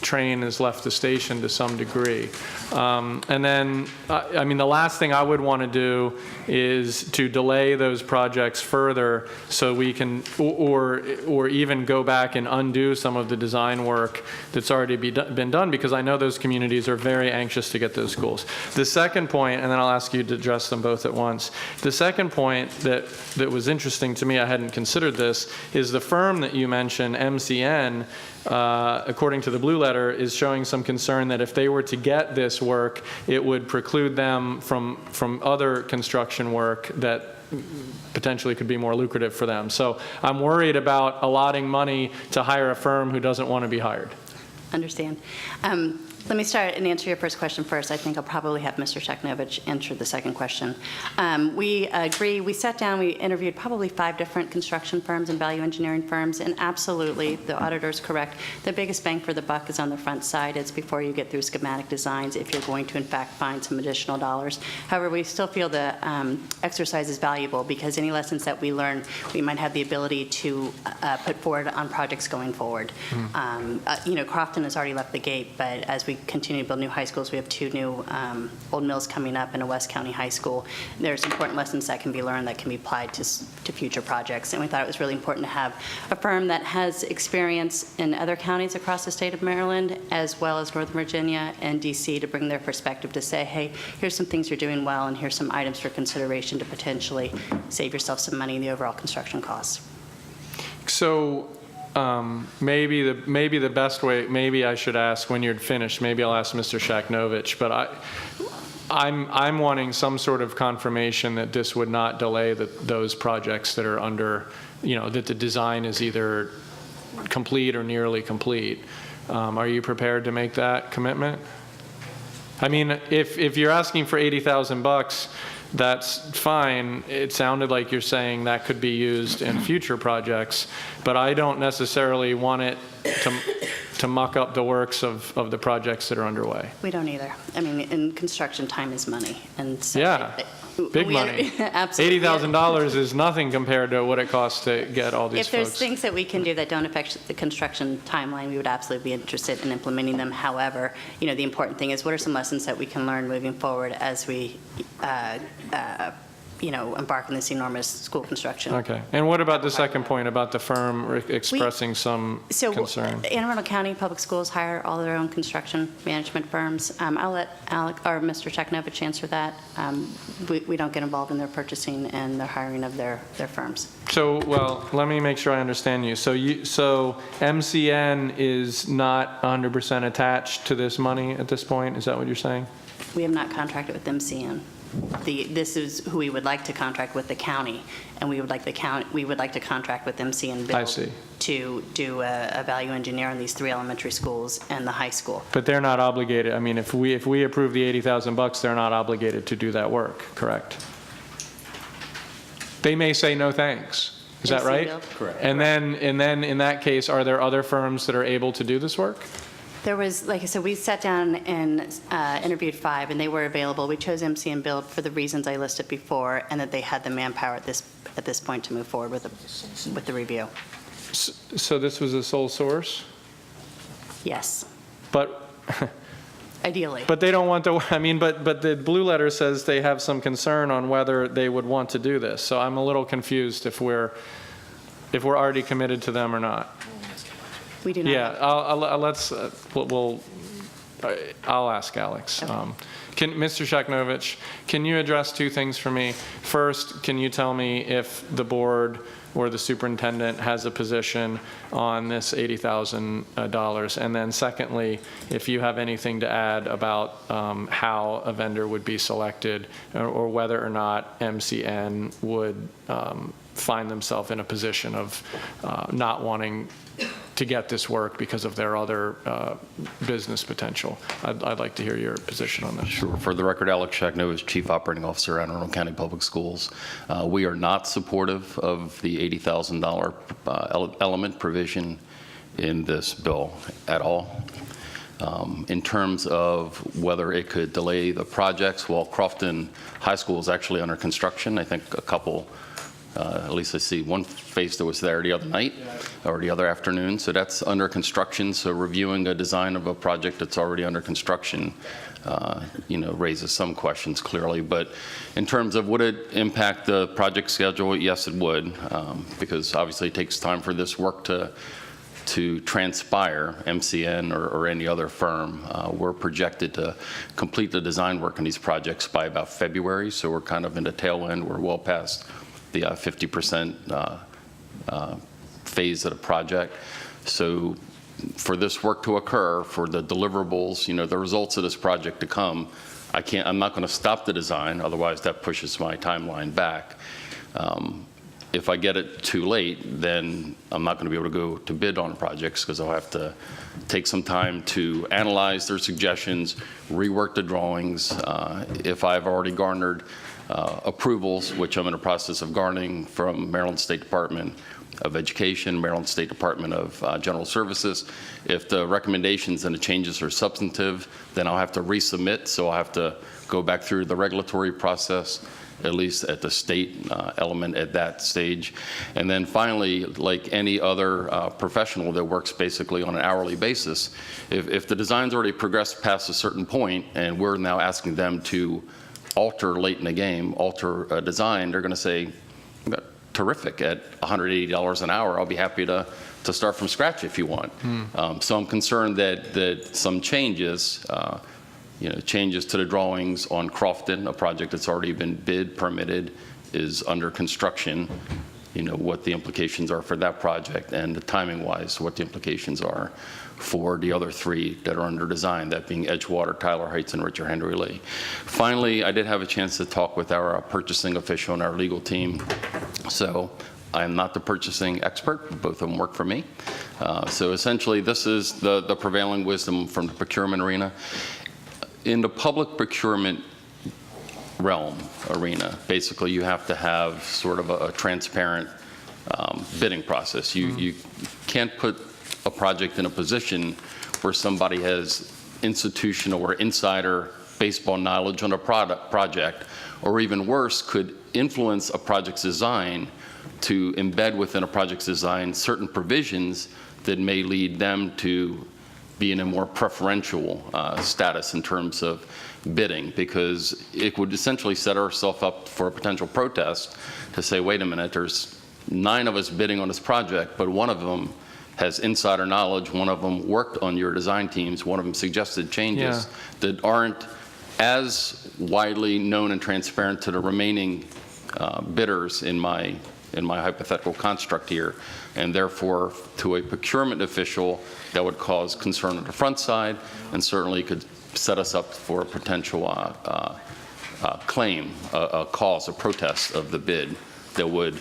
Speaker 4: train has left the station to some degree. And then, I mean, the last thing I would want to do is to delay those projects further so we can, or even go back and undo some of the design work that's already been done, because I know those communities are very anxious to get those schools. The second point, and then I'll ask you to address them both at once. The second point that was interesting to me, I hadn't considered this, is the firm that you mentioned, MCN, according to the blue letter, is showing some concern that if they were to get this work, it would preclude them from other construction work that potentially could be more lucrative for them. So I'm worried about allotting money to hire a firm who doesn't want to be hired.
Speaker 12: Understand. Let me start and answer your first question first. I think I'll probably have Mr. Sheknovich answer the second question. We agree. We sat down, we interviewed probably 5 different construction firms and value engineering firms, and absolutely, the auditor's correct. The biggest bang for the buck is on the front side. It's before you get through schematic designs, if you're going to, in fact, find some additional dollars. However, we still feel the exercise is valuable, because any lessons that we learn, we might have the ability to put forward on projects going forward. You know, Crofton has already left the gate, but as we continue to build new high schools, we have 2 new Old Mills coming up and a West County high school. There's important lessons that can be learned that can be applied to future projects. And we thought it was really important to have a firm that has experience in other counties across the state of Maryland, as well as Northern Virginia and DC, to bring their perspective to say, hey, here's some things you're doing well, and here's some items for consideration to potentially save yourself some money in the overall construction costs.
Speaker 4: So maybe the best way, maybe I should ask when you're finished, maybe I'll ask Mr. Sheknovich, but I'm wanting some sort of confirmation that this would not delay those projects that are under, you know, that the design is either complete or nearly complete. Are you prepared to make that commitment? I mean, if you're asking for $80,000, that's fine. It sounded like you're saying that could be used in future projects, but I don't necessarily want it to muck up the works of the projects that are underway.
Speaker 12: We don't either. I mean, in construction, time is money. And so
Speaker 4: yeah, big money.
Speaker 12: Absolutely.
Speaker 4: $80,000 is nothing compared to what it costs to get all these
Speaker 12: If there's
Speaker 4: folks.
Speaker 12: things that we can do that don't affect the construction timeline, we would absolutely be interested in implementing them. However, you know, the important thing is what are some lessons that we can learn moving forward as we, you know, embark on this enormous school construction.
Speaker 4: Okay. And what about the second point about the firm expressing some concern?
Speaker 12: Anne Arundel County Public Schools hire all their own construction management firms. I'll let Alec or Mr. Sheknovich answer that. We don't get involved in their purchasing and the hiring of their firms.
Speaker 4: So, well, let me make sure I understand you. So MCN is not 100% attached to this money at this point? Is that what you're saying?
Speaker 12: We have not contracted with MCN. This is who we would like to contract with, the county, and we would like to contract with MCN Build to do a value engineer on these 3 elementary schools and the high school.
Speaker 4: But they're not obligated. I mean, if we approve the $80,000, they're not obligated to do that work, correct? They may say no thanks. Is that right?
Speaker 12: Correct.
Speaker 4: And then in that case, are there other firms that are able to do this work?
Speaker 12: There was, like I said, we sat down and interviewed 5, and they were available. We chose MCN Build for the reasons I listed before, and that they had the manpower at this point to move forward with the review.
Speaker 4: So this was a sole source?
Speaker 12: Yes.
Speaker 4: But
Speaker 12: ideally.
Speaker 4: But they don't want to. I mean, but the blue letter says they have some concern on whether they would want to do this. So I'm a little confused if we're already committed to them or not.
Speaker 12: We do not.
Speaker 4: Yeah, let's, I'll ask Alex. Mr. Sheknovich, can you address two things for me? First, can you tell me if the board or the superintendent has a position on this $80,000? And then secondly, if you have anything to add about how a vendor would be selected, or whether or not MCN would find themselves in a position of not wanting to get this work because of their other business potential. I'd like to hear your position on that.
Speaker 13: Sure. For the record, Alex Sheknovich, Chief Operating Officer at Arundel County Public Schools. We are not supportive of the $80,000 element provision in this bill at all. In terms of whether it could delay the projects, well, Crofton High School is actually under construction. I think a couple, at least I see one face that was there the other night or the other afternoon. So that's under construction. So reviewing a design of a project that's already under construction, raises some questions clearly. But in terms of would it impact the project schedule, yes, it would, because obviously it takes time for this work to transpire. MCN or any other firm, we're projected to complete the design work on these projects by about February. So we're kind of in the tail end. We're well past the 50% phase of the project. So for this work to occur, for the deliverables, the results of this project to come, I'm not going to stop the design, otherwise that pushes my timeline back. If I get it too late, then I'm not going to be able to go to bid on projects because I'll have to take some time to analyze their suggestions, rework the drawings. If I've already garnered approvals, which I'm in the process of garnering from Maryland State Department of Education, Maryland State Department of General Services. If the recommendations and the changes are substantive, then I'll have to resubmit, so I'll have to go back through the regulatory process, at least at the state element at that stage. And then finally, like any other professional that works basically on an hourly basis, if the design's already progressed past a certain point and we're now asking them to alter late in the game, alter a design, they're going to say, terrific, at $180 an hour, I'll be happy to start from scratch if you want. So I'm concerned that some changes, changes to the drawings on Crofton, a project that's already been bid, permitted, is under construction, what the implications are for that project, and the timing-wise, what the implications are for the other three that are under design, that being Edgewater, Tyler Heights, and Richard Henry Lee. Finally, I did have a chance to talk with our purchasing official and our legal team. So I am not the purchasing expert. Both of them work for me. So essentially, this is the prevailing wisdom from the procurement arena. In the public procurement arena, basically you have to have sort of a transparent bidding process. You can't put a project in a position where somebody has institutional or insider baseball knowledge on a project, or even worse, could influence a project's design to embed within a project's design certain provisions that may lead them to be in a more preferential status in terms of bidding, because it would essentially set ourselves up for a potential protest to say, wait a minute, there's 9 of us bidding on this project, but one of them has insider knowledge, one of them worked on your design teams, one of them suggested changes that aren't as widely known and transparent to the remaining bidders in my hypothetical construct here, and therefore to a procurement official that would cause concern on the front side and certainly could set us up for a potential claim, a cause, a protest of the bid that would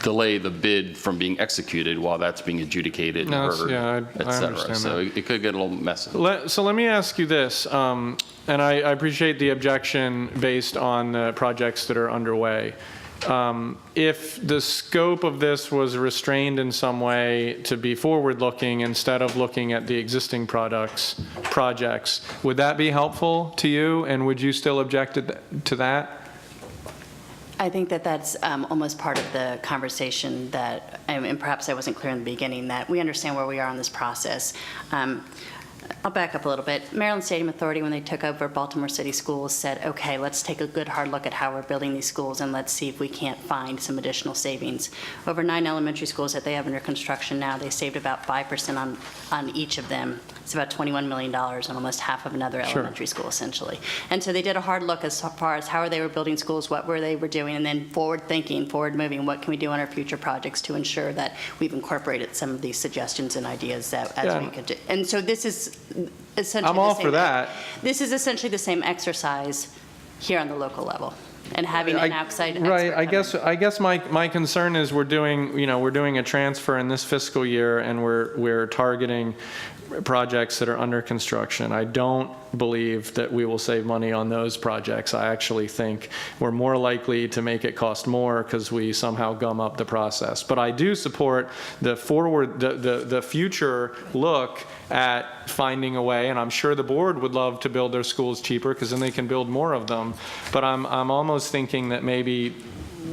Speaker 13: delay the bid from being executed while that's being adjudicated and heard, et cetera. So it could get a little messy.
Speaker 4: So let me ask you this, and I appreciate the objection based on the projects that are underway. If the scope of this was restrained in some way to be forward-looking instead of looking at the existing projects, would that be helpful to you, and would you still object to that?
Speaker 12: I think that's almost part of the conversation that, and perhaps I wasn't clear in the beginning, that we understand where we are in this process. I'll back up a little bit. Maryland Stadium Authority, when they took over Baltimore City Schools, said, okay, let's take a good hard look at how we're building these schools and let's see if we can't find some additional savings. Over 9 elementary schools that they have under construction now, they saved about 5% on each of them. It's about $21 million on almost half of another elementary school, essentially. And so they did a hard look as far as how they were building schools, what they were doing, and then forward thinking, forward moving, what can we do on our future projects to ensure that we've incorporated some of these suggestions and ideas that as we could do. And so this is essentially
Speaker 4: I'm all for that.
Speaker 12: This is essentially the same exercise here on the local level and having an outside expert.
Speaker 4: Right. I guess my concern is we're doing a transfer in this fiscal year and we're targeting projects that are under construction. I don't believe that we will save money on those projects. I actually think we're more likely to make it cost more because we somehow gum up the process. But I do support the future look at finding a way, and I'm sure the board would love to build their schools cheaper because then they can build more of them. But I'm almost thinking that maybe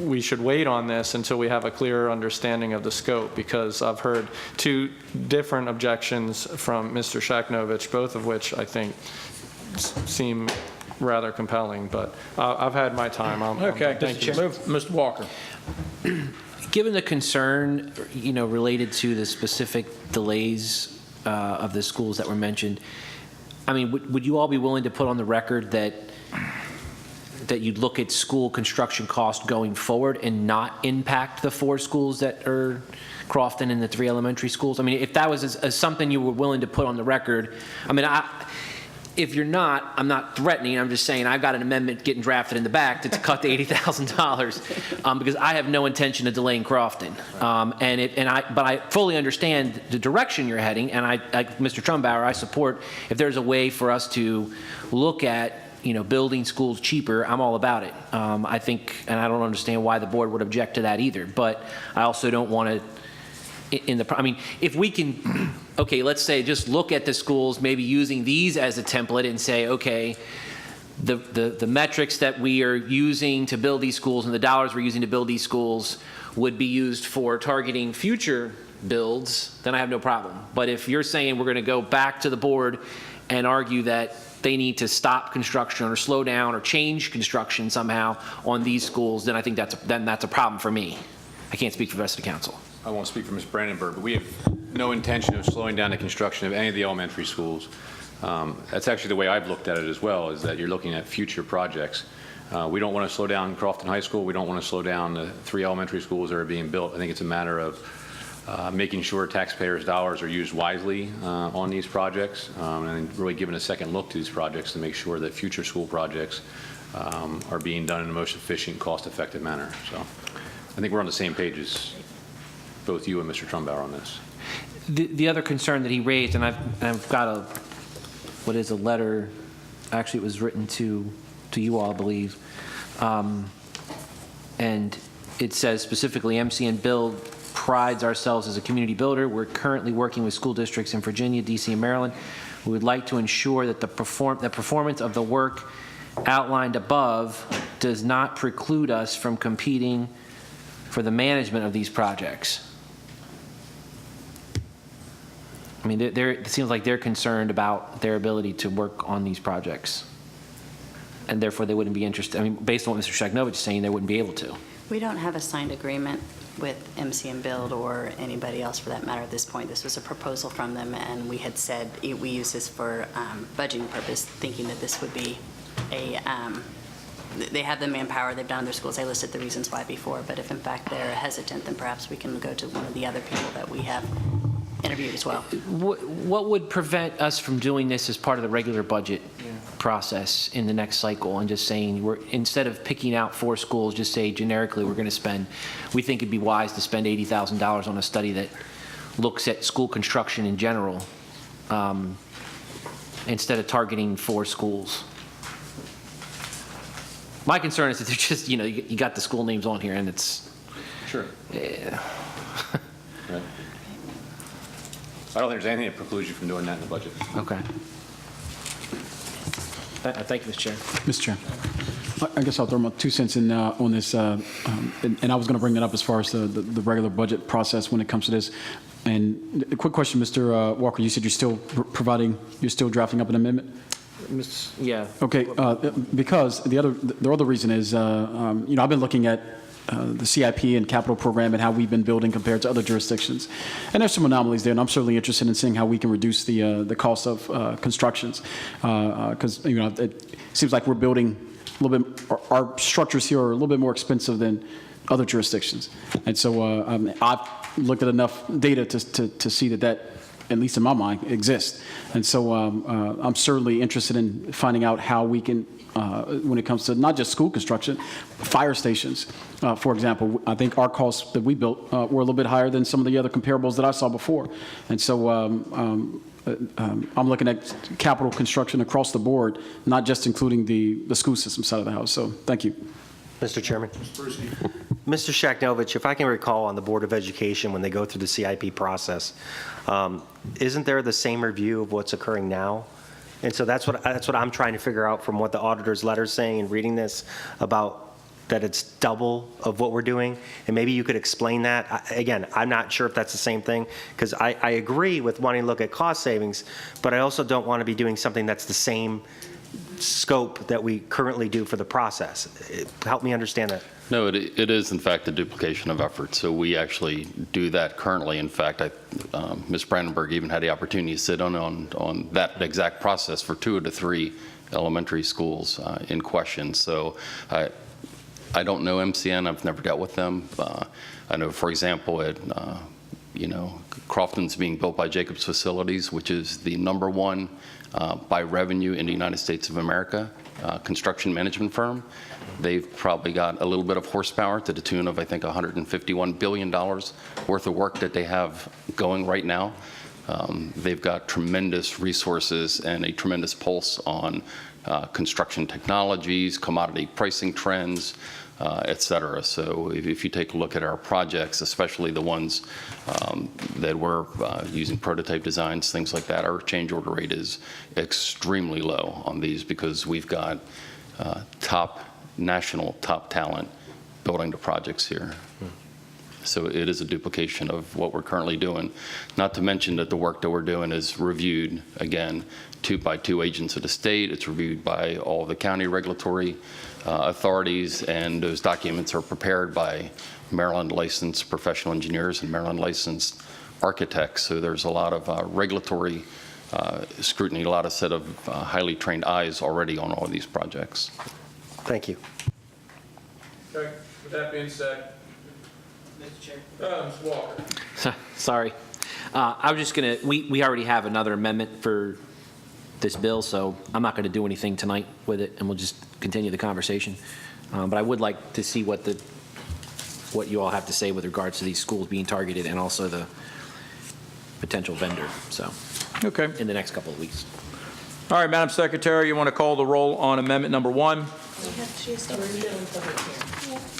Speaker 4: we should wait on this until we have a clearer understanding of the scope, because I've heard 2 different objections from Mr. Shaknovich, both of which I think seem rather compelling, but I've had my time.
Speaker 1: Okay,
Speaker 4: thank you.
Speaker 1: Mr. Walker.
Speaker 14: Given the concern, related to the specific delays of the schools that were mentioned, I mean, would you all be willing to put on the record that you'd look at school construction cost going forward and not impact the 4 schools that are Crofton and the 3 elementary schools? I mean, if that was as something you were willing to put on the record, I mean, if you're not, I'm not threatening. I'm just saying I've got an amendment getting drafted in the back to cut the $80,000 because I have no intention of delaying Crofton. But I fully understand the direction you're heading, and like Mr. Trumbauer, I support if there's a way for us to look at building schools cheaper, I'm all about it. I think, and I don't understand why the board would object to that either, but I also don't want to, I mean, if we can, okay, let's say just look at the schools, maybe using these as a template and say, okay, the metrics that we are using to build these schools and the dollars we're using to build these schools would be used for targeting future builds, then I have no problem. But if you're saying we're going to go back to the board and argue that they need to stop construction or slow down or change construction somehow on these schools, then I think that's a problem for me. I can't speak for the rest of the council.
Speaker 3: I won't speak for Ms. Brandenburg, but we have no intention of slowing down the construction of any of the elementary schools. That's actually the way I've looked at it as well, is that you're looking at future projects. We don't want to slow down Crofton High School. We don't want to slow down the 3 elementary schools that are being built. I think it's a matter of making sure taxpayers' dollars are used wisely on these projects, and really giving a second look to these projects to make sure that future school projects are being done in the most efficient, cost-effective manner. So I think we're on the same page as both you and Mr. Trumbauer on this.
Speaker 14: The other concern that he raised, and I've got a letter, actually it was written to you all, I believe, and it says specifically, MCN Build prides ourselves as a community builder. We're currently working with school districts in Virginia, DC, and Maryland. We would like to ensure that the performance of the work outlined above does not preclude us from competing for the management of these projects. I mean, it seems like they're concerned about their ability to work on these projects, and therefore they wouldn't be interested. I mean, based on what Mr. Shaknovich is saying, they wouldn't be able to.
Speaker 12: We don't have a signed agreement with MCN Build or anybody else for that matter at this point. This was a proposal from them, and we had said we use this for budgeting purpose, thinking that this would be they have the manpower, they've done their schools, I listed the reasons why before, but if in fact they're hesitant, then perhaps we can go to one of the other people that we have interviewed as well.
Speaker 14: What would prevent us from doing this as part of the regular budget process in the next cycle and just saying, instead of picking out 4 schools, just say generically we're going to spend, we think it'd be wise to spend $80,000 on a study that looks at school construction in general instead of targeting 4 schools. My concern is that they're just, you got the school names on here and it's...
Speaker 3: Sure.
Speaker 14: Yeah.
Speaker 3: Right. I don't think there's anything that precludes you from doing that in the budget.
Speaker 14: Okay. Thank you, Mr. Chair.
Speaker 9: Mr. Chair, I guess I'll throw my 2 cents in on this, and I was going to bring that up as far as the regular budget process when it comes to this. And a quick question, Mr. Walker, you said you're still you're still drafting up an amendment?
Speaker 14: Yeah.
Speaker 9: Okay, because the other reason is, I've been looking at the CIP and capital program and how we've been building compared to other jurisdictions. And there's some anomalies there, and I'm certainly interested in seeing how we can reduce the cost of constructions. Because, it seems like we're building a little bit, our structures here are a little bit more expensive than other jurisdictions. And so I've looked at enough data to see that, at least in my mind, exists. And so I'm certainly interested in finding out how we can, when it comes to not just school construction, fire stations, for example. I think our costs that we built were a little bit higher than some of the other comparables that I saw before. And so I'm looking at capital construction across the board, not just including the school system side of the house. So thank you.
Speaker 16: Mr. Chairman. Mr. Shaknovich, if I can recall on the Board of Education, when they go through the CIP process, isn't there the same review of what's occurring now? And so that's what I'm trying to figure out from what the auditor's letter is saying and reading this about that it's double of what we're doing. And maybe you could explain that. Again, I'm not sure if that's the same thing, because I agree with wanting to look at cost savings, but I also don't want to be doing something that's the same scope that we currently do for the process. Help me understand that.
Speaker 13: No, it is in fact a duplication of effort. So we actually do that currently. In fact, Ms. Brandenburg even had the opportunity to sit on that exact process for 2 of the 3 elementary schools in question. So I don't know MCN. I've never dealt with them. I know, for example, Crofton's being built by Jacobs Facilities, which is the #1 by revenue in the United States of America construction management firm. They've probably got a little bit of horsepower to the tune of, I think, $151 billion worth of work that they have going right now. They've got tremendous resources and a tremendous pulse on construction technologies, commodity pricing trends, et cetera. So if you take a look at our projects, especially the ones that we're using prototype designs, things like that, our change order rate is extremely low on these because we've got national top talent building the projects here. So it is a duplication of what we're currently doing. Not to mention that the work that we're doing is reviewed, again, by 2 agents of the state. It's reviewed by all the county regulatory authorities, and those documents are prepared by Maryland licensed professional engineers and Maryland licensed architects. So there's a lot of regulatory scrutiny, a lot of set of highly trained eyes already on all of these projects.
Speaker 16: Thank you.
Speaker 1: Okay, with that being said, Mr. Chair. Mr. Walker.
Speaker 14: Sorry. I was just going to, we already have another amendment for this bill, so I'm not going to do anything tonight with it, and we'll just continue the conversation. But I would like to see what you all have to say with regards to these schools being targeted and also the potential vendor, so.
Speaker 1: Okay.
Speaker 14: In the next couple of weeks.
Speaker 1: All right, Madam Secretary, you want to call the roll on amendment #1?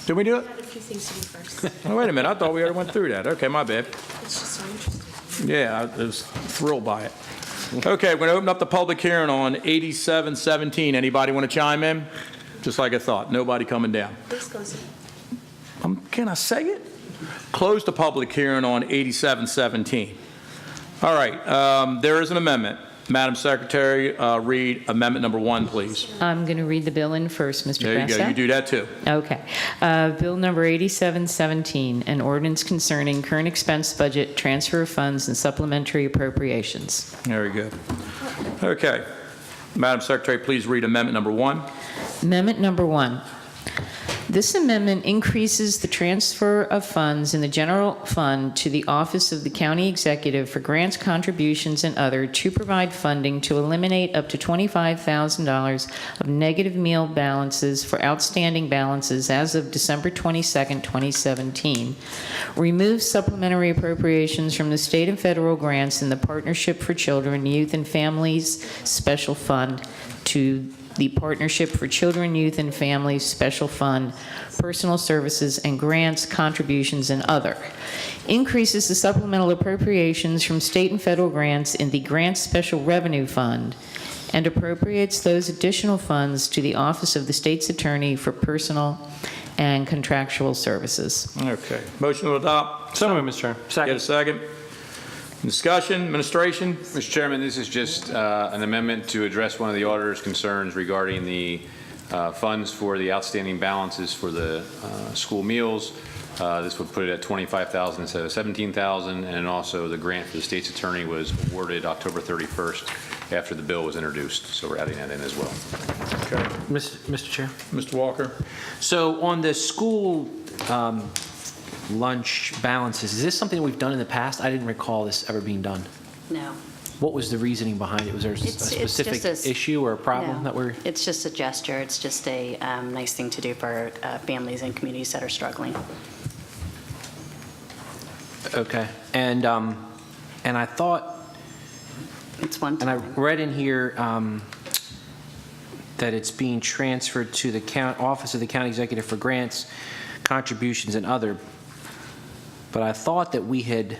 Speaker 1: Did we do it?
Speaker 10: I had a few things to do first.
Speaker 1: Oh, wait a minute. I thought we already went through that. Okay, my bad.
Speaker 10: It's just so interesting.
Speaker 1: Yeah, I was thrilled by it. Okay, we're going to open up the public hearing on 8717. Anybody want to chime in? Just like I thought. Nobody coming down.
Speaker 10: This goes in.
Speaker 1: Can I say it? Close the public hearing on 8717. All right, there is an amendment. Madam Secretary, read amendment #1, please.
Speaker 5: I'm going to read the bill in first, Mr.
Speaker 1: There you go. You do that too.
Speaker 5: Okay. Bill number 8717, an ordinance concerning current expense budget, transfer of funds, and supplementary appropriations.
Speaker 1: Very good. Okay. Madam Secretary, please read amendment #1.
Speaker 5: Amendment number 1. This amendment increases the transfer of funds in the general fund to the Office of the County Executive for grants, contributions, and other to provide funding to eliminate up to $25,000 of negative meal balances for outstanding balances as of December 22nd, 2017. Remove supplementary appropriations from the state and federal grants in the Partnership for Children, Youth, and Families Special Fund to the Partnership for Children, Youth, and Families Special Fund, Personal Services and Grants, Contributions, and Other. Increases the supplemental appropriations from state and federal grants in the Grants Special Revenue Fund and appropriates those additional funds to the Office of the State's Attorney for personal and contractual services.
Speaker 1: Okay. Motion to adopt.
Speaker 4: So moved, Mr. Chair.
Speaker 1: Get a second. Discussion, administration?
Speaker 3: Mr. Chairman, this is just an amendment to address one of the auditor's concerns regarding the funds for the outstanding balances for the school meals. This would put it at $25,000 instead of $17,000, and also the grant for the state's attorney was awarded October 31st after the bill was introduced, so we're adding that in as well.
Speaker 1: Okay.
Speaker 14: Mr. Chair?
Speaker 1: Mr. Walker?
Speaker 14: So on the school lunch balances, is this something we've done in the past? I didn't recall this ever being done.
Speaker 12: No.
Speaker 14: What was the reasoning behind it? Was there a specific issue or a problem
Speaker 12: No.
Speaker 14: that we're?
Speaker 12: It's just a gesture. It's just a nice thing to do for families and communities that are struggling.
Speaker 14: Okay. And I thought,
Speaker 12: it's one time.
Speaker 14: and I read in here that it's being transferred to the Office of the County Executive for Grants, Contributions, and Other. But I thought that we had,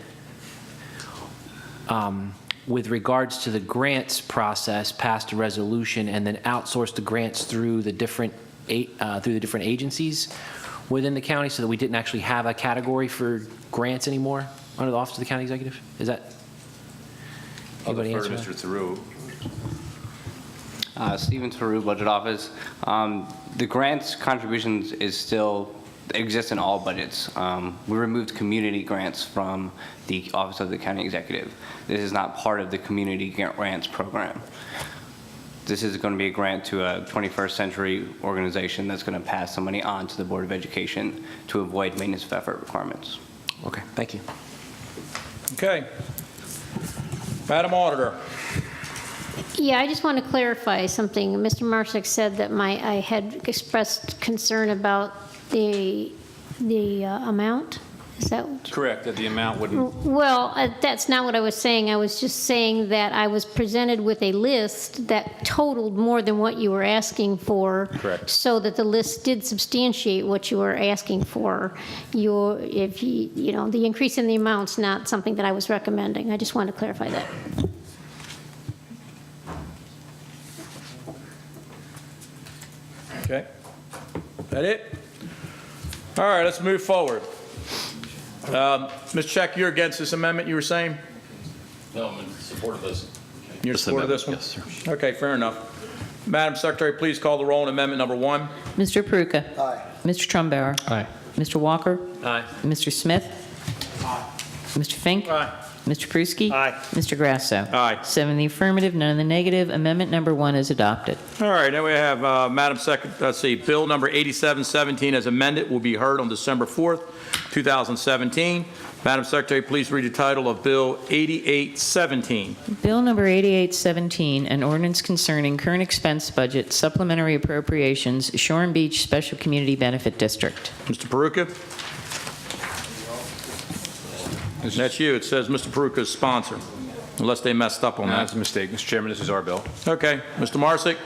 Speaker 14: with regards to the grants process, passed a resolution and then outsourced the grants through the different agencies within the county, so that we didn't actually have a category for grants anymore under the Office of the County Executive? Is that? Anybody answer that?
Speaker 3: Mr. Theroux.
Speaker 18: Stephen Theroux, Budget Office. The grants contributions is still exists in all budgets. We removed community grants from the Office of the County Executive. This is not part of the community grants program. This is going to be a grant to a 21st century organization that's going to pass some money on to the Board of Education to avoid maintenance of effort requirements.
Speaker 14: Okay, thank you.
Speaker 1: Okay. Madam Auditor.
Speaker 19: Yeah, I just want to clarify something. Mr. Marsick said that I had expressed concern about the amount. Is that
Speaker 3: Correct, that the amount wouldn't.
Speaker 19: Well, that's not what I was saying. I was just saying that I was presented with a list that totaled more than what you were asking for.
Speaker 3: Correct.
Speaker 19: So that the list did substantiate what you were asking for. The increase in the amount's not something that I was recommending. I just wanted to clarify that.
Speaker 1: Okay. That it? All right, let's move forward. Ms. Check, you're against this amendment, you were saying?
Speaker 13: No, I'm in support of this.
Speaker 1: You're in support of this one?
Speaker 13: Yes, sir.
Speaker 1: Okay, fair enough. Madam Secretary, please call the roll on amendment number 1.
Speaker 5: Mr. Peruka.
Speaker 8: Aye.
Speaker 5: Mr. Trumbauer.
Speaker 14: Aye.
Speaker 5: Mr. Walker.
Speaker 14: Aye.
Speaker 5: Mr. Smith. Mr. Fink.
Speaker 1: Aye.
Speaker 5: Mr. Pruski.
Speaker 11: Aye.
Speaker 5: Mr. Grasso.
Speaker 1: Aye.
Speaker 5: 7 in the affirmative, none in the negative. Amendment number 1 is adopted.
Speaker 1: All right, now we have, Madam Secretary, let's see, Bill number 8717 as amended will be heard on December 4th, 2017. Madam Secretary, please read the title of Bill 8817.
Speaker 5: Bill number 8817, an ordinance concerning current expense budget, supplementary appropriations, Shore and Beach Special Community Benefit District.
Speaker 1: Mr. Peruka? That's you. It says Mr. Peruka's sponsor, unless they messed up on
Speaker 3: No,
Speaker 1: that.
Speaker 3: that's a mistake, Mr. Chairman. This is our bill.
Speaker 1: Okay. Mr. Marsick?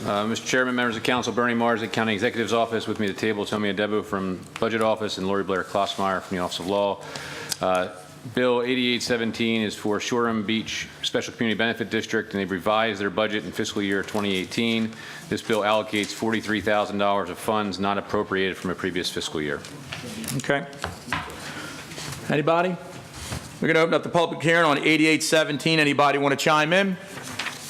Speaker 3: Mr. Chairman, members of council, Bernie Marzick, County Executive's Office. With me at the table, Tommy Adebu from Budget Office and Lori Blair Klossmeyer from the Office of Law. Bill 8817 is for Shoreham Beach Special Community Benefit District, and they've revised their budget in fiscal year 2018. This bill allocates $43,000 of funds not appropriated from a previous fiscal year.
Speaker 1: Okay. Anybody? We're going to open up the public hearing on 8817. Anybody want to chime in?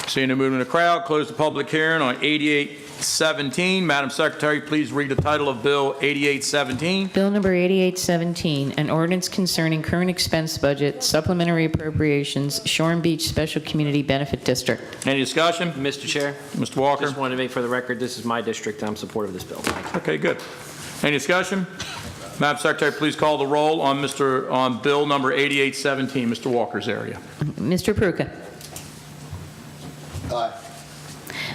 Speaker 1: Seeing no movement in the crowd, close the public hearing on 8817. Madam Secretary, please read the title of Bill 8817.
Speaker 5: Bill number 8817, an ordinance concerning current expense budget, supplementary appropriations, Shore and Beach Special Community Benefit District.
Speaker 1: Any discussion?
Speaker 14: Mr. Chair?
Speaker 1: Mr. Walker?
Speaker 14: Just wanted to make for the record, this is my district. I'm supportive of this bill.
Speaker 1: Okay, good. Any discussion? Madam Secretary, please call the roll on Bill number 8817, Mr. Walker's area.
Speaker 5: Mr. Peruka.
Speaker 8: Aye.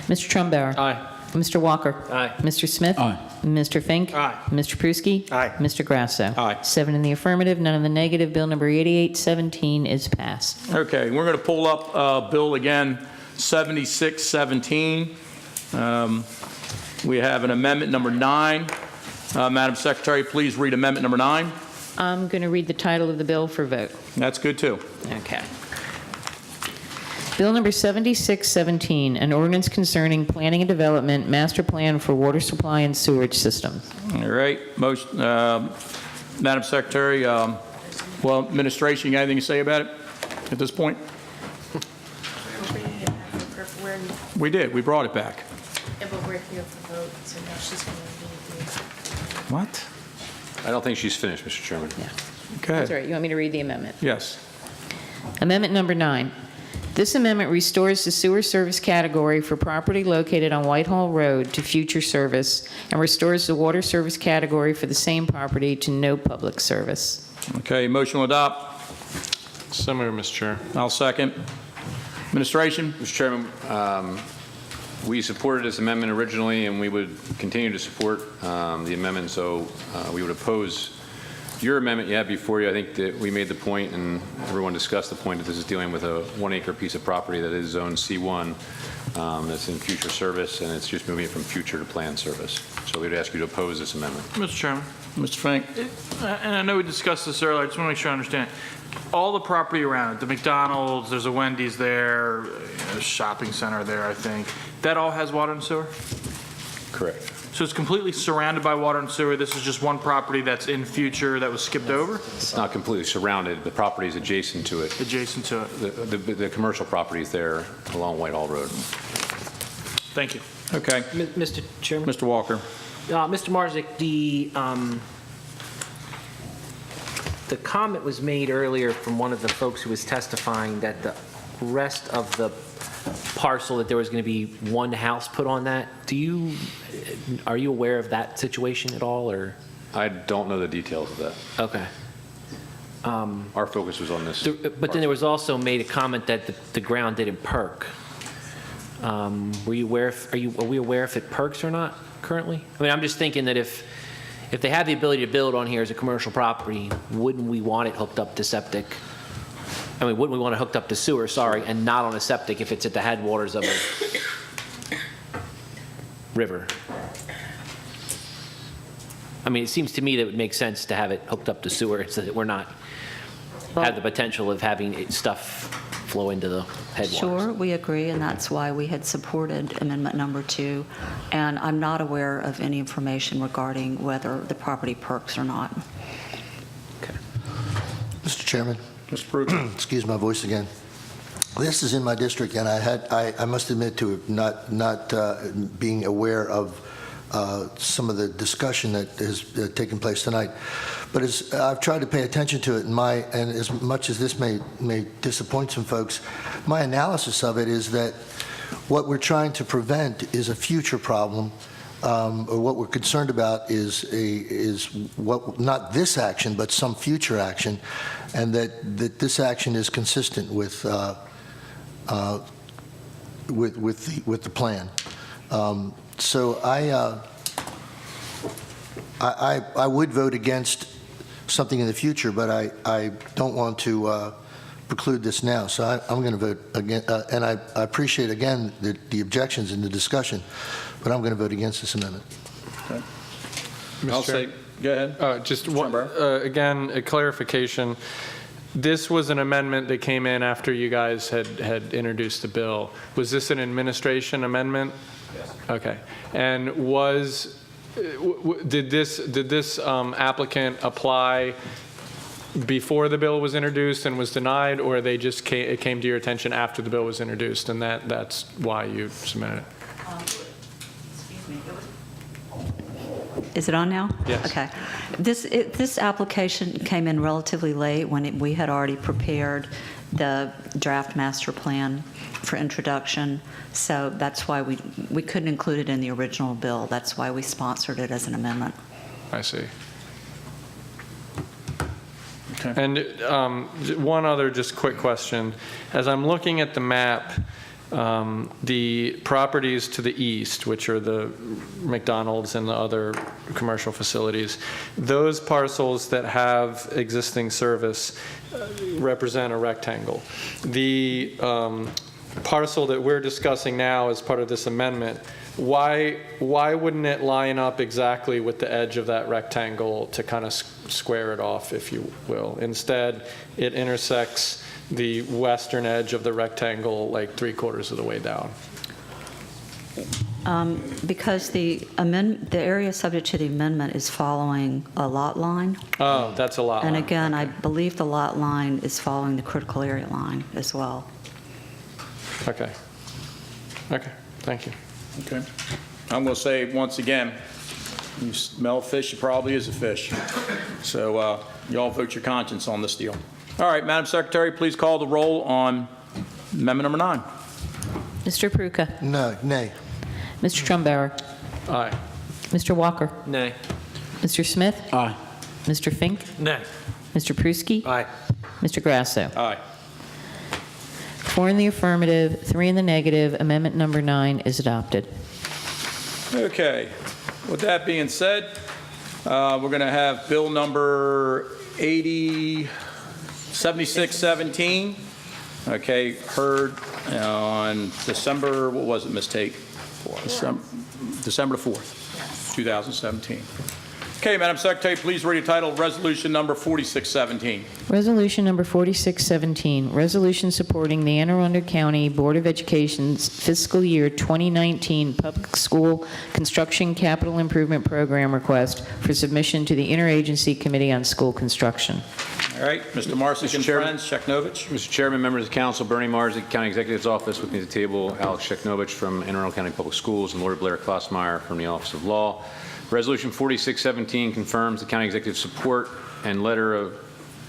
Speaker 5: Mr. Trumbauer.
Speaker 14: Aye.
Speaker 5: Mr. Walker.
Speaker 14: Aye.
Speaker 5: Mr. Smith.
Speaker 9: Aye.
Speaker 5: Mr. Fink.
Speaker 14: Aye.
Speaker 5: Mr. Pruski.
Speaker 11: Aye.
Speaker 5: Mr. Grasso.
Speaker 1: Aye.
Speaker 5: 7 in the affirmative, none in the negative. Bill number 8817 is passed.
Speaker 1: Okay, we're going to pull up Bill again, 7617. We have an amendment number 9. Madam Secretary, please read amendment number 9.
Speaker 5: I'm going to read the title of the bill for vote.
Speaker 1: That's good, too.
Speaker 5: Okay. Bill number 7617, an ordinance concerning planning and development, master plan for water supply and sewerage system.
Speaker 1: All right. Madam Secretary, administration, you got anything to say about it? at this point? We did. We brought it back.
Speaker 10: Yeah, but we're here for vote, so now she's going to read
Speaker 1: What?
Speaker 3: I don't think she's finished, Mr. Chairman.
Speaker 1: Okay.
Speaker 5: That's all right. You want me to read the amendment?
Speaker 1: Yes.
Speaker 5: Amendment number 9. This amendment restores the sewer service category for property located on Whitehall Road to future service and restores the water service category for the same property to no public service.
Speaker 1: Okay, motion will adopt.
Speaker 4: So moved, Mr. Chair.
Speaker 1: I'll second. Administration?
Speaker 3: Mr. Chairman, we supported this amendment originally, and we would continue to support the amendment, so we would oppose your amendment you had before you. I think that we made the point, and everyone discussed the point, that this is dealing with a 1-acre piece of property that is zone C1 that's in future service, and it's just moving it from future to planned service. So we would ask you to oppose this amendment.
Speaker 6: Mr. Chairman.
Speaker 1: Mr. Frank?
Speaker 6: And I know we discussed this earlier, I just want to make sure I understand. All the property around it, the McDonald's, there's a Wendy's there, a shopping center there, I think, that all has water and sewer?
Speaker 3: Correct.
Speaker 6: So it's completely surrounded by water and sewer. This is just one property that's in future that was skipped over?
Speaker 3: It's not completely surrounded. The property is adjacent to it.
Speaker 6: Adjacent to it.
Speaker 3: The commercial property is there along Whitehall Road.
Speaker 6: Thank you.
Speaker 1: Okay.
Speaker 14: Mr. Chairman?
Speaker 1: Mr. Walker?
Speaker 14: Mr. Marzick, the comment was made earlier from one of the folks who was testifying that the rest of the parcel, that there was going to be one house put on that. Are you aware of that situation at all, or?
Speaker 3: I don't know the details of that.
Speaker 14: Okay.
Speaker 3: Our focus was on this.
Speaker 14: But then there was also made a comment that the ground didn't perk. Were you aware? Are we aware if it perks or not currently? I mean, I'm just thinking that if they have the ability to build on here as a commercial property, wouldn't we want it hooked up to septic? I mean, wouldn't we want it hooked up to sewer, and not on a septic if it's at the headwaters of a river? I mean, it seems to me that it would make sense to have it hooked up to sewer so that we're not have the potential of having stuff flow into the headwaters.
Speaker 7: Sure, we agree, and that's why we had supported amendment number 2. And I'm not aware of any information regarding whether the property perks or not.
Speaker 8: Mr. Chairman.
Speaker 1: Mr. Pruitt.
Speaker 8: Excuse my voice again. This is in my district, and I must admit to not being aware of some of the discussion that has taken place tonight. But as I've tried to pay attention to it, and as much as this may disappoint some folks, my analysis of it is that what we're trying to prevent is a future problem, or what we're concerned about is what, not this action, but some future action, and that this action is consistent with the plan. So I would vote against something in the future, but I don't want to preclude this now. So I'm going to vote again, and I appreciate again the objections in the discussion, but I'm going to vote against this amendment.
Speaker 1: Okay.
Speaker 4: I'll say,
Speaker 1: go ahead.
Speaker 4: Just one, again, a clarification. This was an amendment that came in after you guys had introduced the bill. Was this an administration amendment? Yes. Okay. And did this applicant apply before the bill was introduced and was denied, or it came to your attention after the bill was introduced, and that's why you submitted it?
Speaker 7: Excuse me. Is it on now?
Speaker 4: Yes.
Speaker 7: Okay. This application came in relatively late when we had already prepared the draft master plan for introduction. So that's why we couldn't include it in the original bill. That's why we sponsored it as an amendment.
Speaker 4: I see. Okay. And one other just quick question. As I'm looking at the map, the properties to the east, which are the McDonald's and the other commercial facilities, those parcels that have existing service represent a rectangle. The parcel that we're discussing now as part of this amendment, why wouldn't it line up exactly with the edge of that rectangle to kind of square it off, if you will? Instead, it intersects the western edge of the rectangle like 3/4 of the way down.
Speaker 7: Because the area subject to the amendment is following a lot line.
Speaker 4: Oh, that's a lot line.
Speaker 7: And again, I believe the lot line is following the critical area line as well.
Speaker 4: Okay. Okay, thank you.
Speaker 1: Okay. I'm going to say once again, you smell fish, it probably is a fish. So y'all vote your conscience on this deal. All right, Madam Secretary, please call the roll on amendment number 9.
Speaker 5: Mr. Peruka.
Speaker 8: No, nay.
Speaker 5: Mr. Trumbauer.
Speaker 4: Aye.
Speaker 5: Mr. Walker.
Speaker 6: Nay.
Speaker 5: Mr. Smith.
Speaker 9: Aye.
Speaker 5: Mr. Fink.
Speaker 6: Nay.
Speaker 5: Mr. Pruski.
Speaker 6: Aye.
Speaker 5: Mr. Grasso.
Speaker 1: Aye.
Speaker 5: 4 in the affirmative, 3 in the negative. Amendment number 9 is adopted.
Speaker 1: Okay. With that being said, we're going to have bill number 7617. Okay, heard on December, what was it, Ms. Tate? December 4th, 2017. Okay, Madam Secretary, please read the title of resolution number 4617.
Speaker 5: Resolution number 4617, resolution supporting the Anne Arundel County Board of Education's fiscal year 2019 public school construction capital improvement program request for submission to the Interagency Committee on School Construction.
Speaker 1: All right, Mr. Marsick and friends, Sheknovich.
Speaker 3: Mr. Chairman, members of council, Bernie Marzick, County Executive's Office. With me at the table, Alex Sheknovich from Anne Arundel County Public Schools and Lori Blair Klossmeyer from the Office of Law. Resolution 4617 confirms the County Executive's support and letter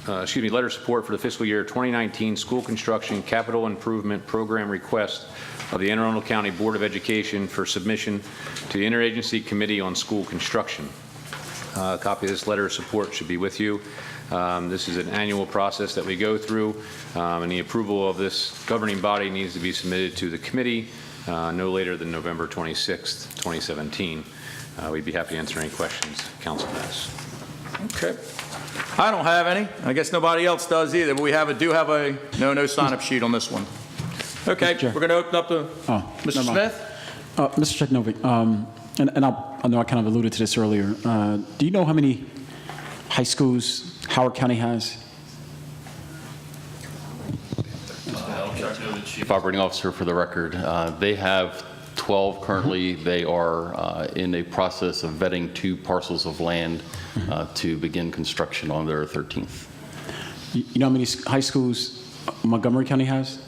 Speaker 3: support for the fiscal year 2019 school construction capital improvement program request of the Anne Arundel County Board of Education for submission to the Interagency Committee on School Construction. A copy of this letter of support should be with you. This is an annual process that we go through, and the approval of this governing body needs to be submitted to the committee no later than November 26th, 2017. We'd be happy to answer any questions council has.
Speaker 1: Okay. I don't have any. I guess nobody else does either, but we do have a no sign-up sheet on this one. Okay, we're going to open up to Mr. Smith.
Speaker 9: Mr. Sheknovic, and I know I kind of alluded to this earlier. Do you know how many high schools Howard County has?
Speaker 13: Chief Operating Officer for the record. They have 12 currently. They are in a process of vetting 2 parcels of land to begin construction on their 13th.
Speaker 9: You know how many high schools Montgomery County has?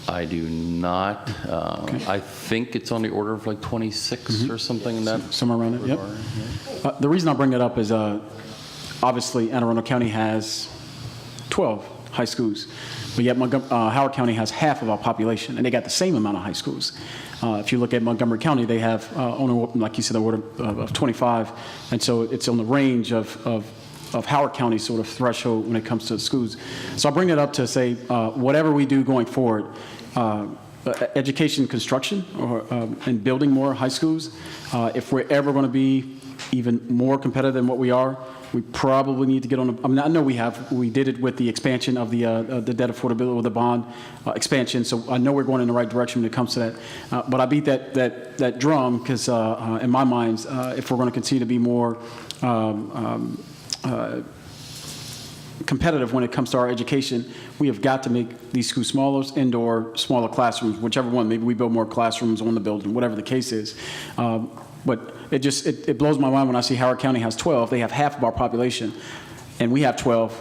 Speaker 13: I do not.
Speaker 9: Okay.
Speaker 13: I think it's on the order of like 26 or something in that.
Speaker 9: Somewhere around it, yep. The reason I bring that up is obviously Anne Arundel County has 12 high schools, but yet Howard County has half of our population, and they got the same amount of high schools. If you look at Montgomery County, they have only, like you said, the order of 25, and so it's on the range of Howard County's sort of threshold when it comes to schools. So I bring that up to say, whatever we do going forward, education construction and building more high schools, if we're ever going to be even more competitive than what we are, we probably need to get on. I know we did it with the expansion of the debt affordability or the bond expansion. So I know we're going in the right direction when it comes to that. But I beat that drum because in my mind, if we're going to continue to be more competitive when it comes to our education, we have got to make these schools smaller, indoor, smaller classrooms, whichever one. Maybe we build more classrooms on the building, whatever the case is. But it blows my mind when I see Howard County has 12. They have half of our population, and we have 12,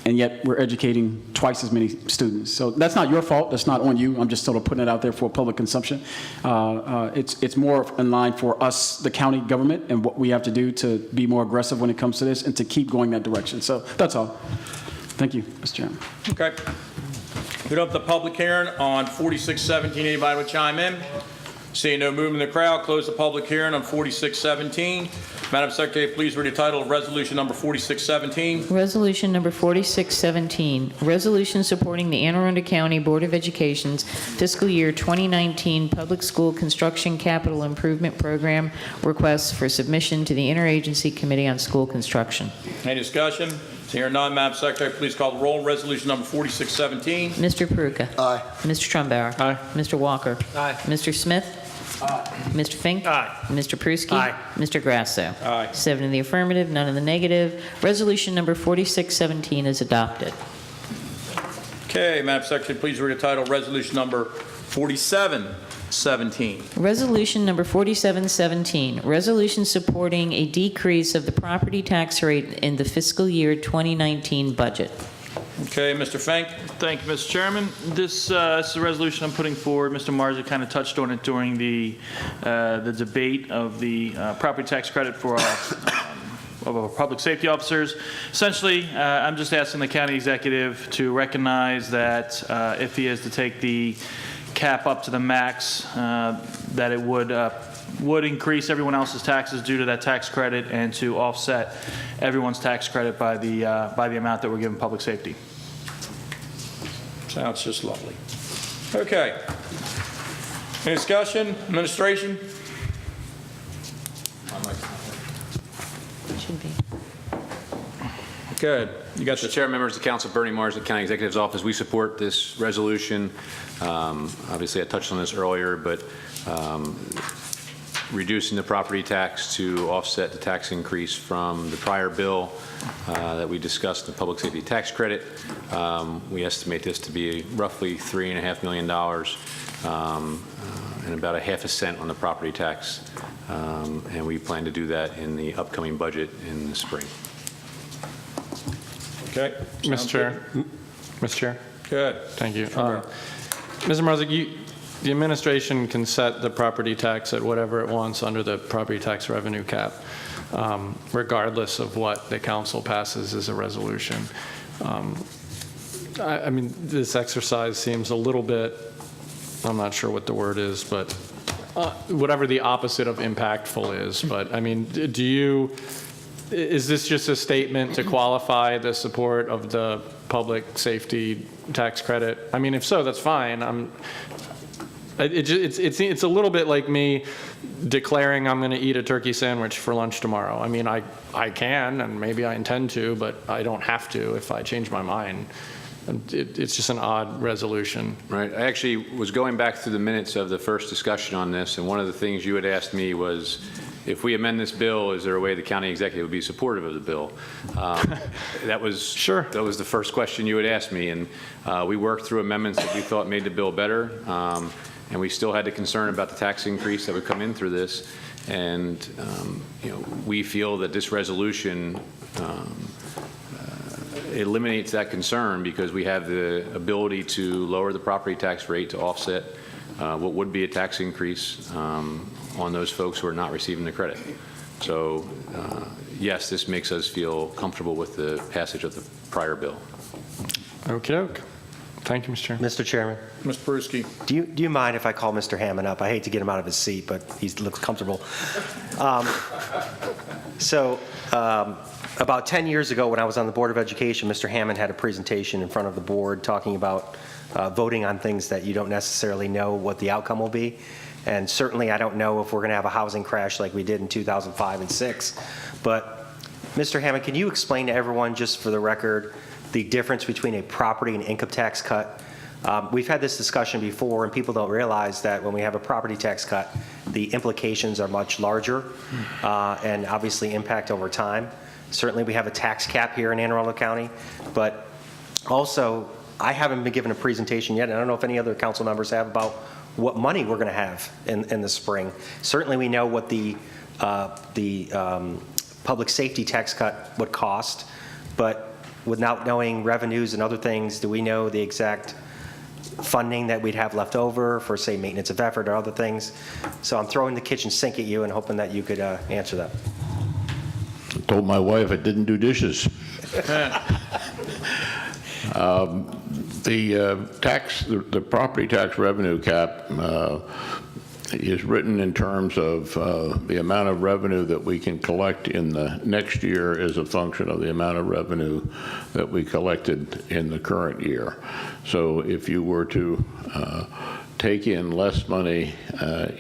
Speaker 9: and yet we're educating twice as many students. So that's not your fault. That's not on you. I'm just sort of putting it out there for public consumption. It's more in line for us, the county government, and what we have to do to be more aggressive when it comes to this and to keep going that direction. So that's all. Thank you, Mr. Chairman.
Speaker 1: Okay. Put up the public hearing on 4617. Anybody would chime in? Seeing no movement in the crowd, close the public hearing on 4617. Madam Secretary, please read the title of resolution number 4617.
Speaker 5: Resolution number 4617, resolution supporting the Anne Arundel County Board of Education's fiscal year 2019 public school construction capital improvement program requests for submission to the Interagency Committee on School Construction.
Speaker 1: Any discussion? Hearing none, Madam Secretary, please call the roll. Resolution number 4617.
Speaker 5: Mr. Peruka.
Speaker 8: Aye.
Speaker 5: Mr. Trumbauer.
Speaker 4: Aye.
Speaker 5: Mr. Walker.
Speaker 6: Aye.
Speaker 5: Mr. Smith.
Speaker 8: Aye.
Speaker 5: Mr. Fink.
Speaker 6: Aye.
Speaker 5: Mr. Pruski.
Speaker 6: Aye.
Speaker 5: Mr. Grasso.
Speaker 1: Aye.
Speaker 5: 7 in the affirmative, none in the negative. Resolution number 4617 is adopted.
Speaker 1: Okay, Madam Secretary, please read the title, Resolution Number 4717.
Speaker 5: Resolution number 4717, resolution supporting a decrease of the property tax rate in the fiscal year 2019 budget.
Speaker 1: Okay, Mr. Fink.
Speaker 6: Thank you, Mr. Chairman. This is a resolution I'm putting forward. Mr. Marza kind of touched on it during the debate of the property tax credit for of our public safety officers. Essentially, I'm just asking the county executive to recognize that if he is to take the cap up to the max, that it would increase everyone else's taxes due to that tax credit, and to offset everyone's tax credit by the amount that we're giving public safety.
Speaker 1: Sounds just lovely. Okay. Any discussion? Administration?
Speaker 5: Should be.
Speaker 1: Good. You got
Speaker 3: Mr. Chair, members of the council, Bernie Mars, the county executive's office, we support this resolution. Obviously, I touched on this earlier, but reducing the property tax to offset the tax increase from the prior bill that we discussed, the public safety tax credit. We estimate this to be roughly $3.5 million and about a half a cent on the property tax. And we plan to do that in the upcoming budget in the spring.
Speaker 1: Okay.
Speaker 4: Mr. Chair. Mr. Chair.
Speaker 1: Good.
Speaker 4: Thank you. Mr. Marzik, the administration can set the property tax at whatever it wants under the property tax revenue cap, regardless of what the council passes as a resolution. I mean, this exercise seems a little bit, I'm not sure what the word is, but whatever the opposite of impactful is. But I mean, is this just a statement to qualify the support of the public safety tax credit? I mean, if so, that's fine. It's a little bit like me declaring I'm going to eat a turkey sandwich for lunch tomorrow. I mean, I can, and maybe I intend to, but I don't have to if I change my mind. It's just an odd resolution.
Speaker 3: Right. I actually was going back through the minutes of the first discussion on this, and one of the things you had asked me was, if we amend this bill, is there a way the county executive would be supportive of the bill? That was sure. That was the first question you had asked me, and we worked through amendments that we thought made the bill better, and we still had the concern about the tax increase that would come in through this, and we feel that this resolution eliminates that concern, because we have the ability to lower the property tax rate to offset what would be a tax increase on those folks who are not receiving the credit. So yes, this makes us feel comfortable with the passage of the prior bill.
Speaker 4: Okey-doke. Thank you, Mr. Chairman.
Speaker 16: Mr. Chairman.
Speaker 1: Mr. Peruski.
Speaker 16: Do you mind if I call Mr. Hammond up? I hate to get him out of his seat, but he looks comfortable. About 10 years ago, when I was on the Board of Education, Mr. Hammond had a presentation in front of the board talking about voting on things that you don't necessarily know what the outcome will be. And certainly I don't know if we're going to have a housing crash like we did in 2005 and 6. But Mr. Hammond, can you explain to everyone, just for the record, the difference between a property and income tax cut? We've had this discussion before, and people don't realize that when we have a property tax cut, the implications are much larger and obviously impact over time. Certainly we have a tax cap here in Anne Arundel County, but also I haven't been given a presentation yet, and I don't know if any other council members have, about what money we're going to have in the spring. Certainly we know what the public safety tax cut would cost, but without knowing revenues and other things, do we know the exact funding that we'd have left over for, say, maintenance of effort or other things? So I'm throwing the kitchen sink at you and hoping that you could answer that.
Speaker 20: I told my wife I didn't do dishes. The property tax revenue cap is written in terms of the amount of revenue that we can collect in the next year as a function of the amount of revenue that we collected in the current year. So if you were to take in less money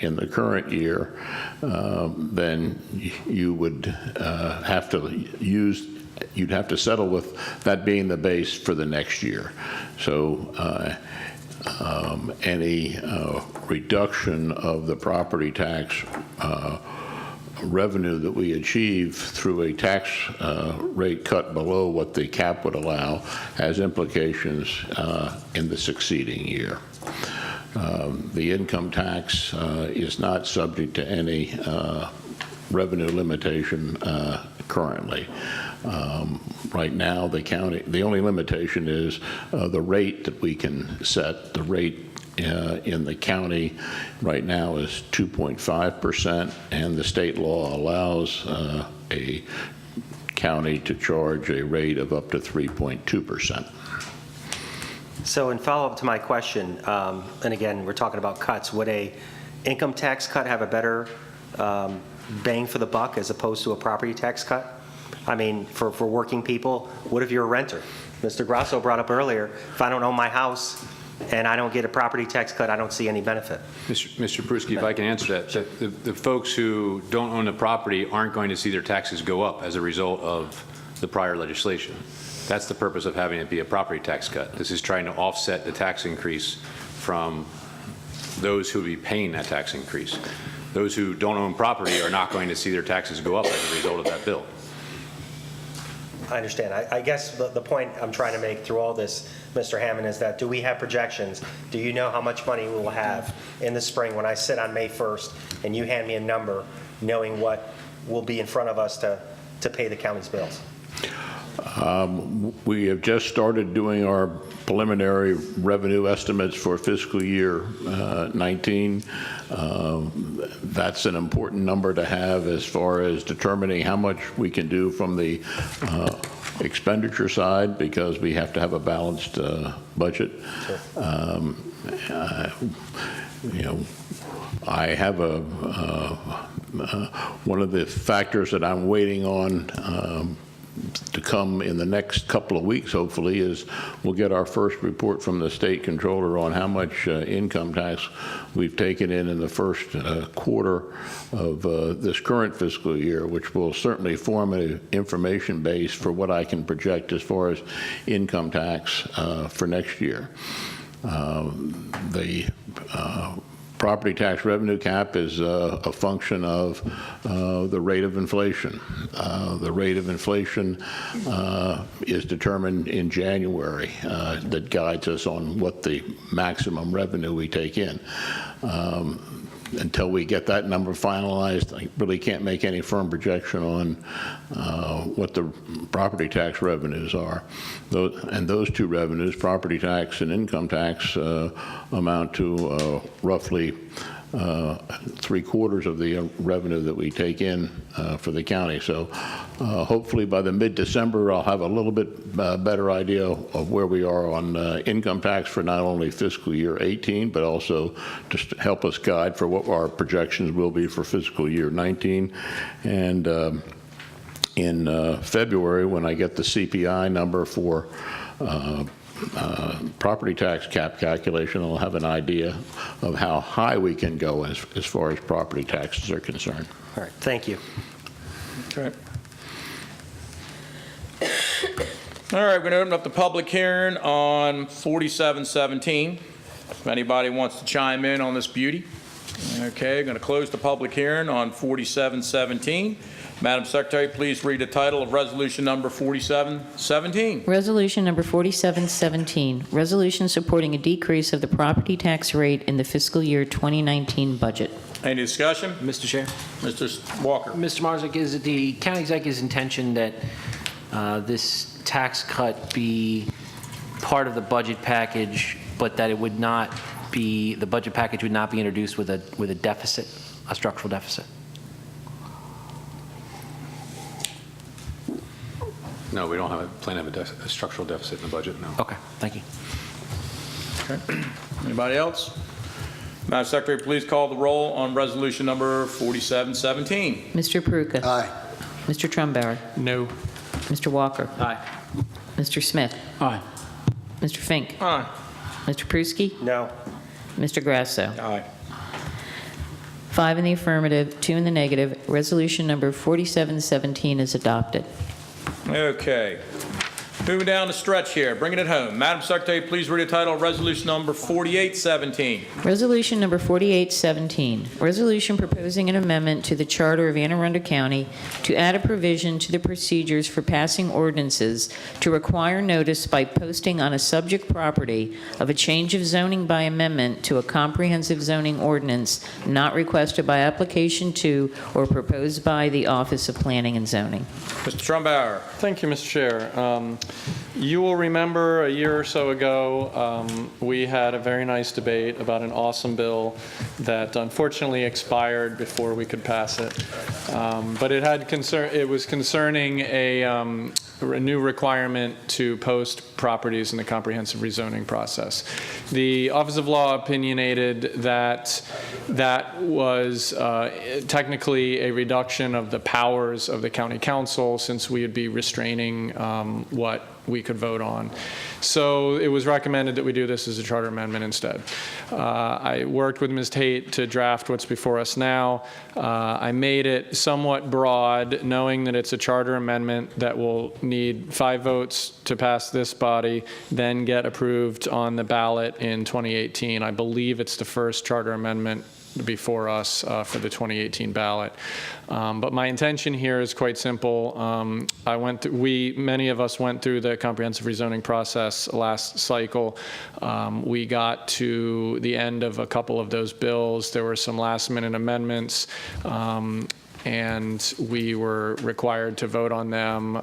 Speaker 20: in the current year, then you would have to you'd have to settle with that being the base for the next year. So any reduction of the property tax revenue that we achieve through a tax rate cut below what the cap would allow has implications in the succeeding year. The income tax is not subject to any revenue limitation currently. Right now, the only limitation is the rate that we can set. The rate in the county right now is 2.5%, and the state law allows a county to charge a rate of up to 3.2%.
Speaker 16: So in follow-up to my question, and again, we're talking about cuts, would a income tax cut have a better bang for the buck as opposed to a property tax cut? I mean, for working people, what if you're a renter? Mr. Grasso brought up earlier, if I don't own my house and I don't get a property tax cut, I don't see any benefit.
Speaker 3: Mr. Pruski, if I can answer that, the folks who don't own the property aren't going to see their taxes go up as a result of the prior legislation. That's the purpose of having it be a property tax cut. This is trying to offset the tax increase from those who will be paying that tax increase. Those who don't own property are not going to see their taxes go up as a result of that bill.
Speaker 16: I understand. I guess the point I'm trying to make through all this, Mr. Hammond, is that do we have projections? Do you know how much money we will have in the spring when I sit on May 1st and you hand me a number, knowing what will be in front of us to pay the county's bills?
Speaker 20: We have just started doing our preliminary revenue estimates for fiscal year 19. That's an important number to have as far as determining how much we can do from the expenditure side, because we have to have a balanced budget. You know, I have one of the factors that I'm waiting on to come in the next couple of weeks, hopefully, is we'll get our first report from the state controller on how much income tax we've taken in the first quarter of this current fiscal year, which will certainly form an information base for what I can project as far as income tax for next year. The property tax revenue cap is a function of the rate of inflation. The rate of inflation is determined in January. That guides us on what the maximum revenue we take in. Until we get that number finalized, I really can't make any firm projection on what the property tax revenues are. And those two revenues, property tax and income tax, amount to roughly 3/4 of the revenue that we take in for the county. So hopefully by the mid-December, I'll have a little bit better idea of where we are on income tax for not only fiscal year 18, but also just to help us guide for what our projections will be for fiscal year 19. And in February, when I get the CPI number for property tax cap calculation, I'll have an idea of how high we can go as far as property taxes are concerned.
Speaker 16: All right, thank you.
Speaker 1: Okay. All right, we're going to open up the public hearing on 4717. If anybody wants to chime in on this beauty. Okay, going to close the public hearing on 4717. Madam Secretary, please read the title of resolution number 4717.
Speaker 5: Resolution number 4717, resolution supporting a decrease of the property tax rate in the fiscal year 2019 budget.
Speaker 1: Any discussion?
Speaker 14: Mr. Chair.
Speaker 1: Mr. Walker.
Speaker 14: Mr. Marzick, is it the county executive's intention that this tax cut be part of the budget package, but that it would not be, the budget package would not be introduced with a deficit, a structural deficit?
Speaker 3: No, we don't have a plan to have a structural deficit in the budget, no.
Speaker 14: Okay, thank you.
Speaker 1: Okay. Anybody else? Madam Secretary, please call the roll on resolution number 4717.
Speaker 5: Mr. Peruka.
Speaker 8: Aye.
Speaker 5: Mr. Trumbauer.
Speaker 4: No.
Speaker 5: Mr. Walker.
Speaker 14: Aye.
Speaker 5: Mr. Smith.
Speaker 9: Aye.
Speaker 5: Mr. Fink.
Speaker 1: Aye.
Speaker 5: Mr. Pruski.
Speaker 16: No.
Speaker 5: Mr. Grasso.
Speaker 1: Aye.
Speaker 5: 5 in the affirmative, 2 in the negative. Resolution number 4717 is adopted.
Speaker 1: Okay. Moving down the stretch here, bringing it home. Madam Secretary, please read the title of resolution number 4817.
Speaker 5: Resolution number 4817, resolution proposing an amendment to the Charter of Anne Arundel County to add a provision to the procedures for passing ordinances to require notice by posting on a subject property of a change of zoning by amendment to a comprehensive zoning ordinance not requested by application to or proposed by the Office of Planning and Zoning.
Speaker 1: Mr. Trumbauer.
Speaker 4: Thank you, Mr. Chair. You will remember a year or so ago, we had a very nice debate about an awesome bill that unfortunately expired before we could pass it. But it was concerning a new requirement to post properties in the comprehensive rezoning process. The Office of Law opinionated that that was technically a reduction of the powers of the county council, since we would be restraining what we could vote on. So it was recommended that we do this as a charter amendment instead. I worked with Ms. Tate to draft what's before us now. I made it somewhat broad, knowing that it's a charter amendment that will need 5 votes to pass this body, then get approved on the ballot in 2018. I believe it's the first charter amendment before us for the 2018 ballot. But my intention here is quite simple. Many of us went through the comprehensive rezoning process last cycle. We got to the end of a couple of those bills. There were some last-minute amendments, and we were required to vote on them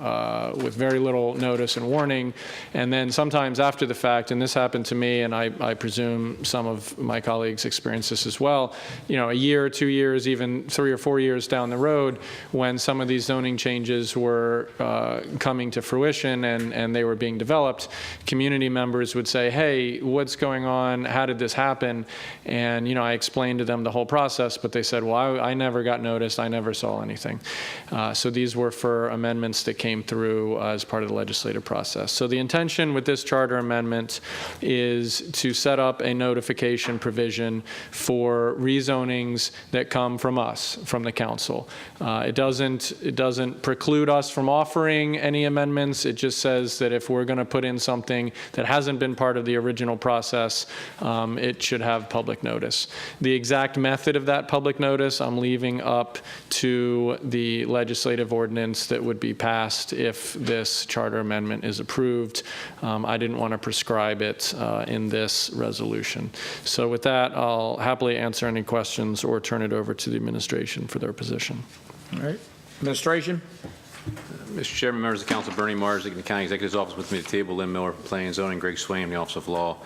Speaker 4: with very little notice and warning. And then sometimes after the fact, and this happened to me, and I presume some of my colleagues experienced this as well, a year, 2 years, even 3 or 4 years down the road, when some of these zoning changes were coming to fruition and they were being developed, community members would say, hey, what's going on? How did this happen? And, I explained to them the whole process, but they said, well, I never got noticed. I never saw anything. So these were for amendments that came through as part of the legislative process. So the intention with this charter amendment is to set up a notification provision for rezonings that come from us, from the council. It doesn't preclude us from offering any amendments. It just says that if we're going to put in something that hasn't been part of the original process, it should have public notice. The exact method of that public notice, I'm leaving up to the legislative ordinance that would be passed if this charter amendment is approved. I didn't want to prescribe it in this resolution. So with that, I'll happily answer any questions or turn it over to the administration for their position.
Speaker 1: All right. Administration?
Speaker 3: Mr. Chairman, members of the council, Bernie Marzick in the County Executive's Office, with me at the table, Lynn Miller from Planning and Zoning, Greg Swain in the Office of Law.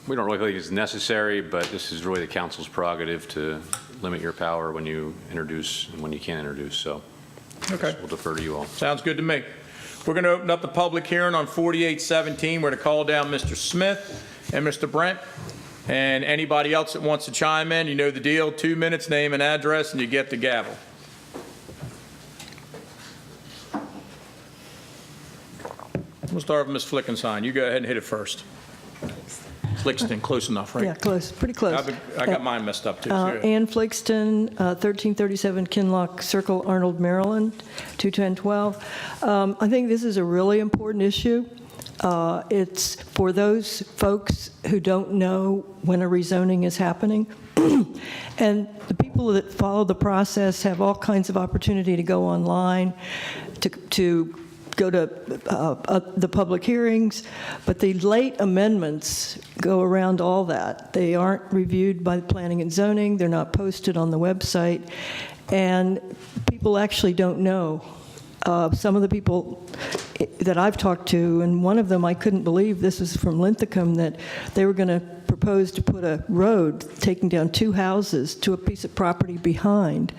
Speaker 3: We don't really think it's necessary, but this is really the council's prerogative to limit your power when you introduce and when you can't introduce. So
Speaker 1: okay,
Speaker 3: we'll defer to you all.
Speaker 1: Sounds good to me. We're going to open up the public hearing on 4817. We're going to call down Mr. Smith and Mr. Brent. And anybody else that wants to chime in, you know the deal. 2 minutes, name and address, and you get the gavel. We'll start with Ms. Flickenstein. You go ahead and hit it first. Flickston, close enough, right?
Speaker 17: Yeah, close, pretty close.
Speaker 1: I got mine messed up, too. So
Speaker 17: Ann Flickston, 1337 Kinloch Circle, Arnold, Maryland, 21012. I think this is a really important issue. It's for those folks who don't know when a rezoning is happening. And the people that follow the process have all kinds of opportunity to go online, to go to the public hearings, but the late amendments go around all that. They aren't reviewed by Planning and Zoning, they're not posted on the website, and people actually don't know. Some of the people that I've talked to, and one of them I couldn't believe, this was from Linthicum, that they were going to propose to put a road taking down 2 houses to a piece of property behind.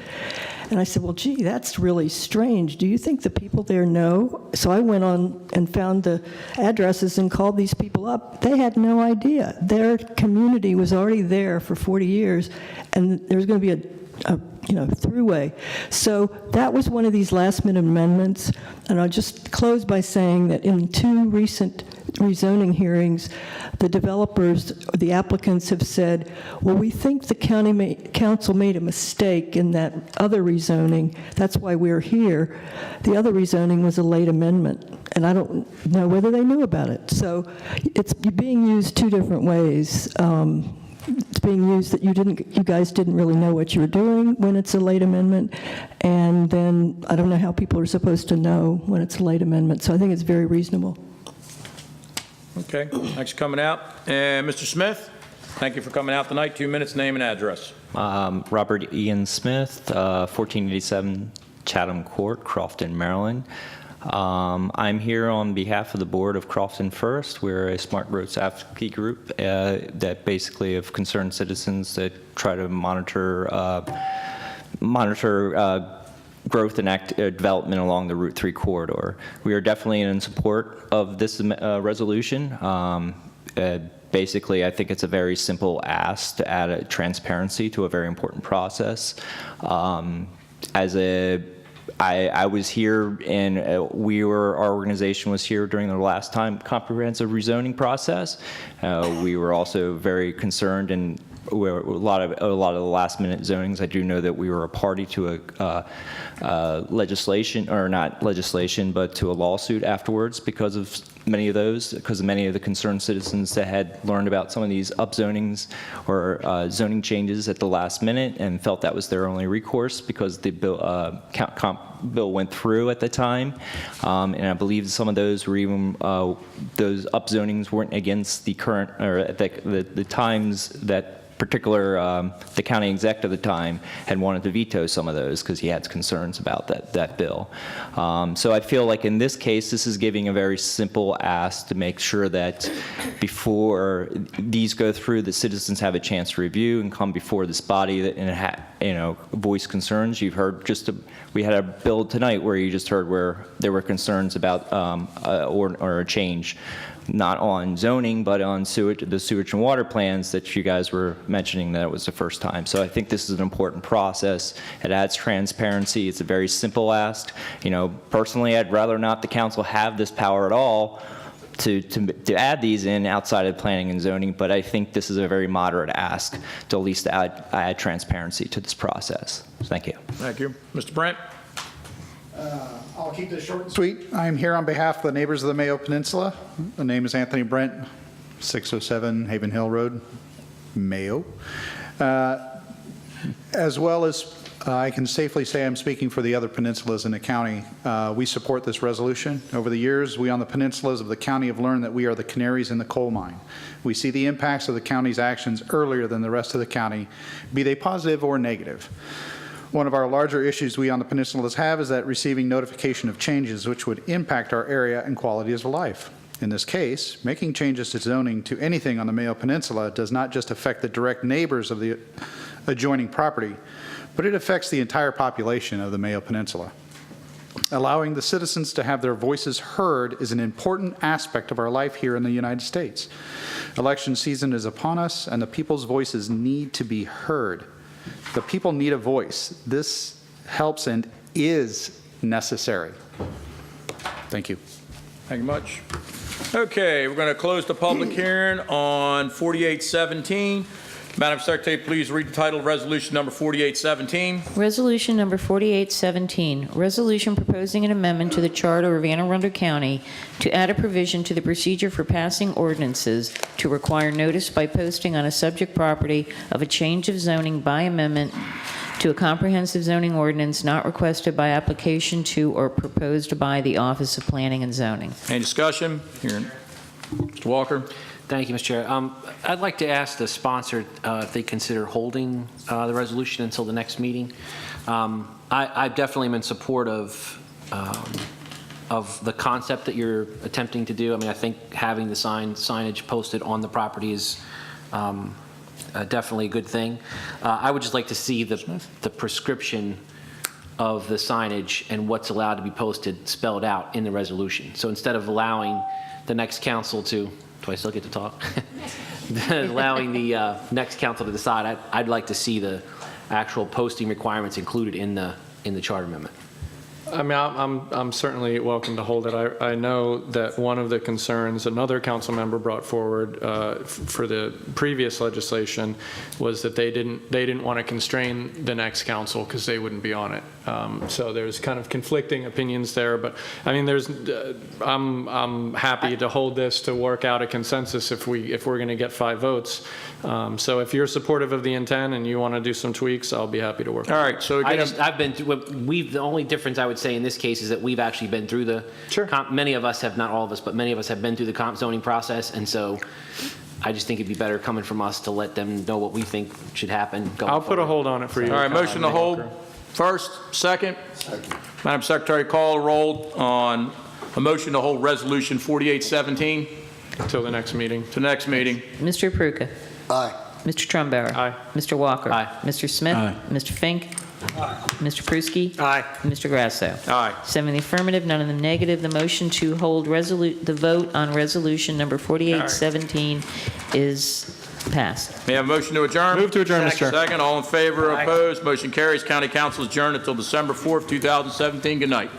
Speaker 17: And I said, well, gee, that's really strange. Do you think the people there know? So I went on and found the addresses and called these people up. They had no idea. Their community was already there for 40 years, and there's going to be a throughway. So that was one of these last-minute amendments. And I'll just close by saying that in 2 recent rezoning hearings, the developers, the applicants have said, well, we think the council made a mistake in that other rezoning. That's why we're here. The other rezoning was a late amendment, and I don't know whether they knew about it. So it's being used two different ways. It's being used that you guys didn't really know what you were doing when it's a late amendment, and then I don't know how people are supposed to know when it's a late amendment. So I think it's very reasonable.
Speaker 1: Okay, thanks for coming out. And Mr. Smith, thank you for coming out tonight. 2 minutes, name and address.
Speaker 2: Robert Ian Smith, 1487 Chatham Court, Crofton, Maryland. I'm here on behalf of the board of Crofton First. We're a smart growth advocacy group that basically of concerned citizens that try to monitor growth and development along the Route 3 corridor. We are definitely in support of this resolution. Basically, I think it's a very simple ask to add a transparency to a very important process. I was here, and our organization was here during the last time comprehensive rezoning process. We were also very concerned, and a lot of the last minute zonings. I do know that we were a party to a legislation, or not legislation, but to a lawsuit afterwards because of many of those, because of many of the concerned citizens that had learned about some of these upzonings or zoning changes at the last minute and felt that was their only recourse because the bill went through at the time. And I believe some of those were even, those upzonings weren't against the current, or at the times that the county exec at the time had wanted to veto some of those because he had concerns about that bill. So I feel like in this case, this is giving a very simple ask to make sure that before these go through, the citizens have a chance to review and come before this body and voice concerns. You've heard we had a bill tonight where you just heard where there were concerns about or a change, not on zoning, but on the sewage and water plans that you guys were mentioning that it was the first time. So I think this is an important process. It adds transparency. It's a very simple ask. Personally, I'd rather not the council have this power at all to add these in outside of planning and zoning, but I think this is a very moderate ask to at least add transparency to this process. Thank you.
Speaker 1: Thank you. Mr. Brent?
Speaker 21: I'll keep this short and sweet. I'm here on behalf of the neighbors of the Mayo Peninsula. The name is Anthony Brent, 607 Haven Hill Road, Mayo. As well as I can safely say I'm speaking for the other peninsulas in the county. We support this resolution. Over the years, we on the peninsulas of the county have learned that we are the canaries in the coal mine. We see the impacts of the county's actions earlier than the rest of the county, be they positive or negative. One of our larger issues we on the peninsulas have is that receiving notification of changes which would impact our area and quality of life. In this case, making changes to zoning to anything on the Mayo Peninsula does not just affect the direct neighbors of the adjoining property, but it affects the entire population of the Mayo Peninsula. Allowing the citizens to have their voices heard is an important aspect of our life here in the United States. Election season is upon us, and the people's voices need to be heard. The people need a voice. This helps and is necessary. Thank you.
Speaker 1: Thank you much. Okay, we're going to close the public hearing on 4817. Madam Secretary, please read the title of resolution number 4817.
Speaker 5: Resolution number 4817, resolution proposing an amendment to the Charter of Anne Arundel County to add a provision to the procedure for passing ordinances to require notice by posting on a subject property of a change of zoning by amendment to a comprehensive zoning ordinance not requested by application to or proposed by the Office of Planning and Zoning.
Speaker 1: Any discussion? Here, Mr. Walker.
Speaker 14: Thank you, Mr. Chair. I'd like to ask the sponsor if they consider holding the resolution until the next meeting. I've definitely been in support of the concept that you're attempting to do. I mean, I think having the signage posted on the property is definitely a good thing. I would just like to see the prescription of the signage and what's allowed to be posted spelled out in the resolution. So instead of allowing the next council to, do I still get to talk? Allowing the next council to decide, I'd like to see the actual posting requirements included in the charter amendment.
Speaker 4: I mean, I'm certainly welcome to hold it. I know that one of the concerns another council member brought forward for the previous legislation was that they didn't want to constrain the next council because they wouldn't be on it. So there's kind of conflicting opinions there, but I mean, I'm happy to hold this to work out a consensus if we're going to get 5 votes. So if you're supportive of the intent and you want to do some tweaks, I'll be happy to work.
Speaker 1: All right, so again,
Speaker 14: I've been through, the only difference I would say in this case is that we've actually been through the, many of us have, not all of us, but many of us have been through the comp zoning process, and so I just think it'd be better coming from us to let them know what we think should happen.
Speaker 4: I'll put a hold on it for you.
Speaker 1: all right, motion to hold first, second. Madam Secretary, call a roll on a motion to hold Resolution 4817.
Speaker 4: Until the next meeting.
Speaker 1: To the next meeting.
Speaker 5: Mr. Pruka.
Speaker 8: Aye.
Speaker 5: Mr. Trumbauer.
Speaker 4: Aye.
Speaker 5: Mr. Walker.
Speaker 14: Aye.
Speaker 5: Mr. Smith.
Speaker 9: Aye.
Speaker 5: Mr. Fink. Mr. Pruski.
Speaker 16: Aye.
Speaker 5: Mr. Grasso.
Speaker 1: Aye.
Speaker 5: 7 in the affirmative, none in the negative. The motion to hold the vote on resolution number 4817 is passed.
Speaker 1: May I have a motion to adjourn?
Speaker 4: Move to adjourn, Mr. Chair.
Speaker 1: Second, all in favor, opposed, motion carries. County Council is adjourned until December 4th, 2017. Good night.